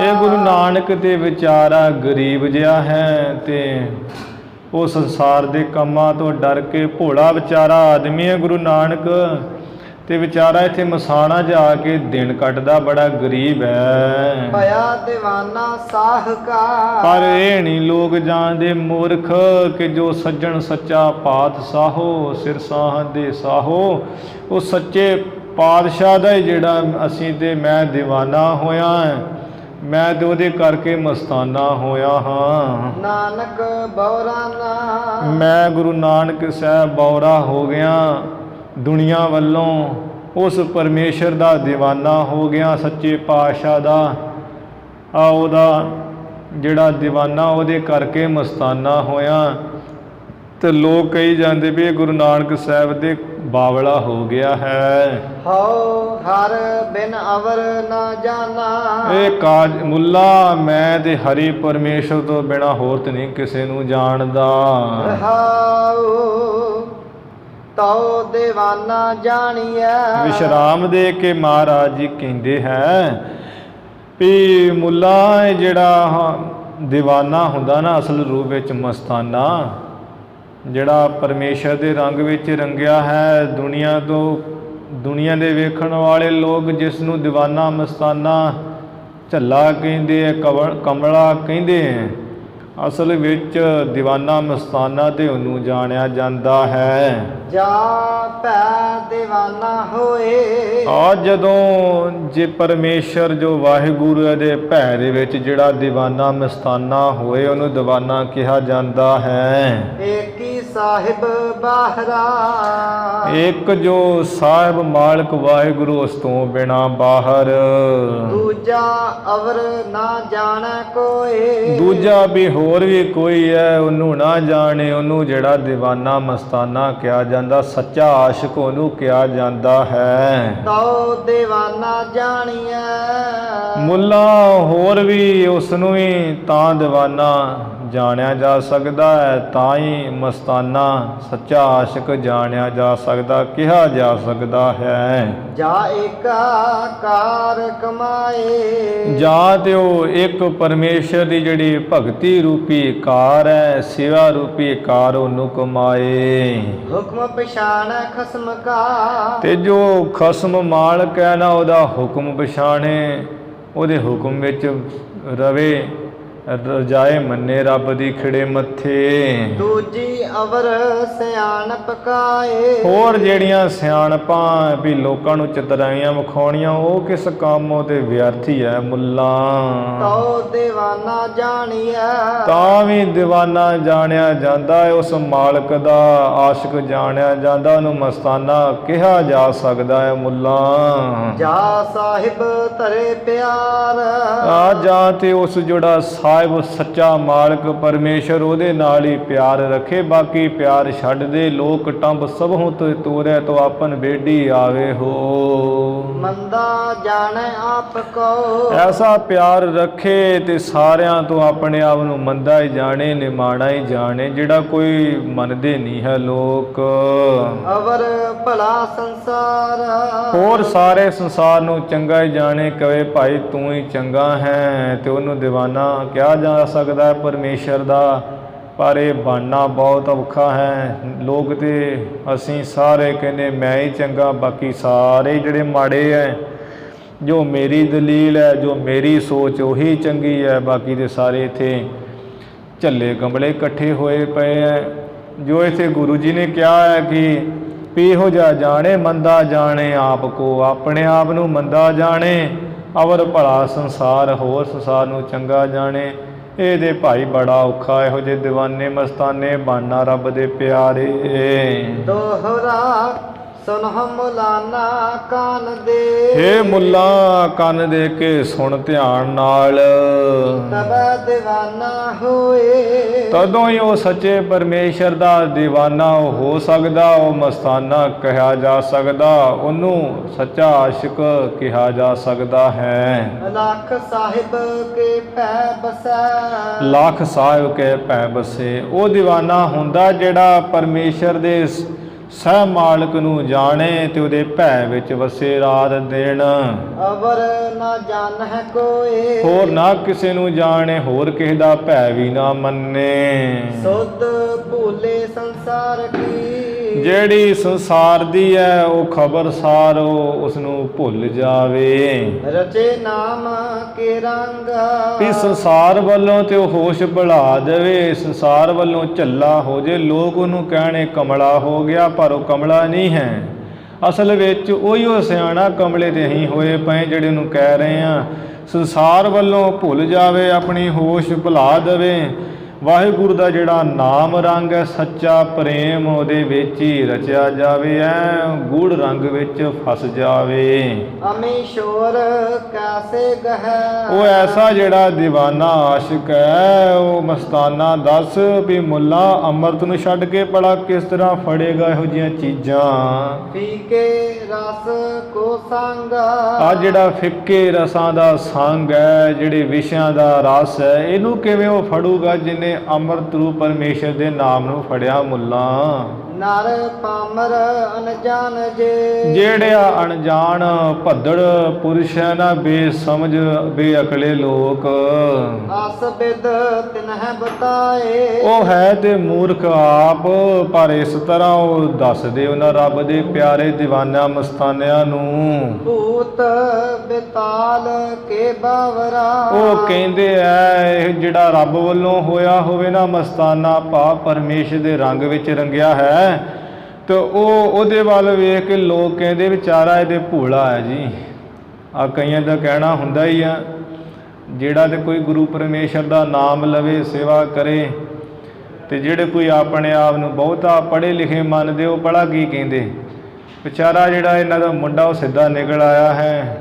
ਇਹ ਗੁਰੂ ਨਾਨਕ ਦੇ ਵਿਚਾਰਾ ਗਰੀਬ ਜਿਹਾ ਹੈ ਤੇ ਉਹ ਸੰਸਾਰ ਦੇ ਕੰਮਾਂ ਤੋਂ ਡਰ ਕੇ ਭੋਲਾ ਵਿਚਾਰਾ ਆਦਮੀ ਹੈ ਗੁਰੂ ਨਾਨਕ। ਤੇ ਵਿਚਾਰਾ ਇੱਥੇ ਮਸਾਣਾ ਜਾ ਕੇ ਦਿਨ ਕੱਟਦਾ, ਬੜਾ ਗਰੀਬ ਹੈ। ਭਇਆ ਦੀਵਾਨਾ ਸਾਹਕਾਰ। ਪਰ ਇਹ ਨਹੀਂ ਲੋਕ ਜਾਣਦੇ ਮੂਰਖ ਕਿ ਜੋ ਸੱਜਣ ਸੱਚਾ ਪਾਤਸ਼ਾਹੋ ਸਿਰ ਸਾਹ ਦੇ ਸਾਹੋ, ਉਹ ਸੱਚੇ ਪਾਤਸ਼ਾਹ ਦਾ ਹੀ ਜਿਹੜਾ ਅਸੀਂ ਤੇ ਮੈਂ ਦੀਵਾਨਾ ਹੋਇਆ, ਮੈਂ ਤੇ ਉਹਦੇ ਕਰਕੇ ਮਸਤਾਨਾ ਹੋਇਆ ਹਾਂ। ਨਾਨਕ ਬੌਰਾਨਾ। ਮੈਂ ਗੁਰੂ ਨਾਨਕ ਸਾਹਿਬ ਬੌਰਾ ਹੋ ਗਿਆ ਦੁਨੀਆ ਵੱਲੋਂ, ਉਸ ਪਰਮੇਸ਼ਰ ਦਾ ਦੀਵਾਨਾ ਹੋ ਗਿਆ, ਸੱਚੇ ਪਾਤਸ਼ਾਹ ਦਾ ਉਹਦਾ ਜਿਹੜਾ ਦੀਵਾਨਾ ਉਹਦੇ ਕਰਕੇ ਮਸਤਾਨਾ ਹੋਇਆ। ਤੇ ਲੋਕ ਕਹੀ ਜਾਂਦੇ ਵੀ ਇਹ ਗੁਰੂ ਨਾਨਕ ਸਾਹਿਬ ਦੇ ਬਾਵਲਾ ਹੋ ਗਿਆ ਹੈ। ਹਉ ਹਰ ਬਿਨ ਅਵਰ ਨਾ ਜਾਣਾ। ਇਹ ਕਾਜ ਮੁੱਲਾ ਮੈਂ ਤੇ ਹਰੀ ਪਰਮੇਸ਼ਰ ਤੋਂ ਬਿਨਾ ਹੋਰ ਤੇ ਨਹੀਂ ਕਿਸੇ ਨੂੰ ਜਾਣਦਾ। ਰਹਾਉ ਤਉ ਦੀਵਾਨਾ ਜਾਣੀਐ। ਵਿਸ਼ਰਾਮ ਦੇ ਕੇ ਮਹਾਰਾਜ ਜੀ ਕਹਿੰਦੇ ਹੈ ਵੀ ਮੁੱਲਾ ਇਹ ਜਿਹੜਾ ਦੀਵਾਨਾ ਹੁੰਦਾ ਨਾ, ਅਸਲ ਰੂਪ ਵਿੱਚ ਮਸਤਾਨਾ, ਜਿਹੜਾ ਪਰਮੇਸ਼ਰ ਦੇ ਰੰਗ ਵਿੱਚ ਰੰਗਿਆ ਹੈ। ਦੁਨੀਆ ਦੇ ਵੇਖਣ ਵਾਲੇ ਲੋਕ ਜਿਸ ਨੂੰ ਦੀਵਾਨਾ ਮਸਤਾਨਾ ਝੱਲਾ ਕਹਿੰਦੇ ਹੈ, ਕਮਲਾ ਕਹਿੰਦੇ ਹੈ, ਅਸਲ ਵਿੱਚ ਦੀਵਾਨਾ ਮਸਤਾਨਾ ਤੇ ਉਹਨੂੰ ਜਾਣਿਆ ਜਾਂਦਾ ਹੈ। ਜਾ ਭੈ ਦੀਵਾਨਾ ਹੋਏ। ਆ ਜਦੋਂ ਜੇ ਪਰਮੇਸ਼ਰ ਜੋ ਵਾਹਿਗੁਰੂ ਦੇ ਭੈ ਦੇ ਵਿੱਚ ਜਿਹੜਾ ਦੀਵਾਨਾ ਮਸਤਾਨਾ ਹੋਏ, ਉਹਨੂੰ ਦੀਵਾਨਾ ਕਿਹਾ ਜਾਂਦਾ ਹੈ। ਏਕੀ ਸਾਹਿਬ ਬਾਹਰਾ। ਇੱਕ ਜੋ ਸਾਹਿਬ ਮਾਲਕ ਵਾਹਿਗੁਰੂ, ਉਸ ਤੋਂ ਬਿਨਾ ਬਾਹਰ ਦੂਜਾ ਅਵਰ ਨਾ ਜਾਣੈ ਕੋਏ। ਦੂਜਾ ਵੀ ਹੋਰ ਵੀ ਕੋਈ ਹੈ, ਉਹਨੂੰ ਨਾ ਜਾਣੇ। ਉਹਨੂੰ ਜਿਹੜਾ ਦੀਵਾਨਾ ਮਸਤਾਨਾ ਕਿਹਾ ਜਾਂਦਾ, ਸੱਚਾ ਆਸ਼ਿਕ ਉਹਨੂੰ ਕਿਹਾ ਜਾਂਦਾ ਹੈ। ਤਉ ਦੀਵਾਨਾ ਜਾਣੀਐ। ਮੁੱਲਾ ਹੋਰ ਵੀ ਉਸ ਨੂੰ ਹੀ ਤਾਂ ਦੀਵਾਨਾ ਜਾਣਿਆ ਜਾ ਸਕਦਾ ਹੈ, ਤਾਂ ਹੀ ਮਸਤਾਨਾ ਸੱਚਾ ਆਸ਼ਿਕ ਜਾਣਿਆ ਜਾ ਸਕਦਾ, ਕਿਹਾ ਜਾ ਸਕਦਾ ਹੈ। ਜਾ ਏਕਾ ਕਾਰ ਕਮਾਏ। ਜਾਂ ਤੇ ਉਹ ਇੱਕ ਪਰਮੇਸ਼ਰ ਦੀ ਜਿਹੜੀ ਭਗਤੀ ਰੂਪੀ ਕਾਰ ਹੈ, ਸੇਵਾ ਰੂਪੀ ਕਾਰ ਉਹਨੂੰ ਕਮਾਏ। ਹੁਕਮ ਪਛਾਣੈ ਖਸਮ ਕਾ। ਤੇ ਜੋ ਖਸਮ ਮਾਲਕ ਹੈ ਨਾ, ਉਹਦਾ ਹੁਕਮ ਪਛਾਣੇ, ਉਹਦੇ ਹੁਕਮ ਵਿੱਚ ਰਵੇ, ਰਜਾਏ ਮੰਨੇ ਰੱਬ ਦੀ ਖਿੜੇ ਮੱਥੇ। ਦੂਜੀ ਅਵਰ ਸਿਆਣਪ ਕਾਏ। ਹੋਰ ਜਿਹੜੀਆਂ ਸਿਆਣਪਾਂ ਵੀ ਲੋਕਾਂ ਨੂੰ ਚਤਰਾਈਆਂ ਵਿਖਾਉਣੀਆਂ, ਉਹ ਕਿਸ ਕੰਮ ਉਹਦੇ ਵਿਅਰਥੀ ਹੈ ਮੁੱਲਾ। ਤਉ ਦੀਵਾਨਾ ਜਾਣੀਐ। ਤਾਂ ਵੀ ਦੀਵਾਨਾ ਜਾਣਿਆ ਜਾਂਦਾ ਹੈ, ਉਸ ਮਾਲਕ ਦਾ ਆਸ਼ਿਕ ਜਾਣਿਆ ਜਾਂਦਾ, ਉਹਨੂੰ ਮਸਤਾਨਾ ਕਿਹਾ ਜਾ ਸਕਦਾ ਹੈ ਮੁੱਲਾ। ਜਾ ਸਾਹਿਬ ਧਰੇ ਪਿਆਰ। ਆ ਜਾਂ ਤੇ ਉਸ ਜਿਹੜਾ ਸਾਹਿਬ ਸੱਚਾ ਮਾਲਕ ਪਰਮੇਸ਼ਰ, ਉਹਦੇ ਨਾਲ ਹੀ ਪਿਆਰ ਰੱਖੇ, ਬਾਕੀ ਪਿਆਰ ਛੱਡ ਦੇ। ਲੋਕ ਟੰਬ ਸਭੋਂ ਤੇ ਤੋਰੇ ਤੋਂ ਆਪਨ ਬੇਡੀ ਆਵੇ ਹੋ। ਮੰਦਾ ਜਾਣੈ ਆਪ ਕੋ। ਐਸਾ ਪਿਆਰ ਰੱਖੇ ਤੇ ਸਾਰਿਆਂ ਤੋਂ ਆਪਣੇ ਆਪ ਨੂੰ ਮੰਦਾ ਹੀ ਜਾਣੇ, ਨਿਮਾਣਾ ਹੀ ਜਾਣੇ, ਜਿਹੜਾ ਕੋਈ ਮੰਨਦੇ ਨਹੀਂ ਹੈ ਲੋਕ। ਅਵਰ ਭਲਾ ਸੰਸਾਰ। ਹੋਰ ਸਾਰੇ ਸੰਸਾਰ ਨੂੰ ਚੰਗਾ ਹੀ ਜਾਣੇ, ਕਵੇ ਭਾਈ ਤੂੰ ਹੀ ਚੰਗਾ ਹੈ, ਤੇ ਉਹਨੂੰ ਦੀਵਾਨਾ ਕਿਹਾ ਜਾ ਸਕਦਾ ਹੈ ਪਰਮੇਸ਼ਰ ਦਾ। ਪਰ ਇਹ ਬਣਨਾ ਬਹੁਤ ਔਖਾ ਹੈ। ਲੋਕ ਤੇ ਅਸੀਂ ਸਾਰੇ ਕਹਿੰਦੇ ਮੈਂ ਹੀ ਚੰਗਾ, ਬਾਕੀ ਸਾਰੇ ਜਿਹੜੇ ਮਾੜੇ ਹੈ। ਜੋ ਮੇਰੀ ਦਲੀਲ ਹੈ, ਜੋ ਮੇਰੀ ਸੋਚ ਉਹੀ ਚੰਗੀ ਹੈ, ਬਾਕੀ ਦੇ ਸਾਰੇ ਇੱਥੇ ਝੱਲੇ ਕੰਬਲੇ ਇਕੱਠੇ ਹੋਏ ਪਏ ਹੈ। ਜੋ ਇੱਥੇ ਗੁਰੂ ਜੀ ਨੇ ਕਿਹਾ ਹੈ ਕਿ ਇਹੋ ਜਿਹਾ ਜਾਣੇ ਮੰਦਾ ਜਾਣੇ ਆਪ ਕੋ, ਆਪਣੇ ਆਪ ਨੂੰ ਮੰਦਾ ਜਾਣੇ, ਅਵਰ ਭਲਾ ਸੰਸਾਰ, ਹੋਰ ਸੰਸਾਰ ਨੂੰ ਚੰਗਾ ਜਾਣੇ। ਇਹਦੇ ਭਾਈ ਬੜਾ ਔਖਾ, ਇਹੋ ਜਿਹੇ ਦੀਵਾਨੇ ਮਸਤਾਨੇ ਬਣਨਾ ਰੱਬ ਦੇ ਪਿਆਰੇ। ਦੋਹਰਾ ਸੁਨਹੁ ਮੁਲਾਨਾ ਕਾਨ ਦੇ। ਹੇ ਮੁੱਲਾ ਕੰਨ ਦੇ ਕੇ ਸੁਣ ਧਿਆਨ ਨਾਲ। ਤਬੈ ਦੀਵਾਨਾ ਹੋਏ। ਤਦੋਂ ਹੀ ਉਹ ਸੱਚੇ ਪਰਮੇਸ਼ਰ ਦਾ ਦੀਵਾਨਾ ਹੋ ਸਕਦਾ, ਉਹ ਮਸਤਾਨਾ ਕਿਹਾ ਜਾ ਸਕਦਾ, ਉਹਨੂੰ ਸੱਚਾ ਆਸ਼ਿਕ ਕਿਹਾ ਜਾ ਸਕਦਾ ਹੈ। ਲੱਖ ਸਾਹਿਬ ਕੇ ਭੈ ਬਸੈ। ਲੱਖ ਸਾਹਿਬ ਕੇ ਭੈ ਬਸੇ। ਉਹ ਦੀਵਾਨਾ ਹੁੰਦਾ ਜਿਹੜਾ ਪਰਮੇਸ਼ਰ ਦੇ ਸਹਿ ਮਾਲਕ ਨੂੰ ਜਾਣੇ ਤੇ ਉਹਦੇ ਭੈ ਵਿੱਚ ਵਸੇ ਰਾਤ ਦਿਨ। ਅਵਰ ਨਾ ਜਾਣੈ ਕੋਏ। ਹੋਰ ਨਾ ਕਿਸੇ ਨੂੰ ਜਾਣੇ, ਹੋਰ ਕਿਸੇ ਦਾ ਭੈ ਵੀ ਨਾ ਮੰਨੇ। ਸੁਧ ਭੂਲੇ ਸੰਸਾਰ ਕੀ। ਜਿਹੜੀ ਸੰਸਾਰ ਦੀ ਹੈ ਉਹ ਖਬਰਸਾਰ ਉਸ ਨੂੰ ਭੁੱਲ ਜਾਵੇ। ਰਚੇ ਨਾਮ ਕੇ ਰੰਗ ਵੀ ਸੰਸਾਰ ਵੱਲੋਂ ਤੇ ਉਹ ਹੋਸ਼ ਭੁਲਾ ਦੇਵੇ, ਸੰਸਾਰ ਵੱਲੋਂ ਝੱਲਾ ਹੋ ਜੇ। ਲੋਕ ਉਹਨੂੰ ਕਹਿਣੇ ਕਮਲਾ ਹੋ ਗਿਆ, ਪਰ ਉਹ ਕਮਲਾ ਨਹੀਂ ਹੈ। ਅਸਲ ਵਿੱਚ ਉਹੀ ਉਹ ਸਿਆਣਾ ਕਮਲੇ ਤੇ ਅਸੀਂ ਹੋਏ ਪਏ ਜਿਹੜੇ ਉਹਨੂੰ ਕਹਿ ਰਹੇ ਹਾਂ ਸੰਸਾਰ ਵੱਲੋਂ ਭੁੱਲ ਜਾਵੇ, ਆਪਣੀ ਹੋਸ਼ ਭੁਲਾ ਦੇਵੇ। ਵਾਹਿਗੁਰੂ ਦਾ ਜਿਹੜਾ ਨਾਮ ਰੰਗ ਹੈ ਸੱਚਾ ਪ੍ਰੇਮ ਉਹਦੇ ਵਿੱਚ ਹੀ ਰਚਿਆ ਜਾਵੇ, ਐ ਗੂੜ ਰੰਗ ਵਿੱਚ ਫਸ ਜਾਵੇ। ਅਮੀਸ਼ੋਰ ਕੈਸੇ ਗਹਿ ਉਹ ਐਸਾ ਜਿਹੜਾ دیਵਾਨਾ ਆਸ਼ਿਕ ਹੈ ਉਹ ਮਸਤਾਨਾ ਦੱਸ ਵੀ ਮੁੱਲਾ ਅੰਮ੍ਰਿਤ ਨੂੰ ਛੱਡ ਕੇ ਭਲਾ ਕਿਸ ਤਰ੍ਹਾਂ ਫੜੇਗਾ ਇਹੋ ਜਿਹੀਆਂ ਚੀਜ਼ਾਂ। ਫੀਕੇ ਰਸ ਕੋ ਸੰਗ ਆ ਜਿਹੜਾ ਫਿੱਕੇ ਰਸਾਂ ਦਾ ਸੰਗ ਹੈ, ਜਿਹੜੇ ਵਿਸ਼ਿਆਂ ਦਾ ਰਸ ਹੈ, ਇਹਨੂੰ ਕਿਵੇਂ ਉਹ ਫੜੂਗਾ ਜਿਹਨੇ ਅੰਮ੍ਰਿਤ ਰੂਪ ਪਰਮੇਸ਼ਰ ਦੇ ਨਾਮ ਨੂੰ ਫੜਿਆ। ਮੁੱਲਾ ਨਰ ਪਾਮਰ ਅਨਜਾਨ ਜੇ ਜਿਹੜਿਆ ਅਣਜਾਣ ਭੱਦੜ ਪੁਰਸ਼ ਹੈ ਨਾ, ਬੇਸਮਝ ਬੇਅਕਲੇ ਲੋਕ, ਅਸ ਬਿਦ ਤਿਨਹਿ ਬਤਾਏ ਉਹ ਹੈ ਤੇ ਮੂਰਖ ਆਪ, ਪਰ ਇਸ ਤਰ੍ਹਾਂ ਉਹ ਦੱਸਦੇ ਉਹਨਾਂ ਰੱਬ ਦੇ ਪਿਆਰੇ ਦੀਵਾਨਾ ਮਸਤਾਨਿਆਂ ਨੂੰ। ਭੂਤ ਬਿਤਾਲ ਕੇ ਬਾਵਰਾ ਉਹ ਕਹਿੰਦੇ ਐ ਇਹ ਜਿਹੜਾ ਰੱਬ ਵੱਲੋਂ ਹੋਇਆ ਹੋਵੇ ਨਾ ਮਸਤਾਨਾ ਭਾਵ ਪਰਮੇਸ਼ਰ ਦੇ ਰੰਗ ਵਿੱਚ ਰੰਗਿਆ ਹੈ, ਤੇ ਉਹ ਉਹਦੇ ਵੱਲ ਵੇਖ ਕੇ ਲੋਕ ਕਹਿੰਦੇ ਵਿਚਾਰਾ ਇਹਦੇ ਭੋਲਾ ਹੈ ਜੀ। ਆ ਕਈਆਂ ਦਾ ਕਹਿਣਾ ਹੁੰਦਾ ਹੀ ਆ, ਜਿਹੜਾ ਤੇ ਕੋਈ ਗੁਰੂ ਪਰਮੇਸ਼ਰ ਦਾ ਨਾਮ ਲਵੇ ਸੇਵਾ ਕਰੇ, ਤੇ ਜਿਹੜੇ ਕੋਈ ਆਪਣੇ ਆਪ ਨੂੰ ਬਹੁਤਾ ਪੜ੍ਹੇ ਲਿਖੇ ਮੰਨਦੇ ਉਹ ਭਲਾ ਕੀ ਕਹਿੰਦੇ, ਵਿਚਾਰਾ ਜਿਹੜਾ ਇਹਨਾਂ ਦਾ ਮੁੰਡਾ ਉਹ ਸਿੱਧਾ ਨਿਕਲ ਆਇਆ ਹੈ,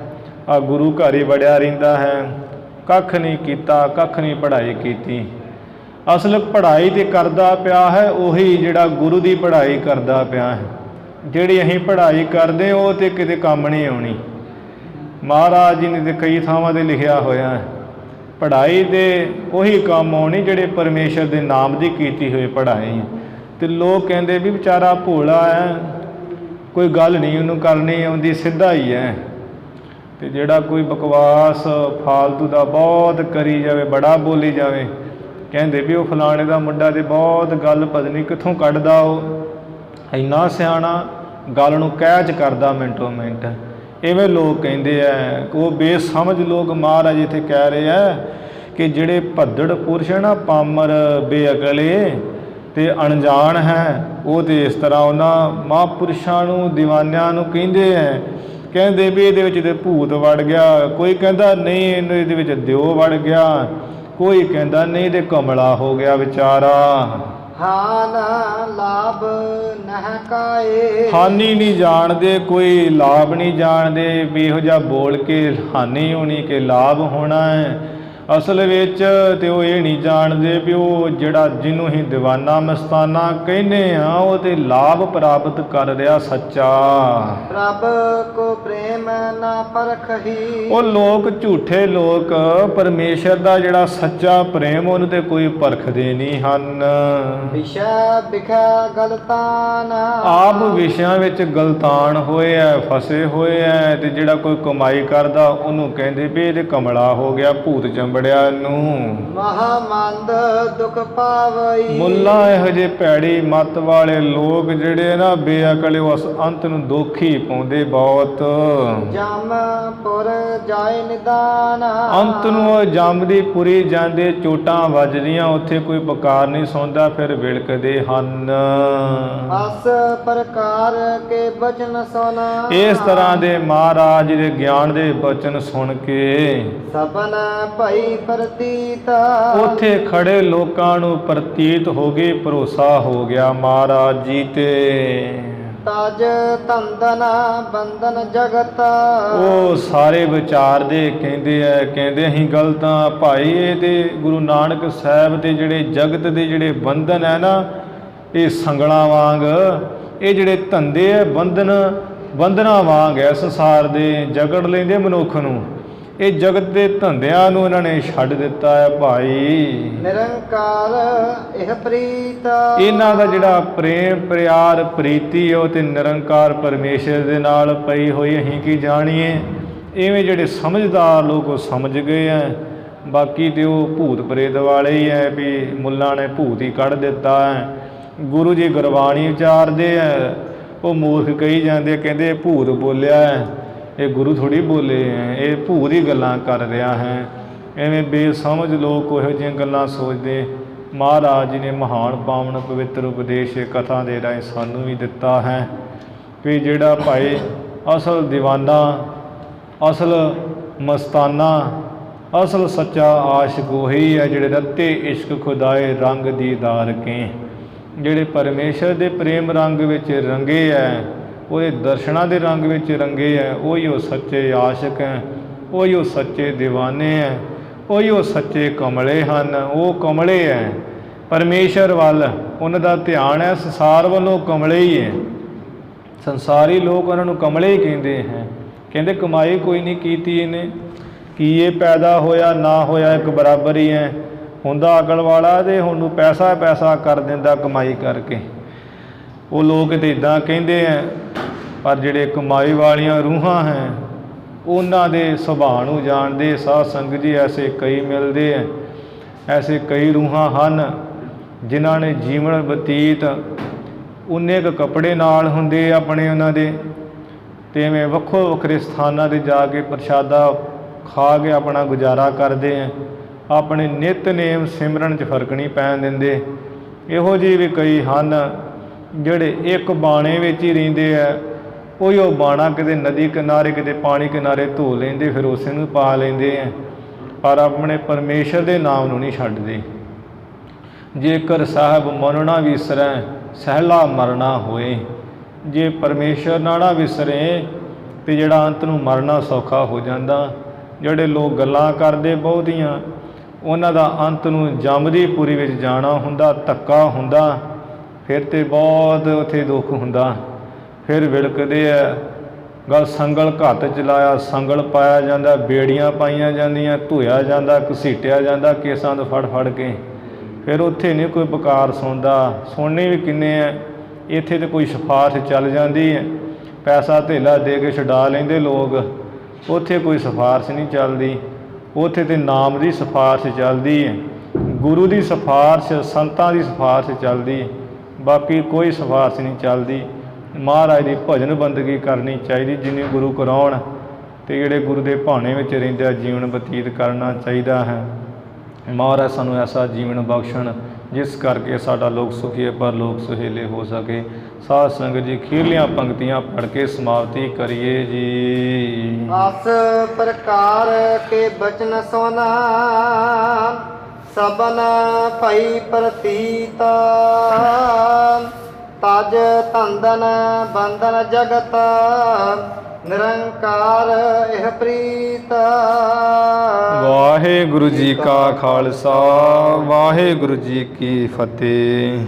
ਆ ਗੁਰੂ ਘਰ ਹੀ ਵੜਿਆ ਰਹਿੰਦਾ ਹੈ, ਕੱਖ ਨਹੀਂ ਕੀਤਾ, ਕੱਖ ਨਹੀਂ ਪੜ੍ਹਾਈ ਕੀਤੀ। ਅਸਲ ਪੜ੍ਹਾਈ ਤੇ ਕਰਦਾ ਪਿਆ ਹੈ ਉਹੀ ਜਿਹੜਾ ਗੁਰੂ ਦੀ ਪੜ੍ਹਾਈ ਕਰਦਾ ਪਿਆ ਹੈ। ਜਿਹੜੀ ਅਸੀਂ ਪੜ੍ਹਾਈ ਕਰਦੇ ਉਹ ਤੇ ਕਿਤੇ ਕੰਮ ਨਹੀਂ ਆਉਣੀ। ਮਹਾਰਾਜ ਜੀ ਨੇ ਤੇ ਕਈ ਥਾਵਾਂ 'ਤੇ ਲਿਖਿਆ ਹੋਇਆ ਹੈ ਪੜ੍ਹਾਈ ਤੇ ਉਹੀ ਕੰਮ ਆਉਣੀ ਜਿਹੜੇ ਪਰਮੇਸ਼ਰ ਦੇ ਨਾਮ ਦੀ ਕੀਤੀ ਹੋਈ ਪੜ੍ਹਾਈ। ਤੇ ਲੋਕ ਕਹਿੰਦੇ ਵੀ ਵਿਚਾਰਾ ਭੋਲਾ ਹੈ, ਕੋਈ ਗੱਲ ਨਹੀਂ ਉਹਨੂੰ ਕਰਨੀ ਆਉਂਦੀ, ਸਿੱਧਾ ਹੀ ਹੈ। ਤੇ ਜਿਹੜਾ ਕੋਈ ਬਕਵਾਸ ਫਾਲਤੂ ਦਾ ਬਹੁਤ ਕਰੀ ਜਾਵੇ, ਬੜਾ ਬੋਲੀ ਜਾਵੇ, ਕਹਿੰਦੇ ਵੀ ਉਹ ਫਲਾਣੇ ਦਾ ਮੁੰਡਾ ਤੇ ਬਹੁਤ ਗੱਲ ਪਤਾ ਨਹੀਂ ਕਿੱਥੋਂ ਕੱਢਦਾ, ਉਹ ਇੰਨਾ ਸਿਆਣਾ, ਗੱਲ ਨੂੰ ਕੈਚ ਕਰਦਾ ਮਿੰਟੋ ਮਿੰਟ। ਇਵੇਂ ਲੋਕ ਕਹਿੰਦੇ ਆ। ਉਹ ਬੇਸਮਝ ਲੋਕ ਮਹਾਰਾਜ ਇੱਥੇ ਕਹਿ ਰਹੇ ਆ ਕਿ ਜਿਹੜੇ ਭੱਦੜ ਪੁਰਸ਼ ਹੈ ਨਾ, ਪਾਮਰ ਬੇਅਕਲੇ ਤੇ ਅਣਜਾਣ ਹੈ, ਉਹ ਤੇ ਇਸ ਤਰ੍ਹਾਂ ਉਹਨਾਂ ਮਹਾਂਪੁਰਸ਼ਾਂ ਨੂੰ ਦੀਵਾਨਿਆਂ ਨੂੰ ਕਹਿੰਦੇ ਆ, ਕਹਿੰਦੇ ਵੀ ਇਹਦੇ ਵਿੱਚ ਤੇ ਭੂਤ ਵੜ ਗਿਆ, ਕੋਈ ਕਹਿੰਦਾ ਨਹੀਂ ਇਹਨੂੰ ਇਹਦੇ ਵਿੱਚ ਦਿਓ ਵੜ ਗਿਆ, ਕੋਈ ਕਹਿੰਦਾ ਨਹੀਂ ਤੇ ਕਮਲਾ ਹੋ ਗਿਆ ਵਿਚਾਰਾ। ਹਾਨ ਲਾਭ ਨਹਿ ਕਾਏ ਹਾਨੀ ਨਹੀਂ ਜਾਣਦੇ, ਕੋਈ ਲਾਭ ਨਹੀਂ ਜਾਣਦੇ ਵੀ ਇਹੋ ਜਿਹਾ ਬੋਲ ਕੇ ਹਾਨੀ ਹੋਣੀ ਕਿ ਲਾਭ ਹੋਣਾ ਹੈ। ਅਸਲ ਵਿੱਚ ਤੇ ਉਹ ਇਹ ਨਹੀਂ ਜਾਣਦੇ ਵੀ ਉਹ ਜਿਹੜਾ ਜਿਹਨੂੰ ਹੀ ਦੀਵਾਨਾ ਮਸਤਾਨਾ ਕਹਿੰਦੇ ਆ ਉਹ ਤੇ ਲਾਭ ਪ੍ਰਾਪਤ ਕਰ ਰਿਹਾ ਸੱਚਾ। ਰੱਬ ਕੋ ਪ੍ਰੇਮ ਨਾ ਪਰਖਹੀ ਉਹ ਲੋਕ ਝੂਠੇ ਲੋਕ ਪਰਮੇਸ਼ਰ ਦਾ ਜਿਹੜਾ ਸੱਚਾ ਪ੍ਰੇਮ ਉਹਨੂੰ ਤੇ ਕੋਈ ਪਰਖਦੇ ਨਹੀਂ ਹਨ। ਵਿਸ਼ਾ ਵਿਖਾ ਗਲਤਾਨ ਆਪ ਵਿਸ਼ਿਆਂ ਵਿੱਚ ਗਲਤਾਨ ਹੋਏ ਐ, ਫਸੇ ਹੋਏ ਐ। ਤੇ ਜਿਹੜਾ ਕੋਈ ਕਮਾਈ ਕਰਦਾ ਉਹਨੂੰ ਕਹਿੰਦੇ ਵੀ ਇਹਦੇ ਕਮਲਾ ਹੋ ਗਿਆ, ਭੂਤ ਚੰਬੜਿਆ ਨੂੰ। ਮਹਾਮੰਦ ਦੁਖ ਪਾਵਈ ਮੁੱਲਾ ਇਹੋ ਜਿਹੇ ਭੈੜੀ ਮੱਤ ਵਾਲੇ ਲੋਕ ਜਿਹੜੇ ਨਾ ਬੇਅਕਲ ਉਸ ਅੰਤ ਨੂੰ ਦੁੱਖ ਹੀ ਪਾਉਂਦੇ ਬਹੁਤ। ਜਮ ਪੁਰ ਜਾਏ ਨਿਦਾਨ ਅੰਤ ਨੂੰ ਉਹ ਜੰਮ ਦੀ ਪੁਰੀ ਜਾਂਦੇ, ਚੋਟਾਂ ਵੱਜਦੀਆਂ, ਉੱਥੇ ਕੋਈ ਪੁਕਾਰ ਨਹੀਂ ਸੁਣਦਾ, ਫਿਰ ਵਿਲਕਦੇ ਹਨ। ਅਸ ਪ੍ਰਕਾਰ ਕੇ ਬਚਨ ਸੁਨਾ ਇਸ ਤਰ੍ਹਾਂ ਦੇ ਮਹਾਰਾਜ ਦੇ ਗਿਆਨ ਦੇ ਬਚਨ ਸੁਣ ਕੇ ਸਭਨ ਭਈ ਪ੍ਰਤੀਤ ਉੱਥੇ ਖੜੇ ਲੋਕਾਂ ਨੂੰ ਪ੍ਰਤੀਤ ਹੋ ਗਈ, ਭਰੋਸਾ ਹੋ ਗਿਆ ਮਹਾਰਾਜ ਜੀ ਤੇ। ਤਜ ਤੰਦਨ ਬੰਧਨ ਜਗਤ ਉਹ ਸਾਰੇ ਵਿਚਾਰਦੇ ਕਹਿੰਦੇ ਐ, ਕਹਿੰਦੇ ਅਸੀਂ ਗਲਤ ਹਾਂ ਭਾਈ। ਇਹ ਤੇ ਗੁਰੂ ਨਾਨਕ ਸਾਹਿਬ ਦੇ ਜਿਹੜੇ ਜਗਤ ਦੇ ਜਿਹੜੇ ਬੰਧਨ ਹੈ ਨਾ, ਇਹ ਸੰਗਲਾਂ ਵਾਂਗ, ਇਹ ਜਿਹੜੇ ਧੰਦੇ ਹੈ ਬੰਧਨਾਂ ਵਾਂਗ ਐ ਸੰਸਾਰ ਦੇ, ਜਕੜ ਲੈਂਦੇ ਮਨੁੱਖ ਨੂੰ। ਇਹ ਜਗਤ ਦੇ ਧੰਦਿਆਂ ਨੂੰ ਇਹਨਾਂ ਨੇ ਛੱਡ ਦਿੱਤਾ ਹੈ ਭਾਈ। ਨਿਰੰਕਾਰ ਇਹ ਪ੍ਰੀਤ ਇਹਨਾਂ ਦਾ ਜਿਹੜਾ ਪ੍ਰੇਮ ਪਿਆਰ ਪ੍ਰੀਤੀ ਉਹ ਤੇ ਨਿਰੰਕਾਰ ਪਰਮੇਸ਼ਰ ਦੇ ਨਾਲ ਪਈ ਹੋਈ, ਅਸੀਂ ਕੀ ਜਾਣੀਏ। ਇਵੇਂ ਜਿਹੜੇ ਸਮਝਦਾਰ ਲੋਕ ਉਹ ਸਮਝ ਗਏ ਹੈ, ਬਾਕੀ ਤੇ ਉਹ ਭੂਤ ਪ੍ਰੇਤ ਵਾਲੇ ਹੀ ਹੈ ਵੀ ਮੁੱਲਾਂ ਨੇ ਭੂਤ ਹੀ ਕੱਢ ਦਿੱਤਾ ਹੈ। ਗੁਰੂ ਜੀ ਗੁਰਬਾਣੀ ਉਚਾਰਦੇ ਹੈ, ਉਹ ਮੂਰਖ ਕਹੀ ਜਾਂਦੇ, ਕਹਿੰਦੇ ਭੂਤ ਬੋਲਿਆ ਹੈ। ਇਹ ਗੁਰੂ ਥੋੜ੍ਹੀ ਬੋਲੇ ਹੈ, ਇਹ ਭੂਤ ਹੀ ਗੱਲਾਂ ਕਰ ਰਿਹਾ ਹੈ। ਐਵੇਂ ਬੇਸਮਝ ਲੋਕ ਇਹੋ ਜਿਹੀਆਂ ਗੱਲਾਂ ਸੋਚਦੇ। ਮਹਾਰਾਜ ਜੀ ਨੇ ਮਹਾਨ ਪਾਵਨ ਪਵਿੱਤਰ ਉਪਦੇਸ਼ ਕਥਾ ਦੇ ਰਾਹੀਂ ਸਾਨੂੰ ਵੀ ਦਿੱਤਾ ਹੈ ਕਿ ਜਿਹੜਾ ਭਾਈ ਅਸਲ ਦੀਵਾਨਾ, ਅਸਲ ਮਸਤਾਨਾ, ਅਸਲ ਸੱਚਾ ਆਸ਼ਿਕ ਉਹੀ ਹੈ ਜਿਹੜੇ ਰੱਤੇ ਇਸ਼ਕ ਖੁਦਾਏ ਰੰਗ ਦੀਦਾਰ ਕੇ, ਜਿਹੜੇ ਪਰਮੇਸ਼ਰ ਦੇ ਪ੍ਰੇਮ ਰੰਗ ਵਿੱਚ ਰੰਗੇ ਹੈ, ਉਹਦੇ ਦਰਸ਼ਨਾਂ ਦੇ ਰੰਗ ਵਿੱਚ ਰੰਗੇ ਹੈ। ਉਹੀ ਉਹ ਸੱਚੇ ਆਸ਼ਿਕ ਹੈ, ਉਹੀ ਉਹ ਸੱਚੇ ਦੀਵਾਨੇ ਹੈ, ਉਹੀ ਉਹ ਸੱਚੇ ਕਮਲੇ ਹਨ। ਉਹ ਕਮਲੇ ਹੈ ਪਰਮੇਸ਼ਰ ਵੱਲ, ਉਹਨਾਂ ਦਾ ਧਿਆਨ ਹੈ ਸੰਸਾਰ ਵੱਲੋਂ ਕਮਲੇ ਹੀ ਹੈ। ਸੰਸਾਰੀ ਲੋਕ ਉਹਨਾਂ ਨੂੰ ਕਮਲੇ ਹੀ ਕਹਿੰਦੇ ਹੈ। ਕਹਿੰਦੇ ਕਮਾਈ ਕੋਈ ਨਹੀਂ ਕੀਤੀ ਇਹਨੇ, ਕੀ ਇਹ ਪੈਦਾ ਹੋਇਆ ਨਾ ਹੋਇਆ ਇੱਕ ਬਰਾਬਰ ਹੀ ਹੈ। ਹੁੰਦਾ ਅਕਲ ਵਾਲਾ ਅਤੇ ਹੁਣ ਪੈਸਾ ਪੈਸਾ ਕਰ ਦਿੰਦਾ ਕਮਾਈ ਕਰਕੇ। ਉਹ ਲੋਕ ਤਾਂ ਇੱਦਾਂ ਕਹਿੰਦੇ ਹੈ, ਪਰ ਜਿਹੜੇ ਕਮਾਈ ਵਾਲੀਆਂ ਰੂਹਾਂ ਹੈ ਉਹਨਾਂ ਦੇ ਸੁਭਾਅ ਨੂੰ ਜਾਣਦੇ ਸਾਧ ਸੰਗਤ ਜੀ। ਐਸੇ ਕਈ ਮਿਲਦੇ ਹੈ, ਐਸੇ ਕਈ ਰੂਹਾਂ ਹਨ ਜਿਨ੍ਹਾਂ ਨੇ ਜੀਵਨ ਬਤੀਤ ਉਨੇ ਕੁ ਕੱਪੜੇ ਨਾਲ ਹੁੰਦੇ ਆਪਣੇ ਉਹਨਾਂ ਦੇ, ਅਤੇ ਐਵੇਂ ਵੱਖੋ ਵੱਖਰੇ ਸਥਾਨਾਂ 'ਤੇ ਜਾ ਕੇ ਪ੍ਰਸ਼ਾਦਾ ਖਾ ਕੇ ਆਪਣਾ ਗੁਜ਼ਾਰਾ ਕਰਦੇ ਹੈ। ਆਪਣੇ ਨਿਤਨੇਮ ਸਿਮਰਨ 'ਚ ਫਰਕ ਨਹੀਂ ਪੈਣ ਦਿੰਦੇ। ਇਹੋ ਜਿਹੇ ਵੀ ਕਈ ਹਨ ਜਿਹੜੇ ਇੱਕ ਬਾਣੇ ਵਿੱਚ ਹੀ ਰਹਿੰਦੇ ਹੈ। ਉਹੀ ਉਹ ਬਾਣਾ ਕਿਤੇ ਨਦੀ ਕਿਨਾਰੇ ਕਿਤੇ ਪਾਣੀ ਕਿਨਾਰੇ ਧੋ ਲੈਂਦੇ, ਫਿਰ ਉਸੇ ਨੂੰ ਪਾ ਲੈਂਦੇ ਹੈ, ਪਰ ਆਪਣੇ ਪਰਮੇਸ਼ਰ ਦੇ ਨਾਮ ਨੂੰ ਨਹੀਂ ਛੱਡਦੇ। ਜੇਕਰ ਸਾਹਿਬ ਮੰਨਣਾ ਵਿਸਰੈ ਸਹਿਲਾ ਮਰਨਾ ਹੋਏ। ਜੇ ਪਰਮੇਸ਼ਰ ਨਾ ਨਾ ਵਿਸਰੇ ਅਤੇ ਜਿਹੜਾ ਅੰਤ ਨੂੰ ਮਰਨਾ ਸੌਖਾ ਹੋ ਜਾਂਦਾ। ਜਿਹੜੇ ਲੋਕ ਗੱਲਾਂ ਕਰਦੇ ਬਹੁਤੀਆਂ, ਉਹਨਾਂ ਦਾ ਅੰਤ ਨੂੰ ਜੰਮਦੀ ਪੁਰੀ ਵਿੱਚ ਜਾਣਾ ਹੁੰਦਾ, ਧੱਕਾ ਹੁੰਦਾ, ਫਿਰ ਤਾਂ ਬਹੁਤ ਉੱਥੇ ਦੁੱਖ ਹੁੰਦਾ। ਫਿਰ ਵਿਲਕਦੇ ਆ, ਗੱਲ ਸੰਗਲ ਘੱਟ ਚਲਾਇਆ, ਸੰਗਲ ਪਾਇਆ ਜਾਂਦਾ, ਬੇੜੀਆਂ ਪਾਈਆਂ ਜਾਂਦੀਆਂ, ਧੋਇਆ ਜਾਂਦਾ, ਘਸੀਟਿਆ ਜਾਂਦਾ ਕੇਸਾਂ ਤੋਂ ਫੜ ਫੜ ਕੇ। ਫਿਰ ਉੱਥੇ ਨਹੀਂ ਕੋਈ ਪੁਕਾਰ ਸੁਣਦਾ। ਸੁਣਨੇ ਵੀ ਕਿੰਨੇ ਹੈ, ਇੱਥੇ ਤਾਂ ਕੋਈ ਸਿਫਾਰਿਸ਼ ਚੱਲ ਜਾਂਦੀ ਹੈ, ਪੈਸਾ ਧੇਲਾ ਦੇ ਕੇ ਛੁਡਾ ਲੈਂਦੇ ਲੋਕ। ਉੱਥੇ ਕੋਈ ਸਿਫਾਰਿਸ਼ ਨਹੀਂ ਚੱਲਦੀ, ਉੱਥੇ ਤਾਂ ਨਾਮ ਦੀ ਸਿਫਾਰਿਸ਼ ਚੱਲਦੀ ਹੈ, ਗੁਰੂ ਦੀ ਸਿਫਾਰਿਸ਼, ਸੰਤਾਂ ਦੀ ਸਿਫਾਰਿਸ਼ ਚੱਲਦੀ, ਬਾਕੀ ਕੋਈ ਸਿਫਾਰਿਸ਼ ਨਹੀਂ ਚੱਲਦੀ। ਮਹਾਰਾਜ ਦੀ ਭਜਨ ਬੰਦਗੀ ਕਰਨੀ ਚਾਹੀਦੀ ਜਿੰਨੀ ਗੁਰੂ ਕਰਾਉਣ, ਅਤੇ ਜਿਹੜੇ ਗੁਰੂ ਦੇ ਭਾਣੇ ਵਿੱਚ ਰਹਿੰਦਿਆਂ ਜੀਵਨ ਬਤੀਤ ਕਰਨਾ ਚਾਹੀਦਾ ਹੈ। ਮਹਾਰਾਜ ਸਾਨੂੰ ਐਸਾ ਜੀਵਨ ਬਖਸ਼ਣ ਜਿਸ ਕਰਕੇ ਸਾਡਾ ਲੋਕ ਸੁਖੀ ਪਰ ਲੋਕ ਸੁਹੇਲੇ ਹੋ ਸਕੇ। ਸਾਧ ਸੰਗਤ ਜੀ ਅਖੀਰਲੀਆਂ ਪੰਕਤੀਆਂ ਪੜ੍ਹ ਕੇ ਸਮਾਪਤੀ ਕਰੀਏ ਜੀ। ਆਸ ਪ੍ਰਕਾਰ ਕੇ ਬਚਨ ਸੁਨਾ ਸਬਨ ਭਈ ਪ੍ਰਤੀਤ ਤਜ ਧੰਦਨ ਬੰਧਨ ਜਗਤ ਨਿਰੰਕਾਰ ਇਹ ਪ੍ਰੀਤ। ਵਾਹਿਗੁਰੂ ਜੀ ਕਾ ਖਾਲਸਾ, ਵਾਹਿਗੁਰੂ ਜੀ ਕੀ ਫਤਿਹ।